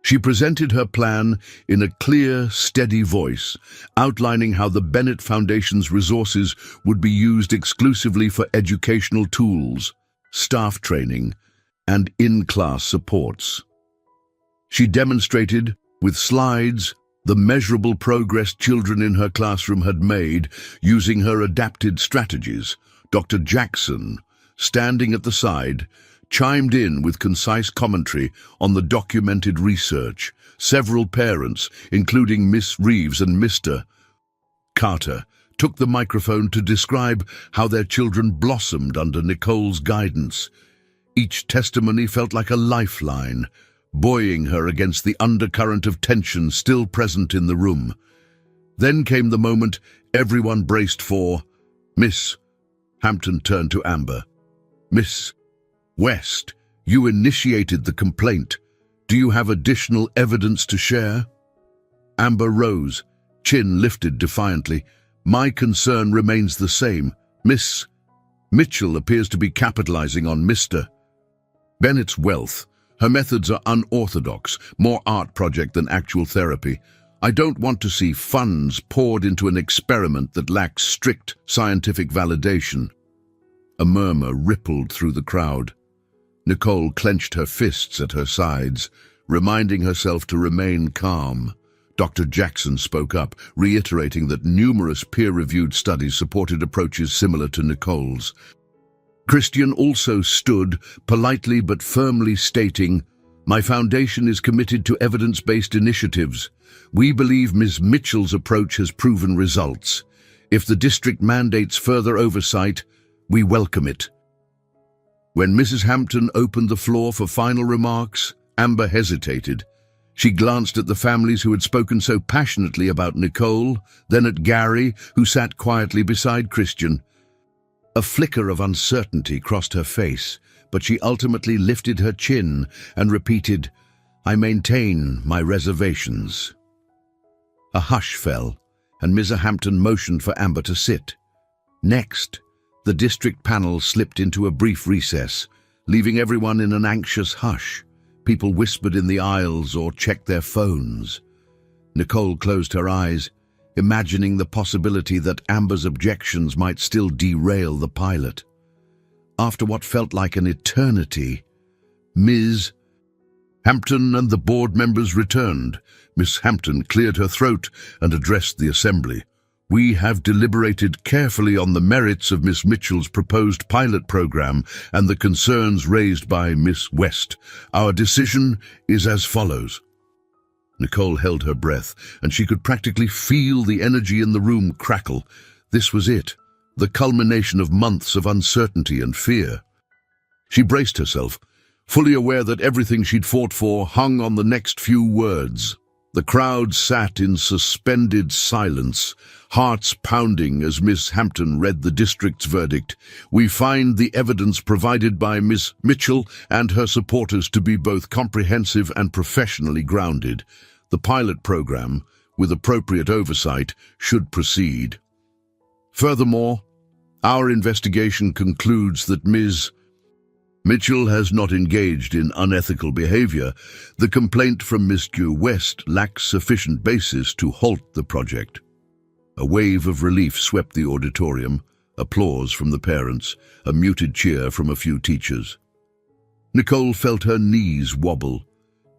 She presented her plan in a clear, steady voice, outlining how the Bennett Foundation's resources would be used exclusively for educational tools, staff training, and in-class supports. She demonstrated, with slides, the measurable progress children in her classroom had made using her adapted strategies. Dr. Jackson, standing at the side, chimed in with concise commentary on the documented research. Several parents, including Miss Reeves and Mr. Carter, took the microphone to describe how their children blossomed under Nicole's guidance. Each testimony felt like a lifeline, buoying her against the undercurrent of tension still present in the room. Then came the moment everyone braced for. Miss Hampton turned to Amber. "Miss West, you initiated the complaint. Do you have additional evidence to share?" Amber rose, chin lifted defiantly. "My concern remains the same. Miss Mitchell appears to be capitalizing on Mr. Bennett's wealth. Her methods are unorthodox, more art project than actual therapy. I don't want to see funds poured into an experiment that lacks strict scientific validation." A murmur rippled through the crowd. Nicole clenched her fists at her sides, reminding herself to remain calm. Dr. Jackson spoke up, reiterating that numerous peer-reviewed studies supported approaches similar to Nicole's. Christian also stood, politely but firmly stating, "My foundation is committed to evidence-based initiatives. We believe Ms. Mitchell's approach has proven results. If the district mandates further oversight, we welcome it." When Mrs. Hampton opened the floor for final remarks, Amber hesitated. She glanced at the families who had spoken so passionately about Nicole, then at Gary, who sat quietly beside Christian. A flicker of uncertainty crossed her face, but she ultimately lifted her chin and repeated, "I maintain my reservations." A hush fell, and Mrs. Hampton motioned for Amber to sit. Next, the district panel slipped into a brief recess, leaving everyone in an anxious hush. People whispered in the aisles or checked their phones. Nicole closed her eyes, imagining the possibility that Amber's objections might still derail the pilot. After what felt like an eternity, Ms. Hampton and the board members returned. Miss Hampton cleared her throat and addressed the assembly. We have deliberated carefully on the merits of Miss Mitchell's proposed pilot program and the concerns raised by Miss West. Our decision is as follows. Nicole held her breath, and she could practically feel the energy in the room crackle. This was it, the culmination of months of uncertainty and fear. She braced herself, fully aware that everything she'd fought for hung on the next few words. The crowd sat in suspended silence, hearts pounding as Miss Hampton read the district's verdict. We find the evidence provided by Miss Mitchell and her supporters to be both comprehensive and professionally grounded. The pilot program, with appropriate oversight, should proceed. Furthermore, our investigation concludes that Ms. Mitchell has not engaged in unethical behavior. The complaint from Miss West lacks sufficient basis to halt the project. A wave of relief swept the auditorium, applause from the parents, a muted cheer from a few teachers. Nicole felt her knees wobble,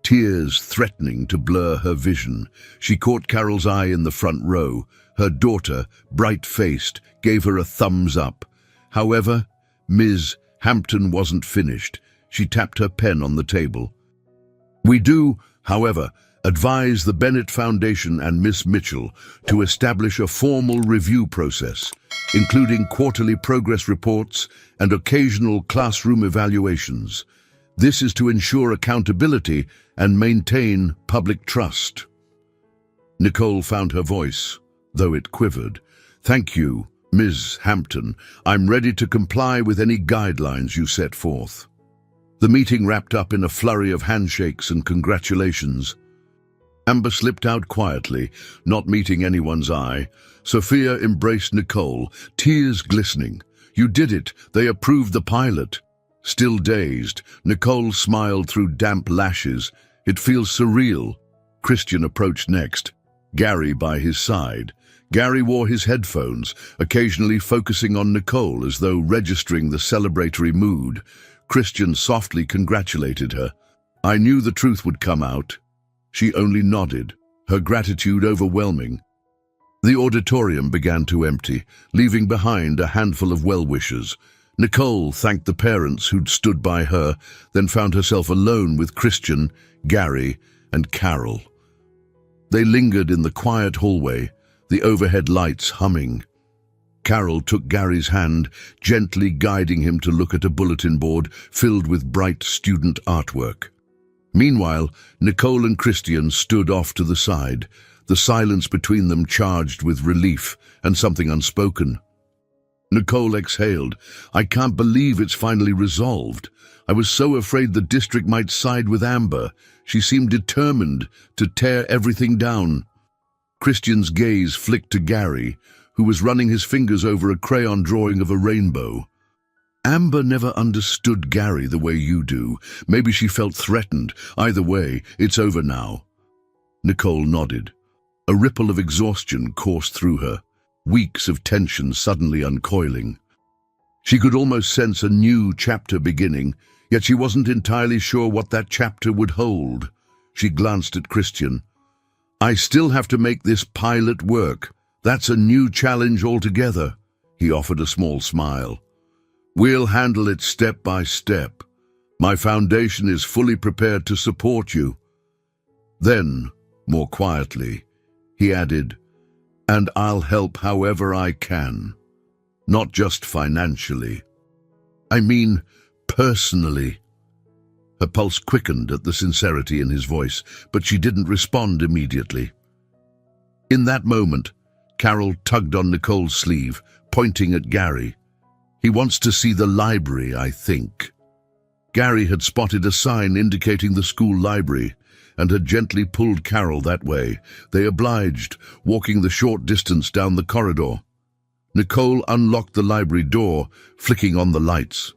tears threatening to blur her vision. She caught Carol's eye in the front row. Her daughter, bright-faced, gave her a thumbs up. However, Ms. Hampton wasn't finished. She tapped her pen on the table. We do, however, advise the Bennett Foundation and Miss Mitchell to establish a formal review process, including quarterly progress reports and occasional classroom evaluations. This is to ensure accountability and maintain public trust. Nicole found her voice, though it quivered. Thank you, Ms. Hampton. I'm ready to comply with any guidelines you set forth. The meeting wrapped up in a flurry of handshakes and congratulations. Amber slipped out quietly, not meeting anyone's eye. Sophia embraced Nicole, tears glistening. You did it. They approved the pilot. Still dazed, Nicole smiled through damp lashes. It feels surreal. Christian approached next, Gary by his side. Gary wore his headphones, occasionally focusing on Nicole as though registering the celebratory mood. Christian softly congratulated her. I knew the truth would come out. She only nodded, her gratitude overwhelming. The auditorium began to empty, leaving behind a handful of well-wishers. Nicole thanked the parents who'd stood by her, then found herself alone with Christian, Gary, and Carol. They lingered in the quiet hallway, the overhead lights humming. Carol took Gary's hand, gently guiding him to look at a bulletin board filled with bright student artwork. Meanwhile, Nicole and Christian stood off to the side, the silence between them charged with relief and something unspoken. Nicole exhaled. I can't believe it's finally resolved. I was so afraid the district might side with Amber. She seemed determined to tear everything down. Christian's gaze flicked to Gary, who was running his fingers over a crayon drawing of a rainbow. Amber never understood Gary the way you do. Maybe she felt threatened. Either way, it's over now. Nicole nodded. A ripple of exhaustion coursed through her, weeks of tension suddenly uncoiling. She could almost sense a new chapter beginning, yet she wasn't entirely sure what that chapter would hold. She glanced at Christian. I still have to make this pilot work. That's a new challenge altogether. He offered a small smile. We'll handle it step by step. My foundation is fully prepared to support you. Then, more quietly, he added, and I'll help however I can. Not just financially. I mean, personally. Her pulse quickened at the sincerity in his voice, but she didn't respond immediately. In that moment, Carol tugged on Nicole's sleeve, pointing at Gary. He wants to see the library, I think. Gary had spotted a sign indicating the school library and had gently pulled Carol that way. They obliged, walking the short distance down the corridor. Nicole unlocked the library door, flicking on the lights.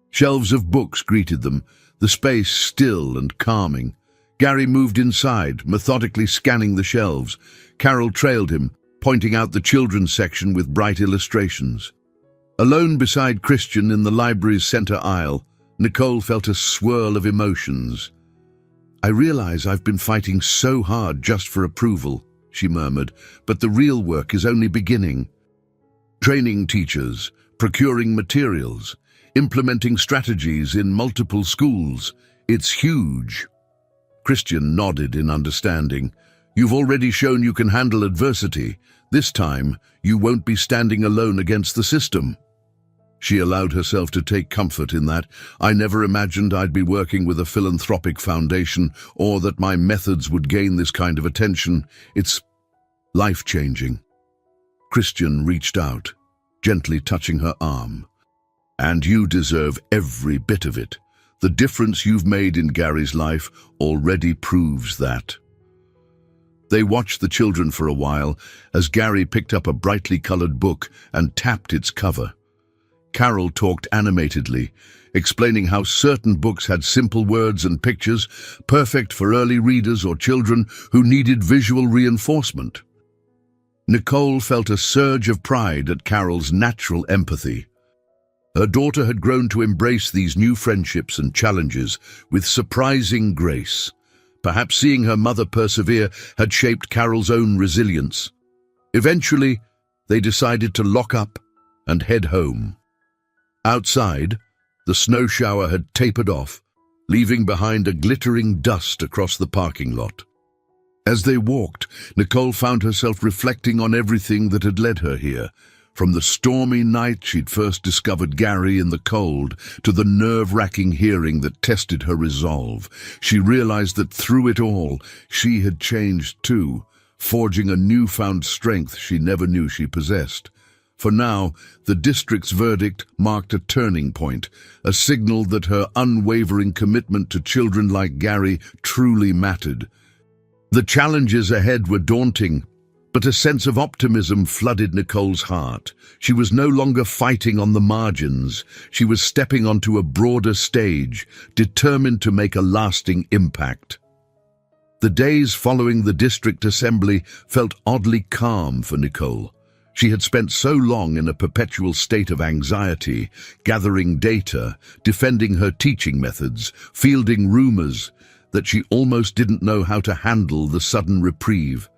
Shelves of books greeted them, the space still and calming. Gary moved inside, methodically scanning the shelves. Carol trailed him, pointing out the children's section with bright illustrations. Alone beside Christian in the library's center aisle, Nicole felt a swirl of emotions. I realize I've been fighting so hard just for approval. she murmured, but the real work is only beginning. Training teachers, procuring materials, implementing strategies in multiple schools. It's huge. Christian nodded in understanding. You've already shown you can handle adversity. This time, you won't be standing alone against the system. She allowed herself to take comfort in that. I never imagined I'd be working with a philanthropic foundation or that my methods would gain this kind of attention. It's life-changing. Christian reached out, gently touching her arm. And you deserve every bit of it. The difference you've made in Gary's life already proves that. They watched the children for a while as Gary picked up a brightly colored book and tapped its cover. Carol talked animatedly, explaining how certain books had simple words and pictures, perfect for early readers or children who needed visual reinforcement. Nicole felt a surge of pride at Carol's natural empathy. Her daughter had grown to embrace these new friendships and challenges with surprising grace. Perhaps seeing her mother persevere had shaped Carol's own resilience. Eventually, they decided to lock up and head home. Outside, the snow shower had tapered off, leaving behind a glittering dust across the parking lot. As they walked, Nicole found herself reflecting on everything that had led her here, from the stormy night she'd first discovered Gary in the cold to the nerve-wracking hearing that tested her resolve. She realized that through it all, she had changed too, forging a newfound strength she never knew she possessed. For now, the district's verdict marked a turning point, a signal that her unwavering commitment to children like Gary truly mattered. The challenges ahead were daunting, but a sense of optimism flooded Nicole's heart. She was no longer fighting on the margins. She was stepping onto a broader stage, determined to make a lasting impact. The days following the district assembly felt oddly calm for Nicole. She had spent so long in a perpetual state of anxiety, gathering data, defending her teaching methods, fielding rumors, that she almost didn't know how to handle the sudden reprieve.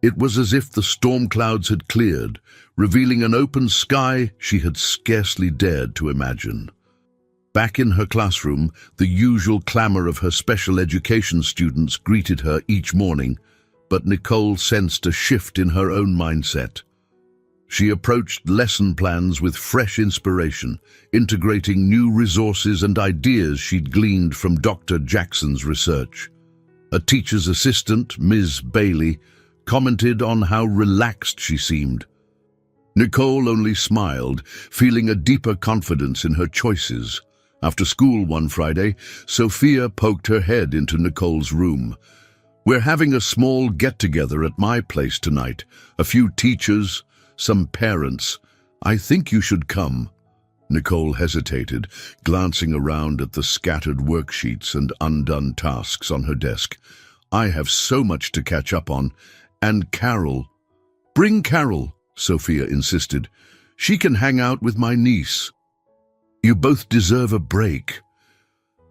It was as if the storm clouds had cleared, revealing an open sky she had scarcely dared to imagine. Back in her classroom, the usual clamor of her special education students greeted her each morning, but Nicole sensed a shift in her own mindset. She approached lesson plans with fresh inspiration, integrating new resources and ideas she'd gleaned from Dr. Jackson's research. A teacher's assistant, Ms. Bailey, commented on how relaxed she seemed. Nicole only smiled, feeling a deeper confidence in her choices. After school one Friday, Sophia poked her head into Nicole's room. "We're having a small get-together at my place tonight. A few teachers, some parents. I think you should come." Nicole hesitated, glancing around at the scattered worksheets and undone tasks on her desk. "I have so much to catch up on. And Carol." "Bring Carol," Sophia insisted. "She can hang out with my niece. You both deserve a break."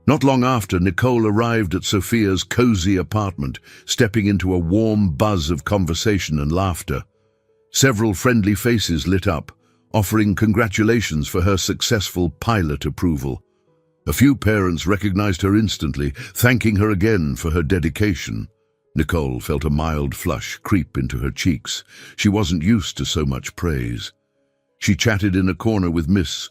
Not long after, Nicole arrived at Sophia's cozy apartment, stepping into a warm buzz of conversation and laughter. Several friendly faces lit up, offering congratulations for her successful pilot approval. A few parents recognized her instantly, thanking her again for her dedication. Nicole felt a mild flush creep into her cheeks. She wasn't used to so much praise. She chatted in a corner with Miss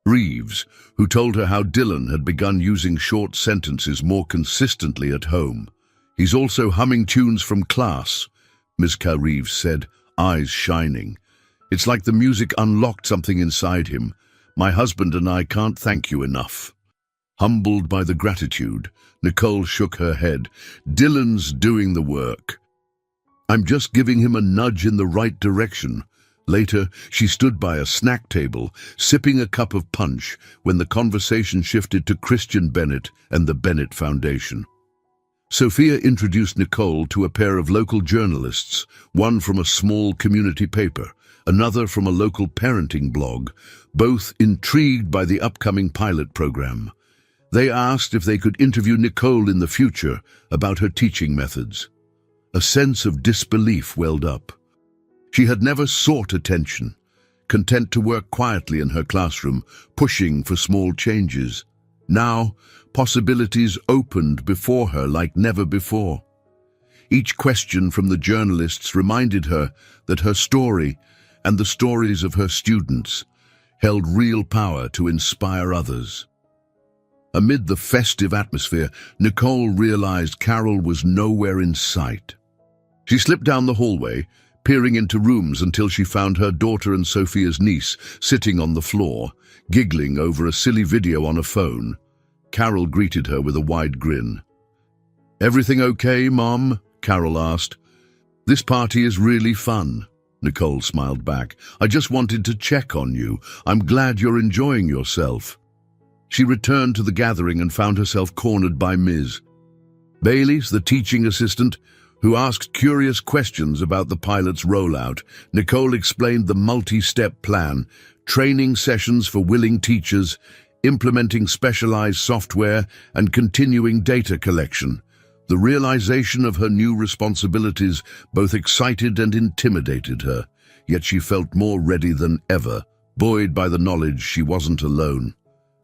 Reeves, who told her how Dylan had begun using short sentences more consistently at home. "He's also humming tunes from class," Ms. Reeves said, eyes shining. "It's like the music unlocked something inside him. My husband and I can't thank you enough." Humbled by the gratitude, Nicole shook her head. "Dylan's doing the work. I'm just giving him a nudge in the right direction." Later, she stood by a snack table, sipping a cup of punch, when the conversation shifted to Christian Bennett and the Bennett Foundation. Sophia introduced Nicole to a pair of local journalists, one from a small community paper, another from a local parenting blog, both intrigued by the upcoming pilot program. They asked if they could interview Nicole in the future about her teaching methods. A sense of disbelief welled up. She had never sought attention, content to work quietly in her classroom, pushing for small changes. Now, possibilities opened before her like never before. Each question from the journalists reminded her that her story and the stories of her students held real power to inspire others. Amid the festive atmosphere, Nicole realized Carol was nowhere in sight. She slipped down the hallway, peering into rooms until she found her daughter and Sophia's niece sitting on the floor, giggling over a silly video on a phone. Carol greeted her with a wide grin. "Everything okay, Mom?" Carol asked. "This party is really fun." Nicole smiled back. "I just wanted to check on you. I'm glad you're enjoying yourself." She returned to the gathering and found herself cornered by Ms. Bailey's, the teaching assistant, who asked curious questions about the pilot's rollout. Nicole explained the multi-step plan, training sessions for willing teachers, implementing specialized software, and continuing data collection. The realization of her new responsibilities both excited and intimidated her, yet she felt more ready than ever, buoyed by the knowledge she wasn't alone.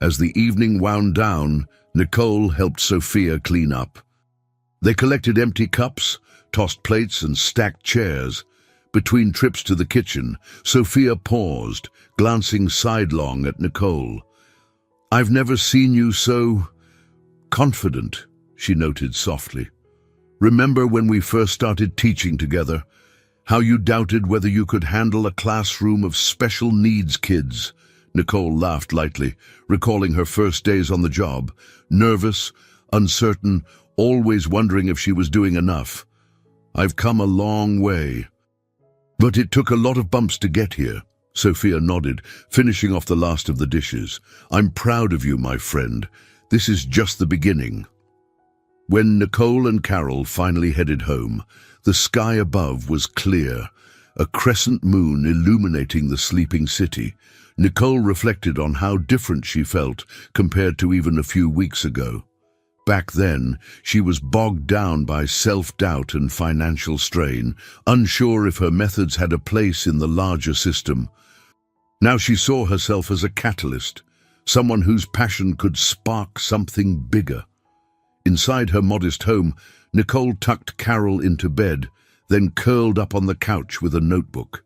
As the evening wound down, Nicole helped Sophia clean up. They collected empty cups, tossed plates, and stacked chairs. Between trips to the kitchen, Sophia paused, glancing sidelong at Nicole. "I've never seen you so confident," she noted softly. "Remember when we first started teaching together, how you doubted whether you could handle a classroom of special needs kids?" Nicole laughed lightly, recalling her first days on the job, nervous, uncertain, always wondering if she was doing enough. "I've come a long way." "But it took a lot of bumps to get here," Sophia nodded, finishing off the last of the dishes. "I'm proud of you, my friend. This is just the beginning." When Nicole and Carol finally headed home, the sky above was clear, a crescent moon illuminating the sleeping city. Nicole reflected on how different she felt compared to even a few weeks ago. Back then, she was bogged down by self-doubt and financial strain, unsure if her methods had a place in the larger system. Now she saw herself as a catalyst, someone whose passion could spark something bigger. Inside her modest home, Nicole tucked Carol into bed, then curled up on the couch with a notebook.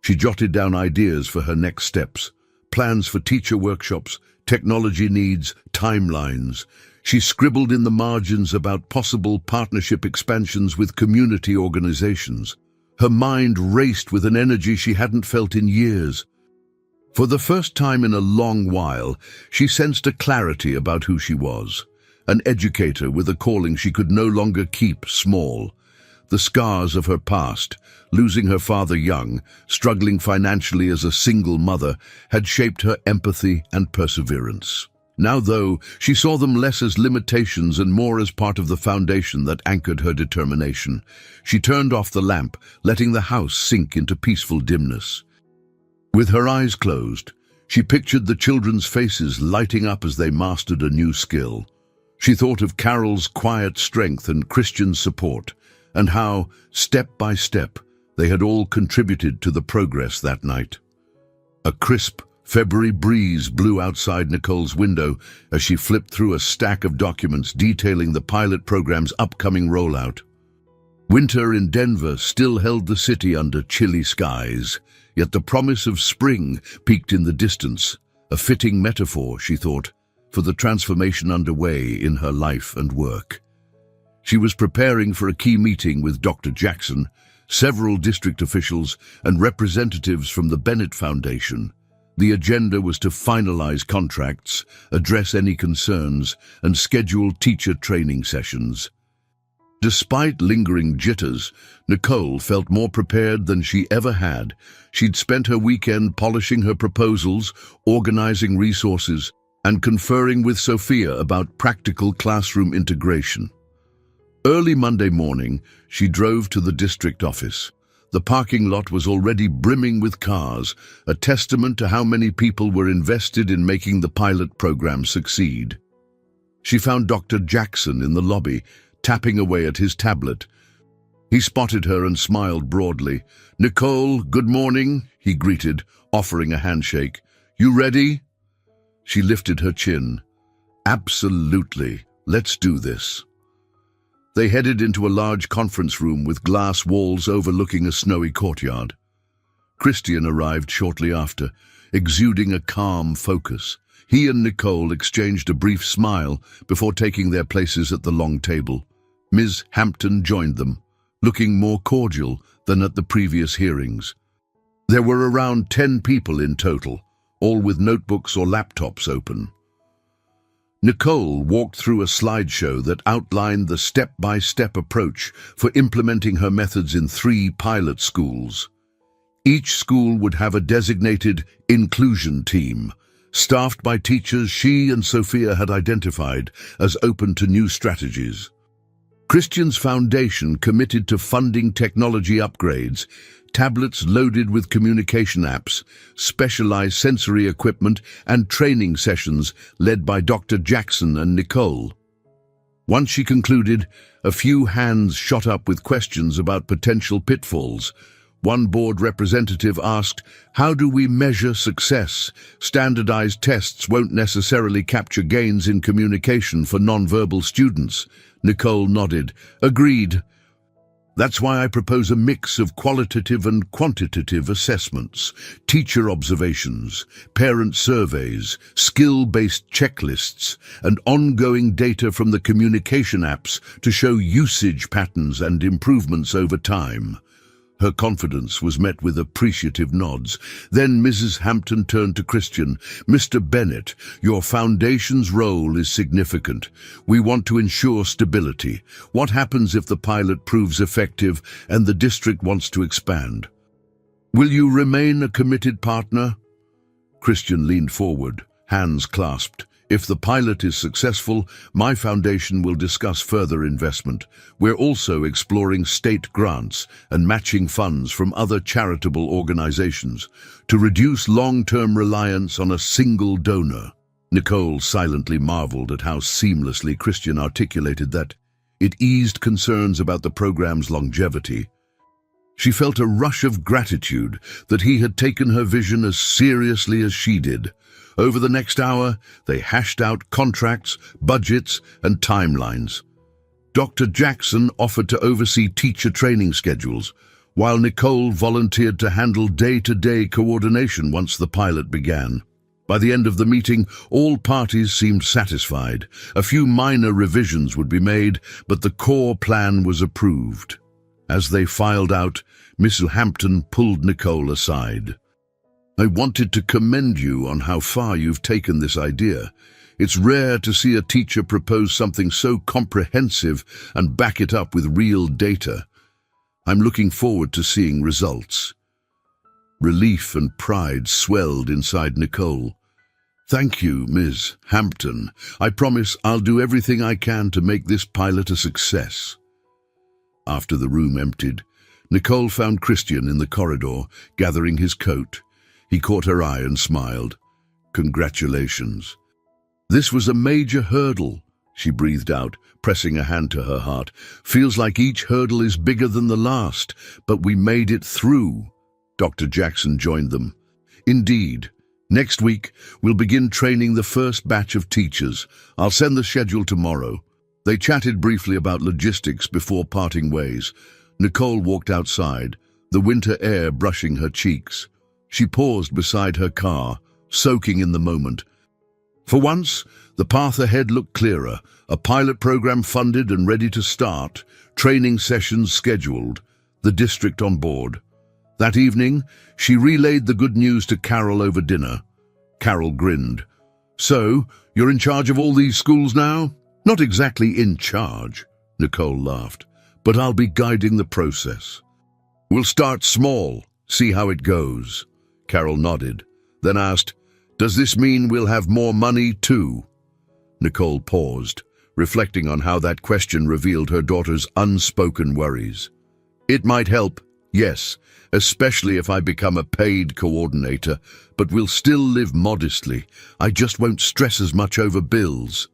She jotted down ideas for her next steps, plans for teacher workshops, technology needs, timelines. She scribbled in the margins about possible partnership expansions with community organizations. Her mind raced with an energy she hadn't felt in years. For the first time in a long while, she sensed a clarity about who she was. An educator with a calling she could no longer keep small. The scars of her past, losing her father young, struggling financially as a single mother, had shaped her empathy and perseverance. Now, though, she saw them less as limitations and more as part of the foundation that anchored her determination. She turned off the lamp, letting the house sink into peaceful dimness. With her eyes closed, she pictured the children's faces lighting up as they mastered a new skill. She thought of Carol's quiet strength and Christian's support, and how, step by step, they had all contributed to the progress that night. A crisp, February breeze blew outside Nicole's window as she flipped through a stack of documents detailing the pilot program's upcoming rollout. Winter in Denver still held the city under chilly skies, yet the promise of spring peeked in the distance, a fitting metaphor, she thought, for the transformation underway in her life and work. She was preparing for a key meeting with Dr. Jackson, several district officials, and representatives from the Bennett Foundation. The agenda was to finalize contracts, address any concerns, and schedule teacher training sessions. Despite lingering jitters, Nicole felt more prepared than she ever had. She'd spent her weekend polishing her proposals, organizing resources, and conferring with Sophia about practical classroom integration. Early Monday morning, she drove to the district office. The parking lot was already brimming with cars, a testament to how many people were invested in making the pilot program succeed. She found Dr. Jackson in the lobby, tapping away at his tablet. He spotted her and smiled broadly. "Nicole, good morning," he greeted, offering a handshake. "You ready?" She lifted her chin. "Absolutely. Let's do this." They headed into a large conference room with glass walls overlooking a snowy courtyard. Christian arrived shortly after, exuding a calm focus. He and Nicole exchanged a brief smile before taking their places at the long table. Ms. Hampton joined them, looking more cordial than at the previous hearings. There were around 10 people in total, all with notebooks or laptops open. Nicole walked through a slideshow that outlined the step-by-step approach for implementing her methods in 3 pilot schools. Each school would have a designated inclusion team, staffed by teachers she and Sophia had identified as open to new strategies. Christian's foundation committed to funding technology upgrades, tablets loaded with communication apps, specialized sensory equipment, and training sessions led by Dr. Jackson and Nicole. Once she concluded, a few hands shot up with questions about potential pitfalls. One board representative asked, "How do we measure success? Standardized tests won't necessarily capture gains in communication for nonverbal students." Nicole nodded. "Agreed. That's why I propose a mix of qualitative and quantitative assessments, teacher observations, parent surveys, skill-based checklists, and ongoing data from the communication apps to show usage patterns and improvements over time." Her confidence was met with appreciative nods. Then Mrs. Hampton turned to Christian. "Mr. Bennett, your foundation's role is significant. We want to ensure stability. What happens if the pilot proves effective and the district wants to expand? Will you remain a committed partner?" Christian leaned forward, hands clasped. "If the pilot is successful, my foundation will discuss further investment. We're also exploring state grants and matching funds from other charitable organizations to reduce long-term reliance on a single donor." Nicole silently marveled at how seamlessly Christian articulated that. It eased concerns about the program's longevity. She felt a rush of gratitude that he had taken her vision as seriously as she did. Over the next hour, they hashed out contracts, budgets, and timelines. Dr. Jackson offered to oversee teacher training schedules, while Nicole volunteered to handle day-to-day coordination once the pilot began. By the end of the meeting, all parties seemed satisfied. A few minor revisions would be made, but the core plan was approved. As they filed out, Miss Hampton pulled Nicole aside. "I wanted to commend you on how far you've taken this idea. It's rare to see a teacher propose something so comprehensive and back it up with real data. I'm looking forward to seeing results." Relief and pride swelled inside Nicole. "Thank you, Ms. Hampton. I promise I'll do everything I can to make this pilot a success." After the room emptied, Nicole found Christian in the corridor, gathering his coat. He caught her eye and smiled. "Congratulations." "This was a major hurdle," she breathed out, pressing a hand to her heart. "Feels like each hurdle is bigger than the last, but we made it through." Dr. Jackson joined them. "Indeed. Next week, we'll begin training the first batch of teachers. I'll send the schedule tomorrow." They chatted briefly about logistics before parting ways. Nicole walked outside, the winter air brushing her cheeks. She paused beside her car, soaking in the moment. For once, the path ahead looked clearer, a pilot program funded and ready to start, training sessions scheduled, the district on board. That evening, she relayed the good news to Carol over dinner. Carol grinned. "So, you're in charge of all these schools now?" "Not exactly in charge," Nicole laughed, "but I'll be guiding the process. We'll start small, see how it goes." Carol nodded, then asked, "Does this mean we'll have more money too?" Nicole paused, reflecting on how that question revealed her daughter's unspoken worries. "It might help, yes, especially if I become a paid coordinator, but we'll still live modestly. I just won't stress as much over bills."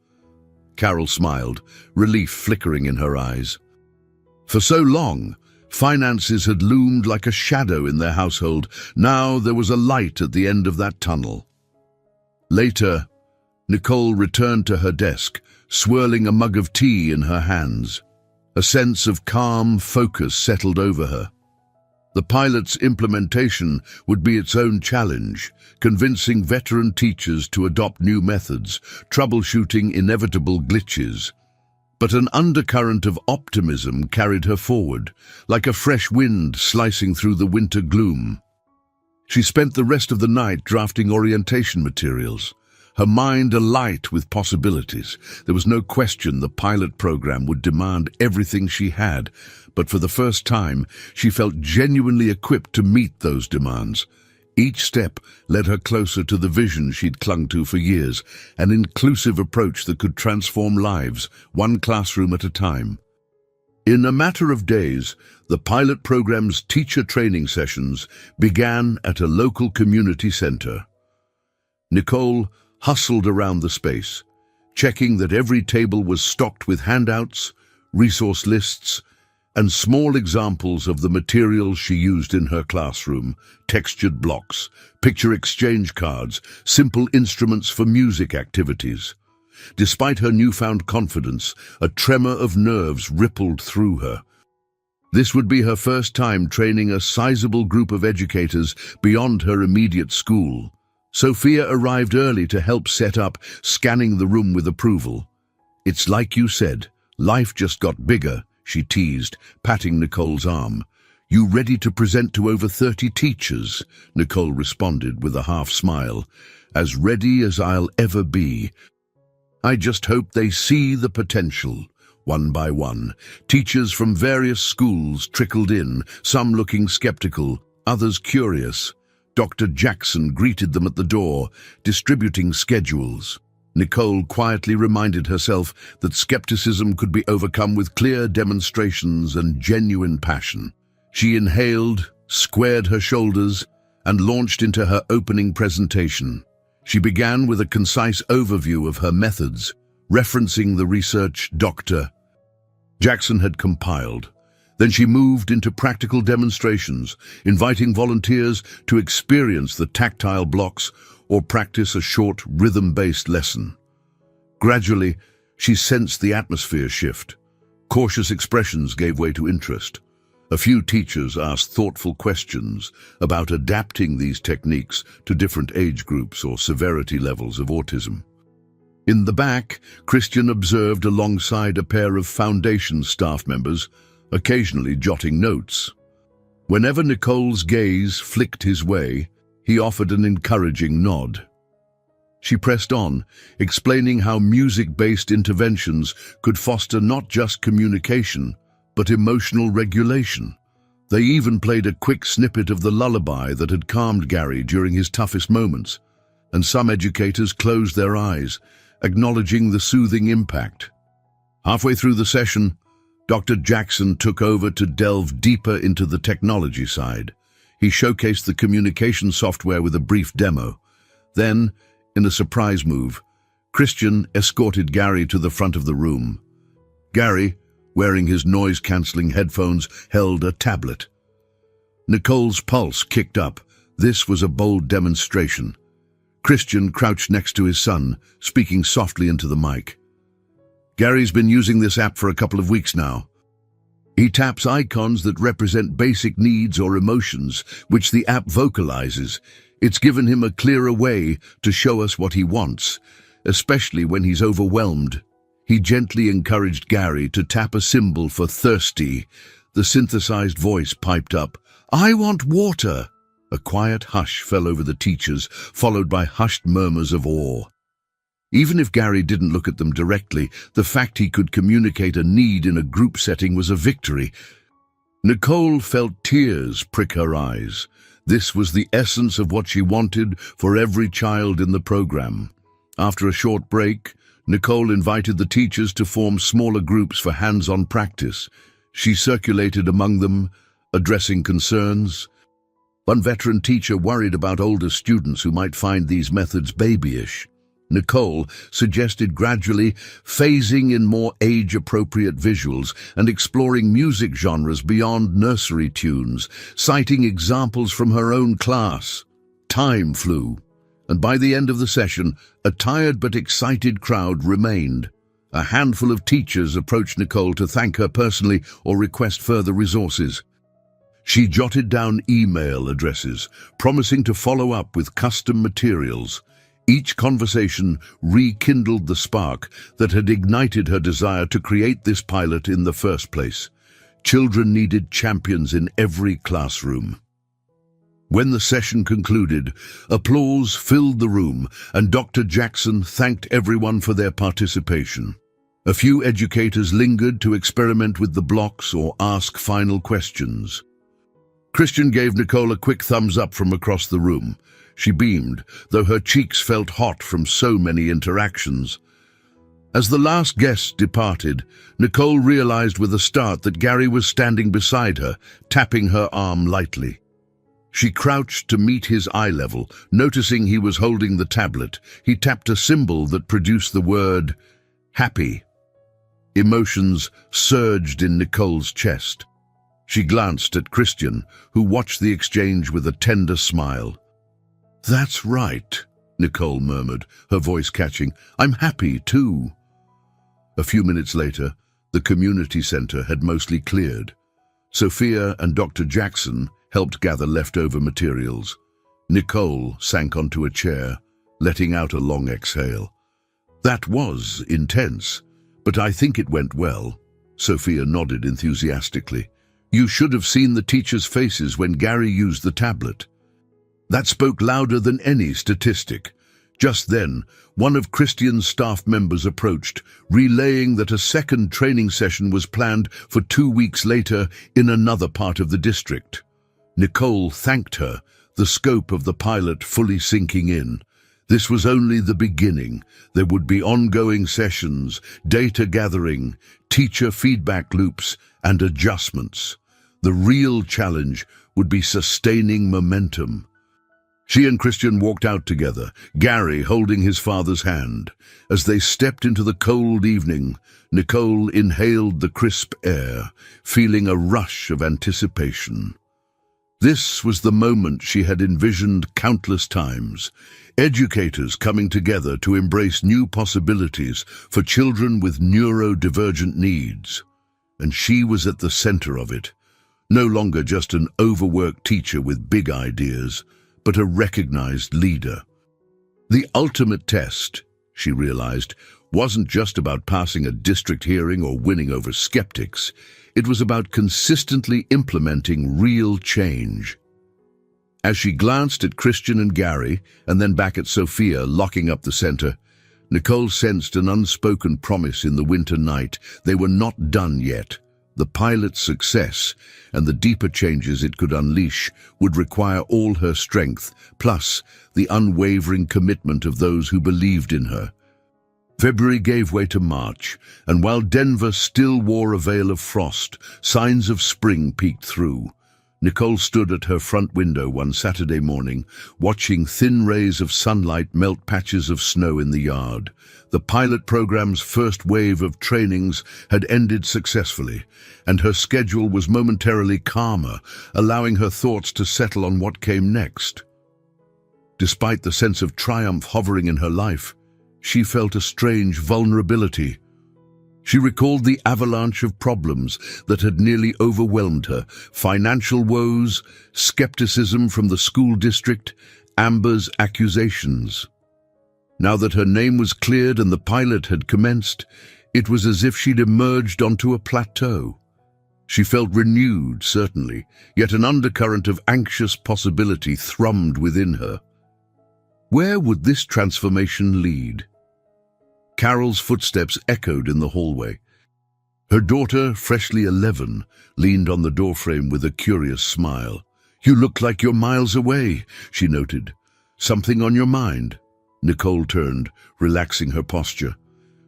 Carol smiled, relief flickering in her eyes. For so long, Finances had loomed like a shadow in their household. Now there was a light at the end of that tunnel. Later, Nicole returned to her desk, swirling a mug of tea in her hands. A sense of calm focus settled over her. The pilot's implementation would be its own challenge, convincing veteran teachers to adopt new methods, troubleshooting inevitable glitches. But an undercurrent of optimism carried her forward, like a fresh wind slicing through the winter gloom. She spent the rest of the night drafting orientation materials, her mind alight with possibilities. There was no question the pilot program would demand everything she had, but for the first time, she felt genuinely equipped to meet those demands. Each step led her closer to the vision she'd clung to for years, an inclusive approach that could transform lives, one classroom at a time. In a matter of days, the pilot program's teacher training sessions began at a local community center. Nicole hustled around the space, checking that every table was stocked with handouts, resource lists, and small examples of the materials she used in her classroom: textured blocks, picture exchange cards, simple instruments for music activities. Despite her newfound confidence, a tremor of nerves rippled through her. This would be her first time training a sizable group of educators beyond her immediate school. Sophia arrived early to help set up, scanning the room with approval. "It's like you said, life just got bigger," she teased, patting Nicole's arm. "You ready to present to over 30 teachers?" Nicole responded with a half smile. "As ready as I'll ever be. I just hope they see the potential." One by one, teachers from various schools trickled in, some looking skeptical, others curious. Dr. Jackson greeted them at the door, distributing schedules. Nicole quietly reminded herself that skepticism could be overcome with clear demonstrations and genuine passion. She inhaled, squared her shoulders, and launched into her opening presentation. She began with a concise overview of her methods, referencing the research Dr. Jackson had compiled. Then she moved into practical demonstrations, inviting volunteers to experience the tactile blocks or practice a short rhythm-based lesson. Gradually, she sensed the atmosphere shift. Cautious expressions gave way to interest. A few teachers asked thoughtful questions about adapting these techniques to different age groups or severity levels of autism. In the back, Christian observed alongside a pair of foundation staff members, occasionally jotting notes. Whenever Nicole's gaze flicked his way, he offered an encouraging nod. She pressed on, explaining how music-based interventions could foster not just communication, but emotional regulation. They even played a quick snippet of the lullaby that had calmed Gary during his toughest moments, and some educators closed their eyes, acknowledging the soothing impact. Halfway through the session, Dr. Jackson took over to delve deeper into the technology side. He showcased the communication software with a brief demo. Then, in a surprise move, Christian escorted Gary to the front of the room. Gary, wearing his noise-canceling headphones, held a tablet. Nicole's pulse kicked up. This was a bold demonstration. Christian crouched next to his son, speaking softly into the mic. "Gary's been using this app for a couple of weeks now. He taps icons that represent basic needs or emotions, which the app vocalizes. It's given him a clearer way to show us what he wants, especially when he's overwhelmed." He gently encouraged Gary to tap a symbol for thirsty. The synthesized voice piped up, "I want water." A quiet hush fell over the teachers, followed by hushed murmurs of awe. Even if Gary didn't look at them directly, the fact he could communicate a need in a group setting was a victory. Nicole felt tears prick her eyes. This was the essence of what she wanted for every child in the program. After a short break, Nicole invited the teachers to form smaller groups for hands-on practice. She circulated among them, addressing concerns. One veteran teacher worried about older students who might find these methods babyish. Nicole suggested gradually phasing in more age-appropriate visuals and exploring music genres beyond nursery tunes, citing examples from her own class. Time flew, and by the end of the session, a tired but excited crowd remained. A handful of teachers approached Nicole to thank her personally or request further resources. She jotted down email addresses, promising to follow up with custom materials. Each conversation rekindled the spark that had ignited her desire to create this pilot in the first place. Children needed champions in every classroom. When the session concluded, applause filled the room, and Dr. Jackson thanked everyone for their participation. A few educators lingered to experiment with the blocks or ask final questions. Christian gave Nicole a quick thumbs up from across the room. She beamed, though her cheeks felt hot from so many interactions. As the last guest departed, Nicole realized with a start that Gary was standing beside her, tapping her arm lightly. She crouched to meet his eye level, noticing he was holding the tablet. He tapped a symbol that produced the word, happy. Emotions surged in Nicole's chest. She glanced at Christian, who watched the exchange with a tender smile. "That's right," Nicole murmured, her voice catching. "I'm happy, too." A few minutes later, the community center had mostly cleared. Sophia and Dr. Jackson helped gather leftover materials. Nicole sank onto a chair, letting out a long exhale. "That was intense, but I think it went well." Sophia nodded enthusiastically. "You should have seen the teachers' faces when Gary used the tablet. That spoke louder than any statistic." Just then, one of Christian's staff members approached, relaying that a second training session was planned for 2 weeks later in another part of the district. Nicole thanked her, the scope of the pilot fully sinking in. This was only the beginning. There would be ongoing sessions, data gathering, teacher feedback loops, and adjustments. The real challenge would be sustaining momentum. She and Christian walked out together, Gary holding his father's hand. As they stepped into the cold evening, Nicole inhaled the crisp air, feeling a rush of anticipation. This was the moment she had envisioned countless times. Educators coming together to embrace new possibilities for children with neurodivergent needs. And she was at the center of it. No longer just an overworked teacher with big ideas, but a recognized leader. The ultimate test, she realized, wasn't just about passing a district hearing or winning over skeptics. It was about consistently implementing real change. As she glanced at Christian and Gary, and then back at Sophia locking up the center, Nicole sensed an unspoken promise in the winter night. They were not done yet. The pilot's success and the deeper changes it could unleash would require all her strength, plus the unwavering commitment of those who believed in her. February gave way to March, and while Denver still wore a veil of frost, signs of spring peeked through. Nicole stood at her front window one Saturday morning, watching thin rays of sunlight melt patches of snow in the yard. The pilot program's first wave of trainings had ended successfully, and her schedule was momentarily calmer, allowing her thoughts to settle on what came next. Despite the sense of triumph hovering in her life, she felt a strange vulnerability. She recalled the avalanche of problems that had nearly overwhelmed her: financial woes, skepticism from the school district, Amber's accusations. Now that her name was cleared and the pilot had commenced, it was as if she'd emerged onto a plateau. She felt renewed, certainly, yet an undercurrent of anxious possibility thrummed within her. Where would this transformation lead? Carol's footsteps echoed in the hallway. Her daughter, freshly 11, leaned on the doorframe with a curious smile. "You look like you're miles away," she noted. "Something on your mind?" Nicole turned, relaxing her posture.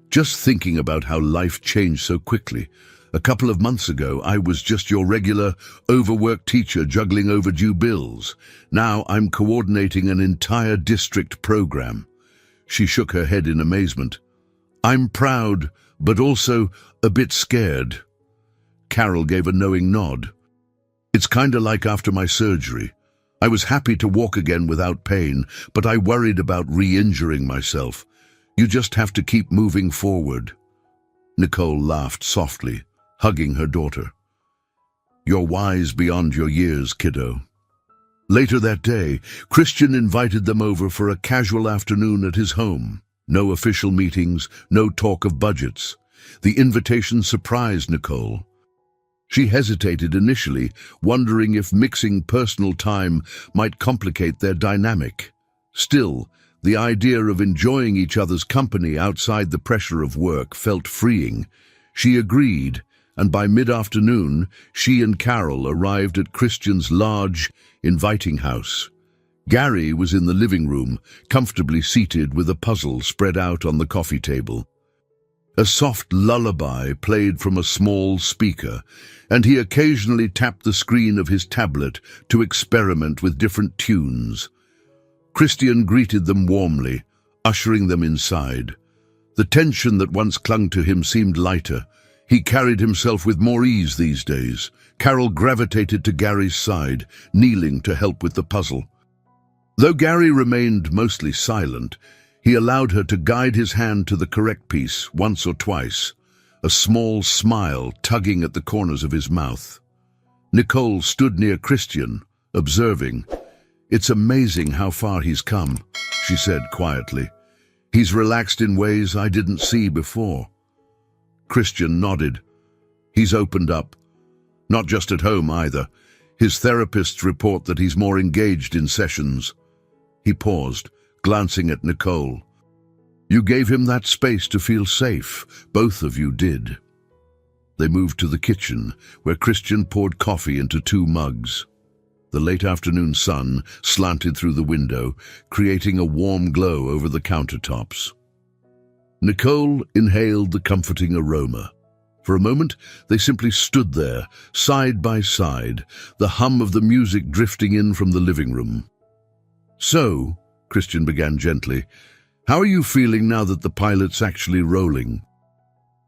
"Just thinking about how life changed so quickly. A couple of months ago, I was just your regular, overworked teacher juggling overdue bills. Now I'm coordinating an entire district program." She shook her head in amazement. I'm proud, but also a bit scared. Carol gave a knowing nod. It's kinda like after my surgery. I was happy to walk again without pain, but I worried about re-injuring myself. You just have to keep moving forward. Nicole laughed softly, hugging her daughter. You're wise beyond your years, kiddo. Later that day, Christian invited them over for a casual afternoon at his home. No official meetings, no talk of budgets. The invitation surprised Nicole. She hesitated initially, wondering if mixing personal time might complicate their dynamic. Still, the idea of enjoying each other's company outside the pressure of work felt freeing. She agreed, and by mid-afternoon, she and Carol arrived at Christian's large, inviting house. Gary was in the living room, comfortably seated with a puzzle spread out on the coffee table. A soft lullaby played from a small speaker, and he occasionally tapped the screen of his tablet to experiment with different tunes. Christian greeted them warmly, ushering them inside. The tension that once clung to him seemed lighter. He carried himself with more ease these days. Carol gravitated to Gary's side, kneeling to help with the puzzle. Though Gary remained mostly silent, he allowed her to guide his hand to the correct piece once or twice, a small smile tugging at the corners of his mouth. Nicole stood near Christian, observing. It's amazing how far he's come, she said quietly. He's relaxed in ways I didn't see before. Christian nodded. He's opened up. Not just at home either. His therapists report that he's more engaged in sessions. He paused, glancing at Nicole. You gave him that space to feel safe. Both of you did. They moved to the kitchen, where Christian poured coffee into 2 mugs. The late afternoon sun slanted through the window, creating a warm glow over the countertops. Nicole inhaled the comforting aroma. For a moment, they simply stood there, side by side, the hum of the music drifting in from the living room. So, Christian began gently, how are you feeling now that the pilot's actually rolling?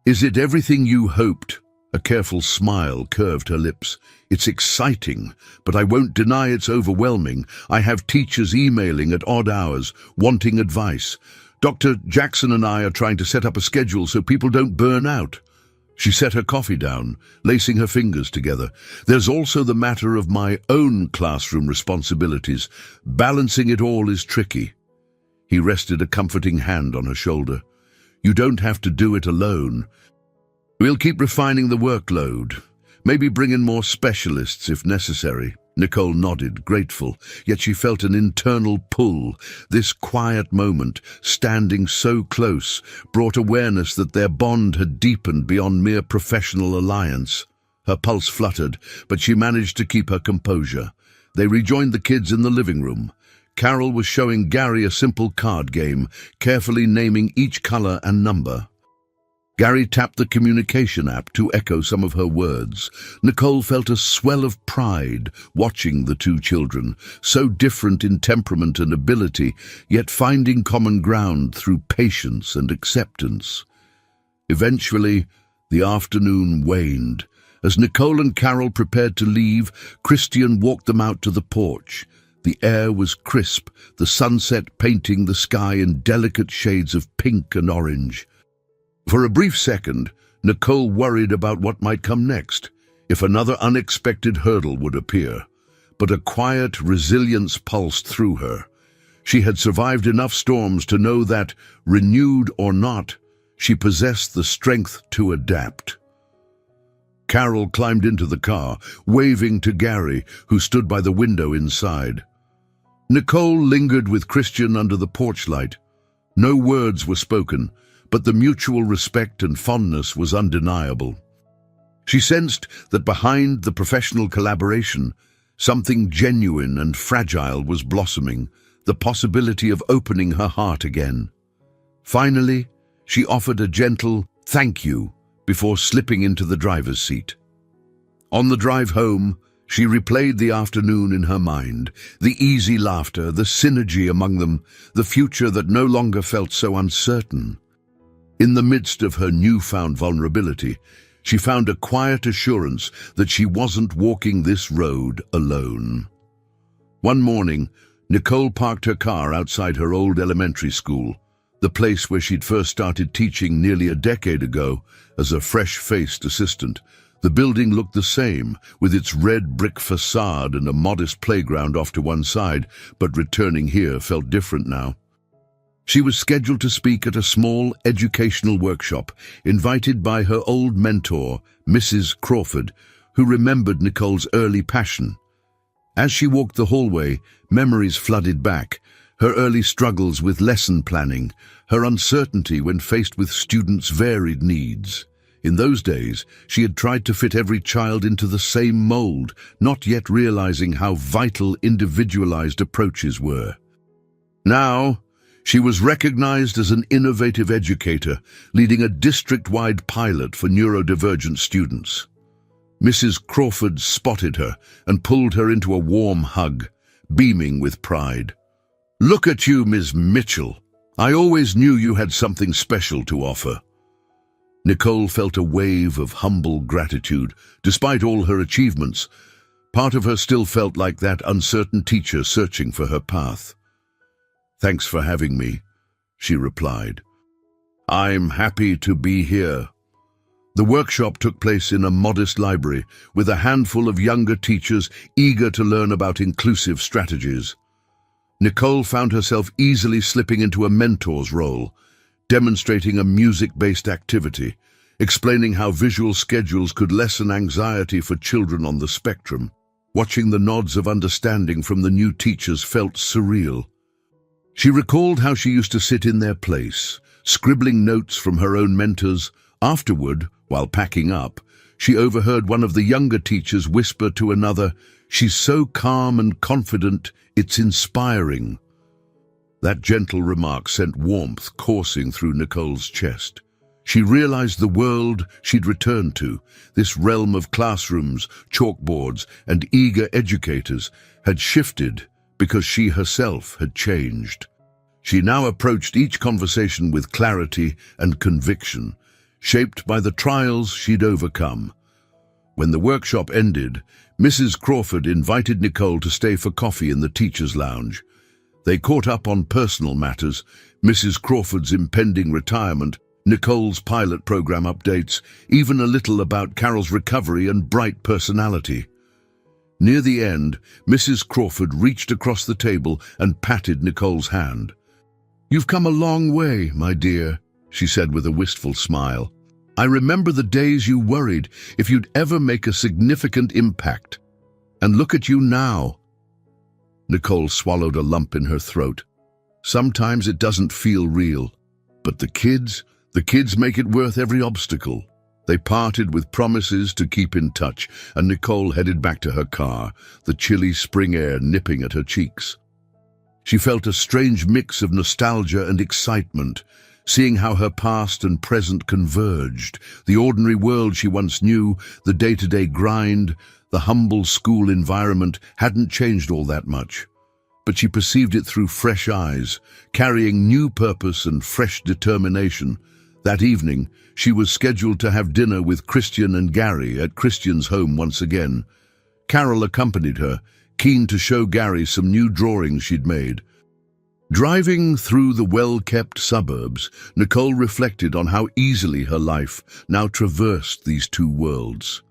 Is it everything you hoped? A careful smile curved her lips. It's exciting, but I won't deny it's overwhelming. I have teachers emailing at odd hours, wanting advice. Dr. Jackson and I are trying to set up a schedule so people don't burn out. She set her coffee down, lacing her fingers together. There's also the matter of my own classroom responsibilities. Balancing it all is tricky. He rested a comforting hand on her shoulder. You don't have to do it alone. We'll keep refining the workload. Maybe bring in more specialists if necessary. Nicole nodded, grateful, yet she felt an internal pull. This quiet moment, standing so close, brought awareness that their bond had deepened beyond mere professional alliance. Her pulse fluttered, but she managed to keep her composure. They rejoined the kids in the living room. Carol was showing Gary a simple card game, carefully naming each color and number. Gary tapped the communication app to echo some of her words. Nicole felt a swell of pride watching the 2 children, so different in temperament and ability, yet finding common ground through patience and acceptance. Eventually, the afternoon waned. As Nicole and Carol prepared to leave, Christian walked them out to the porch. The air was crisp, the sunset painting the sky in delicate shades of pink and orange. For a brief second, Nicole worried about what might come next, if another unexpected hurdle would appear. But a quiet resilience pulsed through her. She had survived enough storms to know that, renewed or not, she possessed the strength to adapt. Carol climbed into the car, waving to Gary, who stood by the window inside. Nicole lingered with Christian under the porch light. No words were spoken, but the mutual respect and fondness was undeniable. She sensed that behind the professional collaboration, something genuine and fragile was blossoming, the possibility of opening her heart again. Finally, she offered a gentle thank you before slipping into the driver's seat. On the drive home, She replayed the afternoon in her mind, the easy laughter, the synergy among them, the future that no longer felt so uncertain. In the midst of her newfound vulnerability, she found a quiet assurance that she wasn't walking this road alone. One morning, Nicole parked her car outside her old elementary school, the place where she'd first started teaching nearly a decade ago as a fresh-faced assistant. The building looked the same, with its red brick facade and a modest playground off to one side, but returning here felt different now. She was scheduled to speak at a small educational workshop, invited by her old mentor, Mrs. Crawford, who remembered Nicole's early passion. As she walked the hallway, memories flooded back, her early struggles with lesson planning, her uncertainty when faced with students' varied needs. In those days, she had tried to fit every child into the same mold, not yet realizing how vital individualized approaches were. Now, she was recognized as an innovative educator, leading a district-wide pilot for neurodivergent students. Mrs. Crawford spotted her and pulled her into a warm hug, beaming with pride. "Look at you, Ms. Mitchell. I always knew you had something special to offer." Nicole felt a wave of humble gratitude. Despite all her achievements, part of her still felt like that uncertain teacher searching for her path. "Thanks for having me," she replied. "I'm happy to be here." The workshop took place in a modest library, with a handful of younger teachers eager to learn about inclusive strategies. Nicole found herself easily slipping into a mentor's role, demonstrating a music-based activity, explaining how visual schedules could lessen anxiety for children on the spectrum. Watching the nods of understanding from the new teachers felt surreal. She recalled how she used to sit in their place, scribbling notes from her own mentors. Afterward, while packing up, she overheard one of the younger teachers whisper to another, "She's so calm and confident, it's inspiring." That gentle remark sent warmth coursing through Nicole's chest. She realized the world she'd returned to, this realm of classrooms, chalkboards, and eager educators, had shifted because she herself had changed. She now approached each conversation with clarity and conviction, shaped by the trials she'd overcome. When the workshop ended, Mrs. Crawford invited Nicole to stay for coffee in the teacher's lounge. They caught up on personal matters, Mrs. Crawford's impending retirement, Nicole's pilot program updates, even a little about Carol's recovery and bright personality. Near the end, Mrs. Crawford reached across the table and patted Nicole's hand. "You've come a long way, my dear," she said with a wistful smile. "I remember the days you worried if you'd ever make a significant impact. And look at you now." Nicole swallowed a lump in her throat. Sometimes it doesn't feel real. But the kids make it worth every obstacle. They parted with promises to keep in touch, and Nicole headed back to her car, the chilly spring air nipping at her cheeks. She felt a strange mix of nostalgia and excitement, seeing how her past and present converged, the ordinary world she once knew, the day-to-day grind, the humble school environment hadn't changed all that much. But she perceived it through fresh eyes, carrying new purpose and fresh determination. That evening, she was scheduled to have dinner with Christian and Gary at Christian's home once again. Carol accompanied her, keen to show Gary some new drawings she'd made. Driving through the well-kept suburbs, Nicole reflected on how easily her life now traversed these two worlds.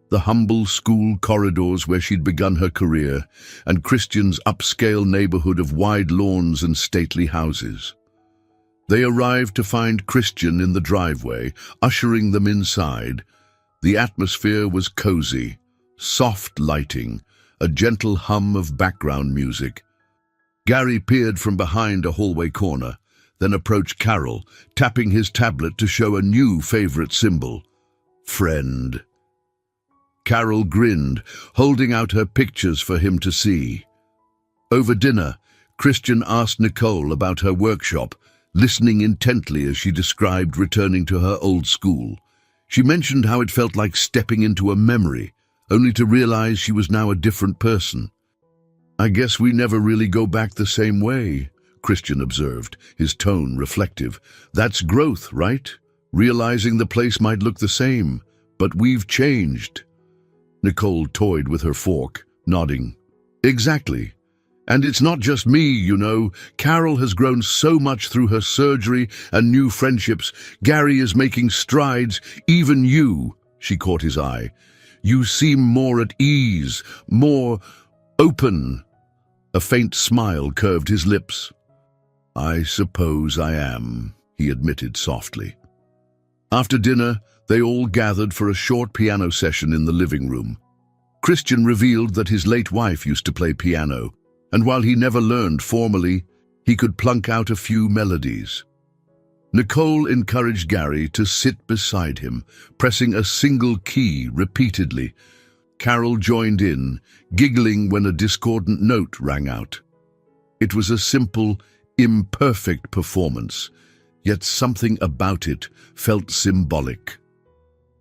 The humble school corridors where she'd begun her career, and Christian's upscale neighborhood of wide lawns and stately houses. They arrived to find Christian in the driveway, ushering them inside. The atmosphere was cozy, soft lighting, a gentle hum of background music. Gary peered from behind a hallway corner, then approached Carol, tapping his tablet to show a new favorite symbol, friend. Carol grinned, holding out her pictures for him to see. Over dinner, Christian asked Nicole about her workshop, listening intently as she described returning to her old school. She mentioned how it felt like stepping into a memory, only to realize she was now a different person. "I guess we never really go back the same way," Christian observed, his tone reflective. "That's growth, right? Realizing the place might look the same, but we've changed." Nicole toyed with her fork, nodding. "Exactly. And it's not just me, you know. Carol has grown so much through her surgery and new friendships. Gary is making strides. Even you," she caught his eye. "You seem more at ease, more open." A faint smile curved his lips. "I suppose I am," he admitted softly. After dinner, they all gathered for a short piano session in the living room. Christian revealed that his late wife used to play piano, and while he never learned formally, he could plunk out a few melodies. Nicole encouraged Gary to sit beside him, pressing a single key repeatedly. Carol joined in, giggling when a discordant note rang out. It was a simple, imperfect performance, yet something about it felt symbolic.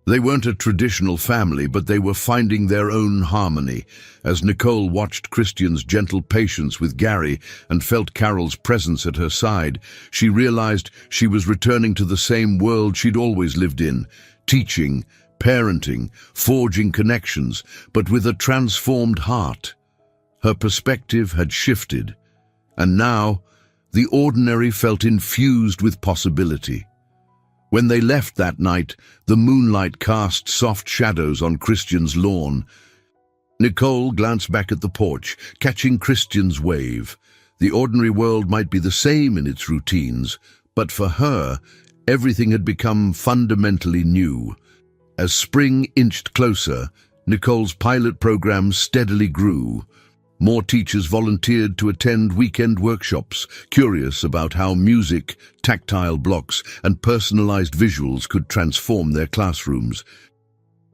They weren't a traditional family, but they were finding their own harmony. As Nicole watched Christian's gentle patience with Gary and felt Carol's presence at her side, she realized she was returning to the same world she'd always lived in, teaching, parenting, forging connections, but with a transformed heart. Her perspective had shifted, and now the ordinary felt infused with possibility. When they left that night, the moonlight cast soft shadows on Christian's lawn. Nicole glanced back at the porch, catching Christian's wave. The ordinary world might be the same in its routines, but for her, everything had become fundamentally new. As spring inched closer, Nicole's pilot program steadily grew. More teachers volunteered to attend weekend workshops, curious about how music, tactile blocks, and personalized visuals could transform their classrooms.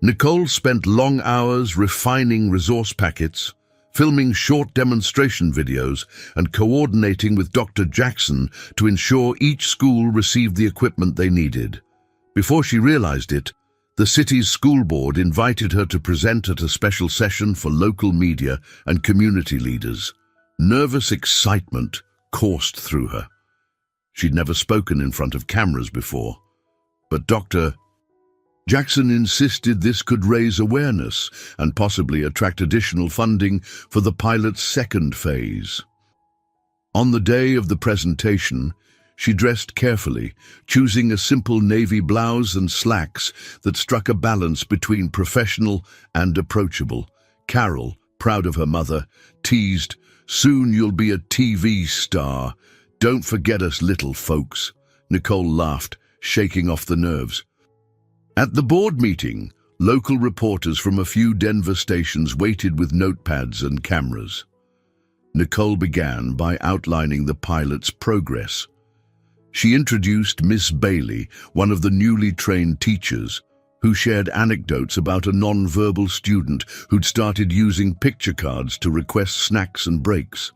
Nicole spent long hours refining resource packets, filming short demonstration videos, and coordinating with Dr. Jackson to ensure each school received the equipment they needed. Before she realized it, the city's school board invited her to present at a special session for local media and community leaders. Nervous excitement coursed through her. She'd never spoken in front of cameras before, but Dr. Jackson insisted this could raise awareness and possibly attract additional funding for the pilot's second phase. On the day of the presentation, she dressed carefully, choosing a simple navy blouse and slacks that struck a balance between professional and approachable. Carol, proud of her mother, teased, "Soon you'll be a TV star. Don't forget us little folks." Nicole laughed, shaking off the nerves. At the board meeting, local reporters from a few Denver stations waited with notepads and cameras. Nicole began by outlining the pilot's progress. She introduced Miss Bailey, one of the newly trained teachers, who shared anecdotes about a non-verbal student who'd started using picture cards to request snacks and breaks.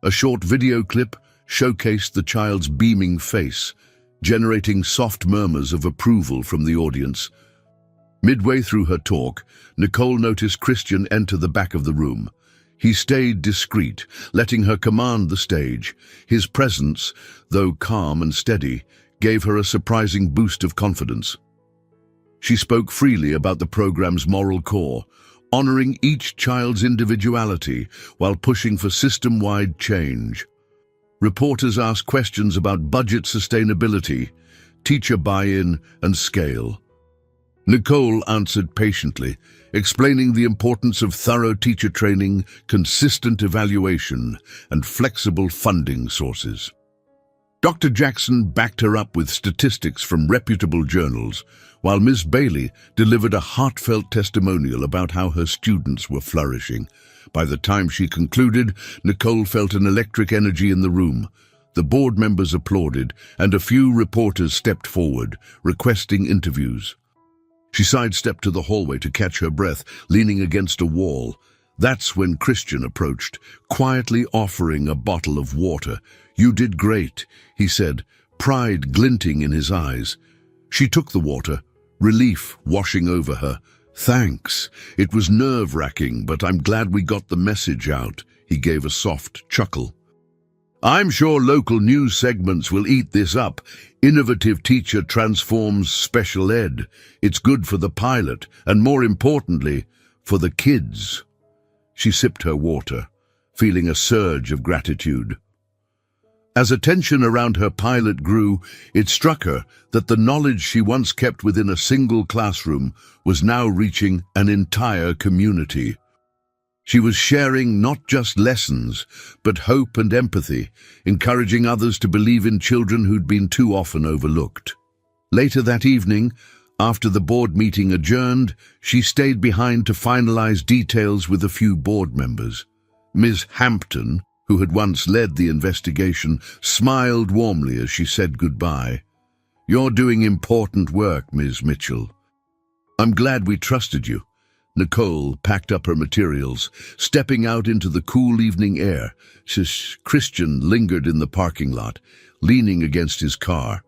A short video clip showcased the child's beaming face, generating soft murmurs of approval from the audience. Midway through her talk, Nicole noticed Christian enter the back of the room. He stayed discreet, letting her command the stage. His presence, though calm and steady, gave her a surprising boost of confidence. She spoke freely about the program's moral core, honoring each child's individuality while pushing for system-wide change. Reporters asked questions about budget sustainability, teacher buy-in, and scale. Nicole answered patiently, explaining the importance of thorough teacher training, consistent evaluation, and flexible funding sources. Dr. Jackson backed her up with statistics from reputable journals, while Ms. Bailey delivered a heartfelt testimonial about how her students were flourishing. By the time she concluded, Nicole felt an electric energy in the room. The board members applauded, and a few reporters stepped forward, requesting interviews. She sidestepped to the hallway to catch her breath, leaning against a wall. That's when Christian approached, quietly offering a bottle of water. "You did great," he said, pride glinting in his eyes. She took the water, relief washing over her. Thanks. It was nerve-wracking, but I'm glad we got the message out. He gave a soft chuckle. I'm sure local news segments will eat this up. Innovative teacher transforms special ed. It's good for the pilot, and more importantly, for the kids. She sipped her water, feeling a surge of gratitude. As attention around her pilot grew, it struck her that the knowledge she once kept within a single classroom was now reaching an entire community. She was sharing not just lessons, but hope and empathy, encouraging others to believe in children who'd been too often overlooked. Later that evening, after the board meeting adjourned, she stayed behind to finalize details with a few board members. Ms. Hampton, who had once led the investigation, smiled warmly as she said goodbye. You're doing important work, Ms. Mitchell. I'm glad we trusted you. Nicole packed up her materials, stepping out into the cool evening air. Christian lingered in the parking lot, leaning against his car.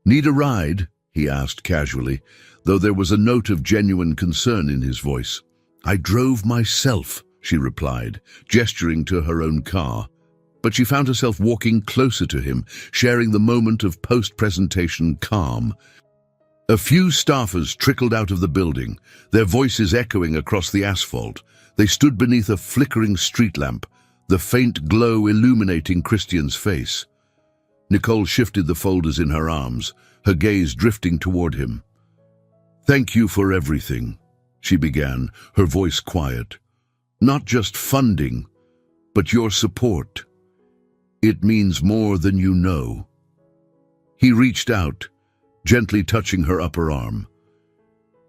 Need a ride? He asked casually, though there was a note of genuine concern in his voice. I drove myself, she replied, gesturing to her own car. But she found herself walking closer to him, sharing the moment of post-presentation calm. A few staffers trickled out of the building, their voices echoing across the asphalt. They stood beneath a flickering street lamp, the faint glow illuminating Christian's face. Nicole shifted the folders in her arms, her gaze drifting toward him. Thank you for everything, she began, her voice quiet. Not just funding, but your support. It means more than you know. He reached out, gently touching her upper arm.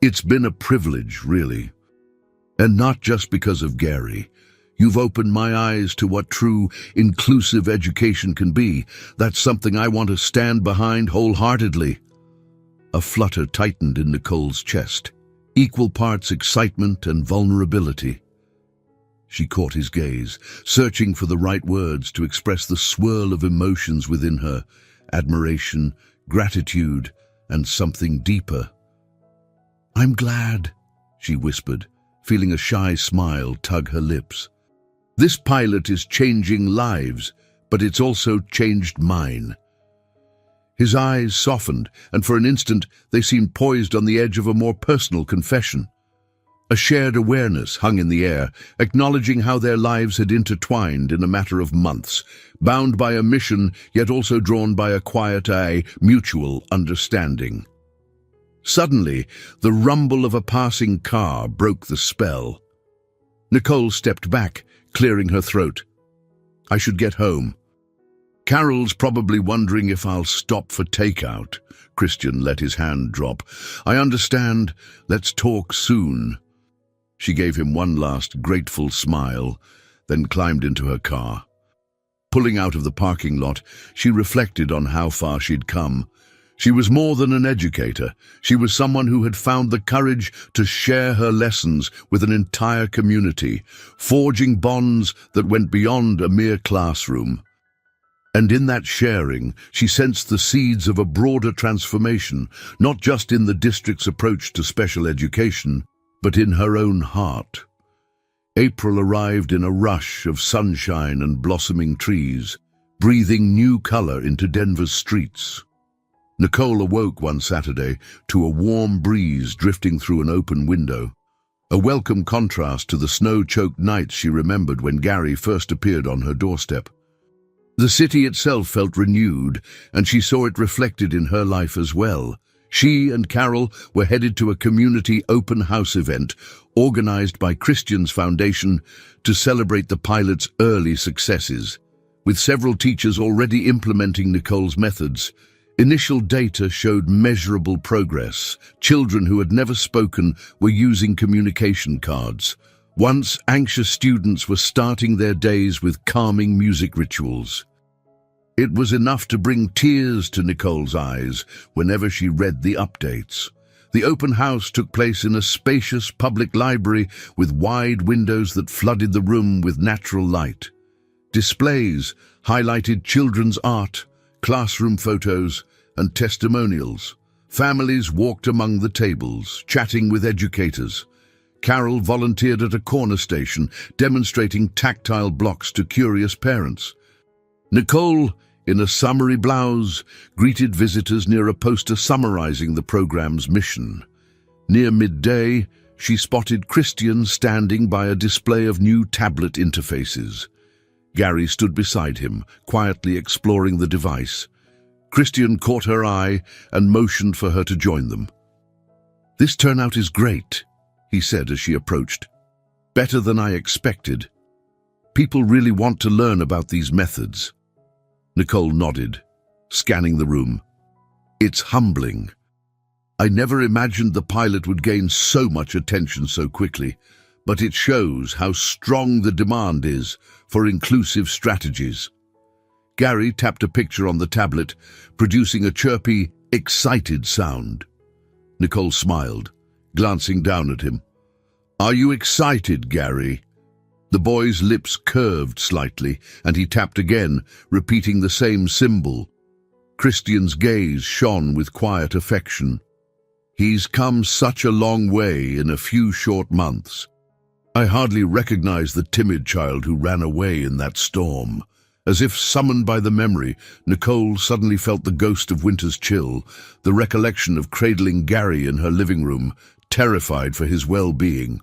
It's been a privilege, really. And not just because of Gary. You've opened my eyes to what true, inclusive education can be. That's something I want to stand behind wholeheartedly. A flutter tightened in Nicole's chest, equal parts excitement and vulnerability. She caught his gaze, searching for the right words to express the swirl of emotions within her, admiration, gratitude, and something deeper. I'm glad, she whispered, feeling a shy smile tug her lips. This pilot is changing lives, but it's also changed mine. His eyes softened, and for an instant they seemed poised on the edge of a more personal confession. A shared awareness hung in the air, acknowledging how their lives had intertwined in a matter of months, bound by a mission, yet also drawn by a quiet mutual understanding. Suddenly, the rumble of a passing car broke the spell. Nicole stepped back, clearing her throat. I should get home. Carol's probably wondering if I'll stop for takeout. Christian let his hand drop. I understand. Let's talk soon. She gave him one last grateful smile, then climbed into her car. Pulling out of the parking lot, she reflected on how far she'd come. She was more than an educator. She was someone who had found the courage to share her lessons with an entire community, forging bonds that went beyond a mere classroom. And in that sharing, she sensed the seeds of a broader transformation, not just in the district's approach to special education, but in her own heart. April arrived in a rush of sunshine and blossoming trees, breathing new color into Denver's streets. Nicole awoke one Saturday to a warm breeze drifting through an open window, a welcome contrast to the snow-choked nights she remembered when Gary first appeared on her doorstep. The city itself felt renewed, and she saw it reflected in her life as well. She and Carol were headed to a community open house event organized by Christian's Foundation to celebrate the pilot's early successes. With several teachers already implementing Nicole's methods, initial data showed measurable progress. Children who had never spoken were using communication cards. Once anxious students were starting their days with calming music rituals. It was enough to bring tears to Nicole's eyes whenever she read the updates. The open house took place in a spacious public library with wide windows that flooded the room with natural light. Displays highlighted children's art, classroom photos, and testimonials, Families walked among the tables, chatting with educators. Carol volunteered at a corner station, demonstrating tactile blocks to curious parents. Nicole, in a summery blouse, greeted visitors near a poster summarizing the program's mission. Near midday, she spotted Christian standing by a display of new tablet interfaces. Gary stood beside him, quietly exploring the device. Christian caught her eye and motioned for her to join them. "This turnout is great," he said as she approached. "Better than I expected. People really want to learn about these methods." Nicole nodded, scanning the room. "It's humbling. I never imagined the pilot would gain so much attention so quickly, but it shows how strong the demand is for inclusive strategies." Gary tapped a picture on the tablet, producing a chirpy, excited sound. Nicole smiled, glancing down at him. "Are you excited, Gary?" The boy's lips curved slightly, and he tapped again, repeating the same symbol. Christian's gaze shone with quiet affection. "He's come such a long way in a few short months. I hardly recognize the timid child who ran away in that storm." As if summoned by the memory, Nicole suddenly felt the ghost of winter's chill, the recollection of cradling Gary in her living room, terrified for his well-being.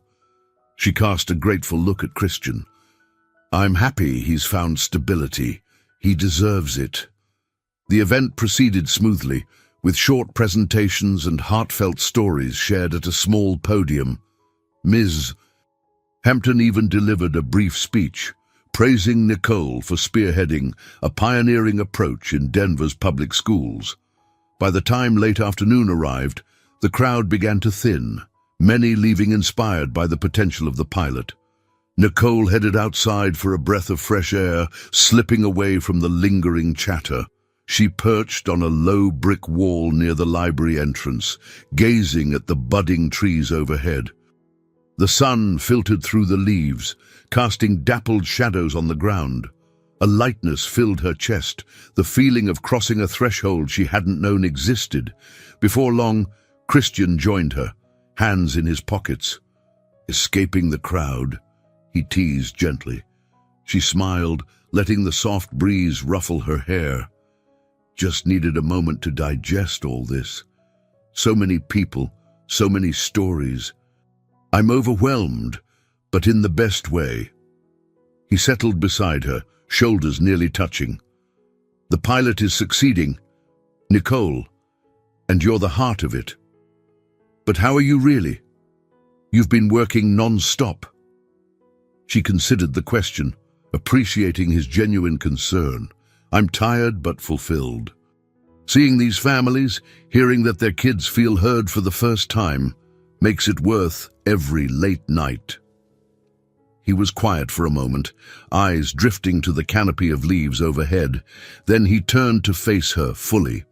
She cast a grateful look at Christian. "I'm happy he's found stability. He deserves it." The event proceeded smoothly, with short presentations and heartfelt stories shared at a small podium. Ms. Hampton even delivered a brief speech, praising Nicole for spearheading a pioneering approach in Denver's public schools. By the time late afternoon arrived, the crowd began to thin, many leaving inspired by the potential of the pilot. Nicole headed outside for a breath of fresh air, slipping away from the lingering chatter. She perched on a low brick wall near the library entrance, gazing at the budding trees overhead. The sun filtered through the leaves, casting dappled shadows on the ground. A lightness filled her chest, the feeling of crossing a threshold she hadn't known existed. Before long, Christian joined her, hands in his pockets. "Escaping the crowd," he teased gently. She smiled, letting the soft breeze ruffle her hair. "Just needed a moment to digest all this. So many people, so many stories. I'm overwhelmed, but in the best way." He settled beside her, shoulders nearly touching. "The pilot is succeeding, Nicole, and you're the heart of it. But how are you really? You've been working non-stop." She considered the question, appreciating his genuine concern. "I'm tired but fulfilled. Seeing these families, hearing that their kids feel heard for the first time, makes it worth every late night." He was quiet for a moment, eyes drifting to the canopy of leaves overhead. Then he turned to face her fully.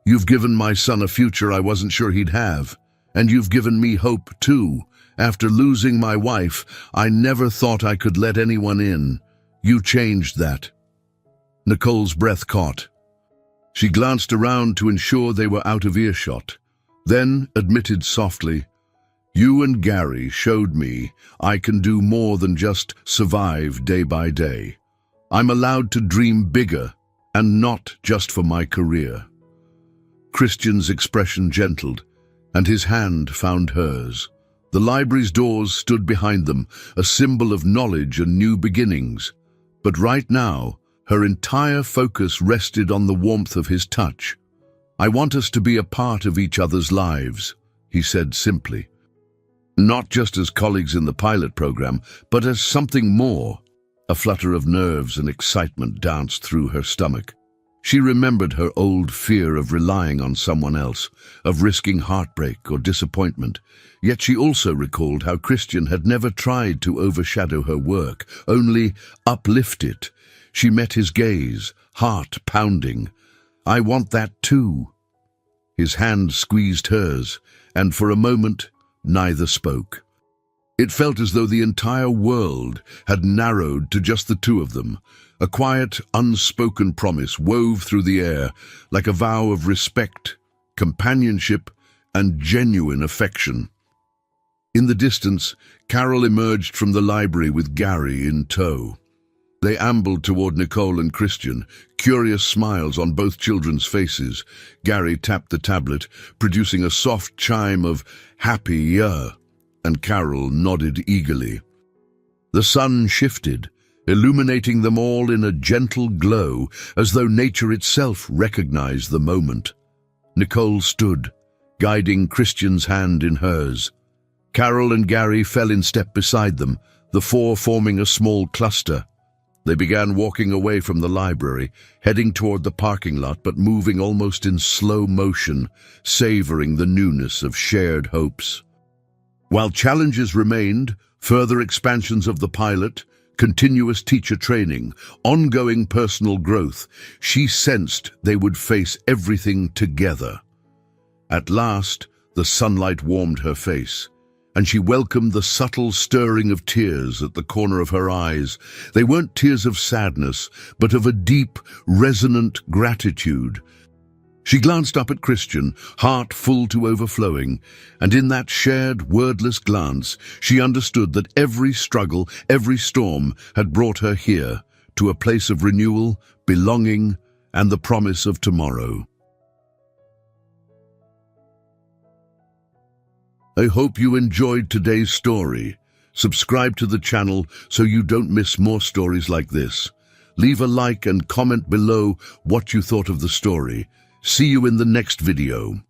"You've given my son a future I wasn't sure he'd have, and you've given me hope too. After losing my wife, I never thought I could let anyone in. You changed that." Nicole's breath caught. She glanced around to ensure they were out of earshot, then admitted softly, "You and Gary showed me I can do more than just survive day by day. I'm allowed to dream bigger, and not just for my career." Christian's expression gentled, and his hand found hers. The library's doors stood behind them, a symbol of knowledge and new beginnings. But right now, her entire focus rested on the warmth of his touch. "I want us to be a part of each other's lives," he said simply. "Not just as colleagues in the pilot program, but as something more." A flutter of nerves and excitement danced through her stomach. She remembered her old fear of relying on someone else, of risking heartbreak or disappointment. Yet she also recalled how Christian had never tried to overshadow her work, only uplift it. She met his gaze, heart pounding. "I want that too." His hand squeezed hers, and for a moment, neither spoke. It felt as though the entire world had narrowed to just the two of them. A quiet, unspoken promise wove through the air, like a vow of respect, companionship, and genuine affection. In the distance, Carol emerged from the library with Gary in tow. They ambled toward Nicole and Christian, curious smiles on both children's faces. Gary tapped the tablet, producing a soft chime of "Happy Year," and Carol nodded eagerly. The sun shifted, illuminating them all in a gentle glow, as though nature itself recognized the moment. Nicole stood, guiding Christian's hand in hers. Carol and Gary fell in step beside them, the four forming a small cluster. They began walking away from the library, heading toward the parking lot but moving almost in slow motion, savoring the newness of shared hopes. While challenges remained, further expansions of the pilot, continuous teacher training, ongoing personal growth, she sensed they would face everything together. At last, the sunlight warmed her face, and she welcomed the subtle stirring of tears at the corner of her eyes. They weren't tears of sadness, but of a deep, resonant gratitude. She glanced up at Christian, heart full to overflowing, and in that shared, wordless glance, she understood that every struggle, every storm had brought her here, to a place of renewal, belonging, and the promise of tomorrow. I hope you enjoyed today's story. Subscribe to the channel so you don't miss more stories like this. Leave a like and comment below what you thought of the story. See you in the next video.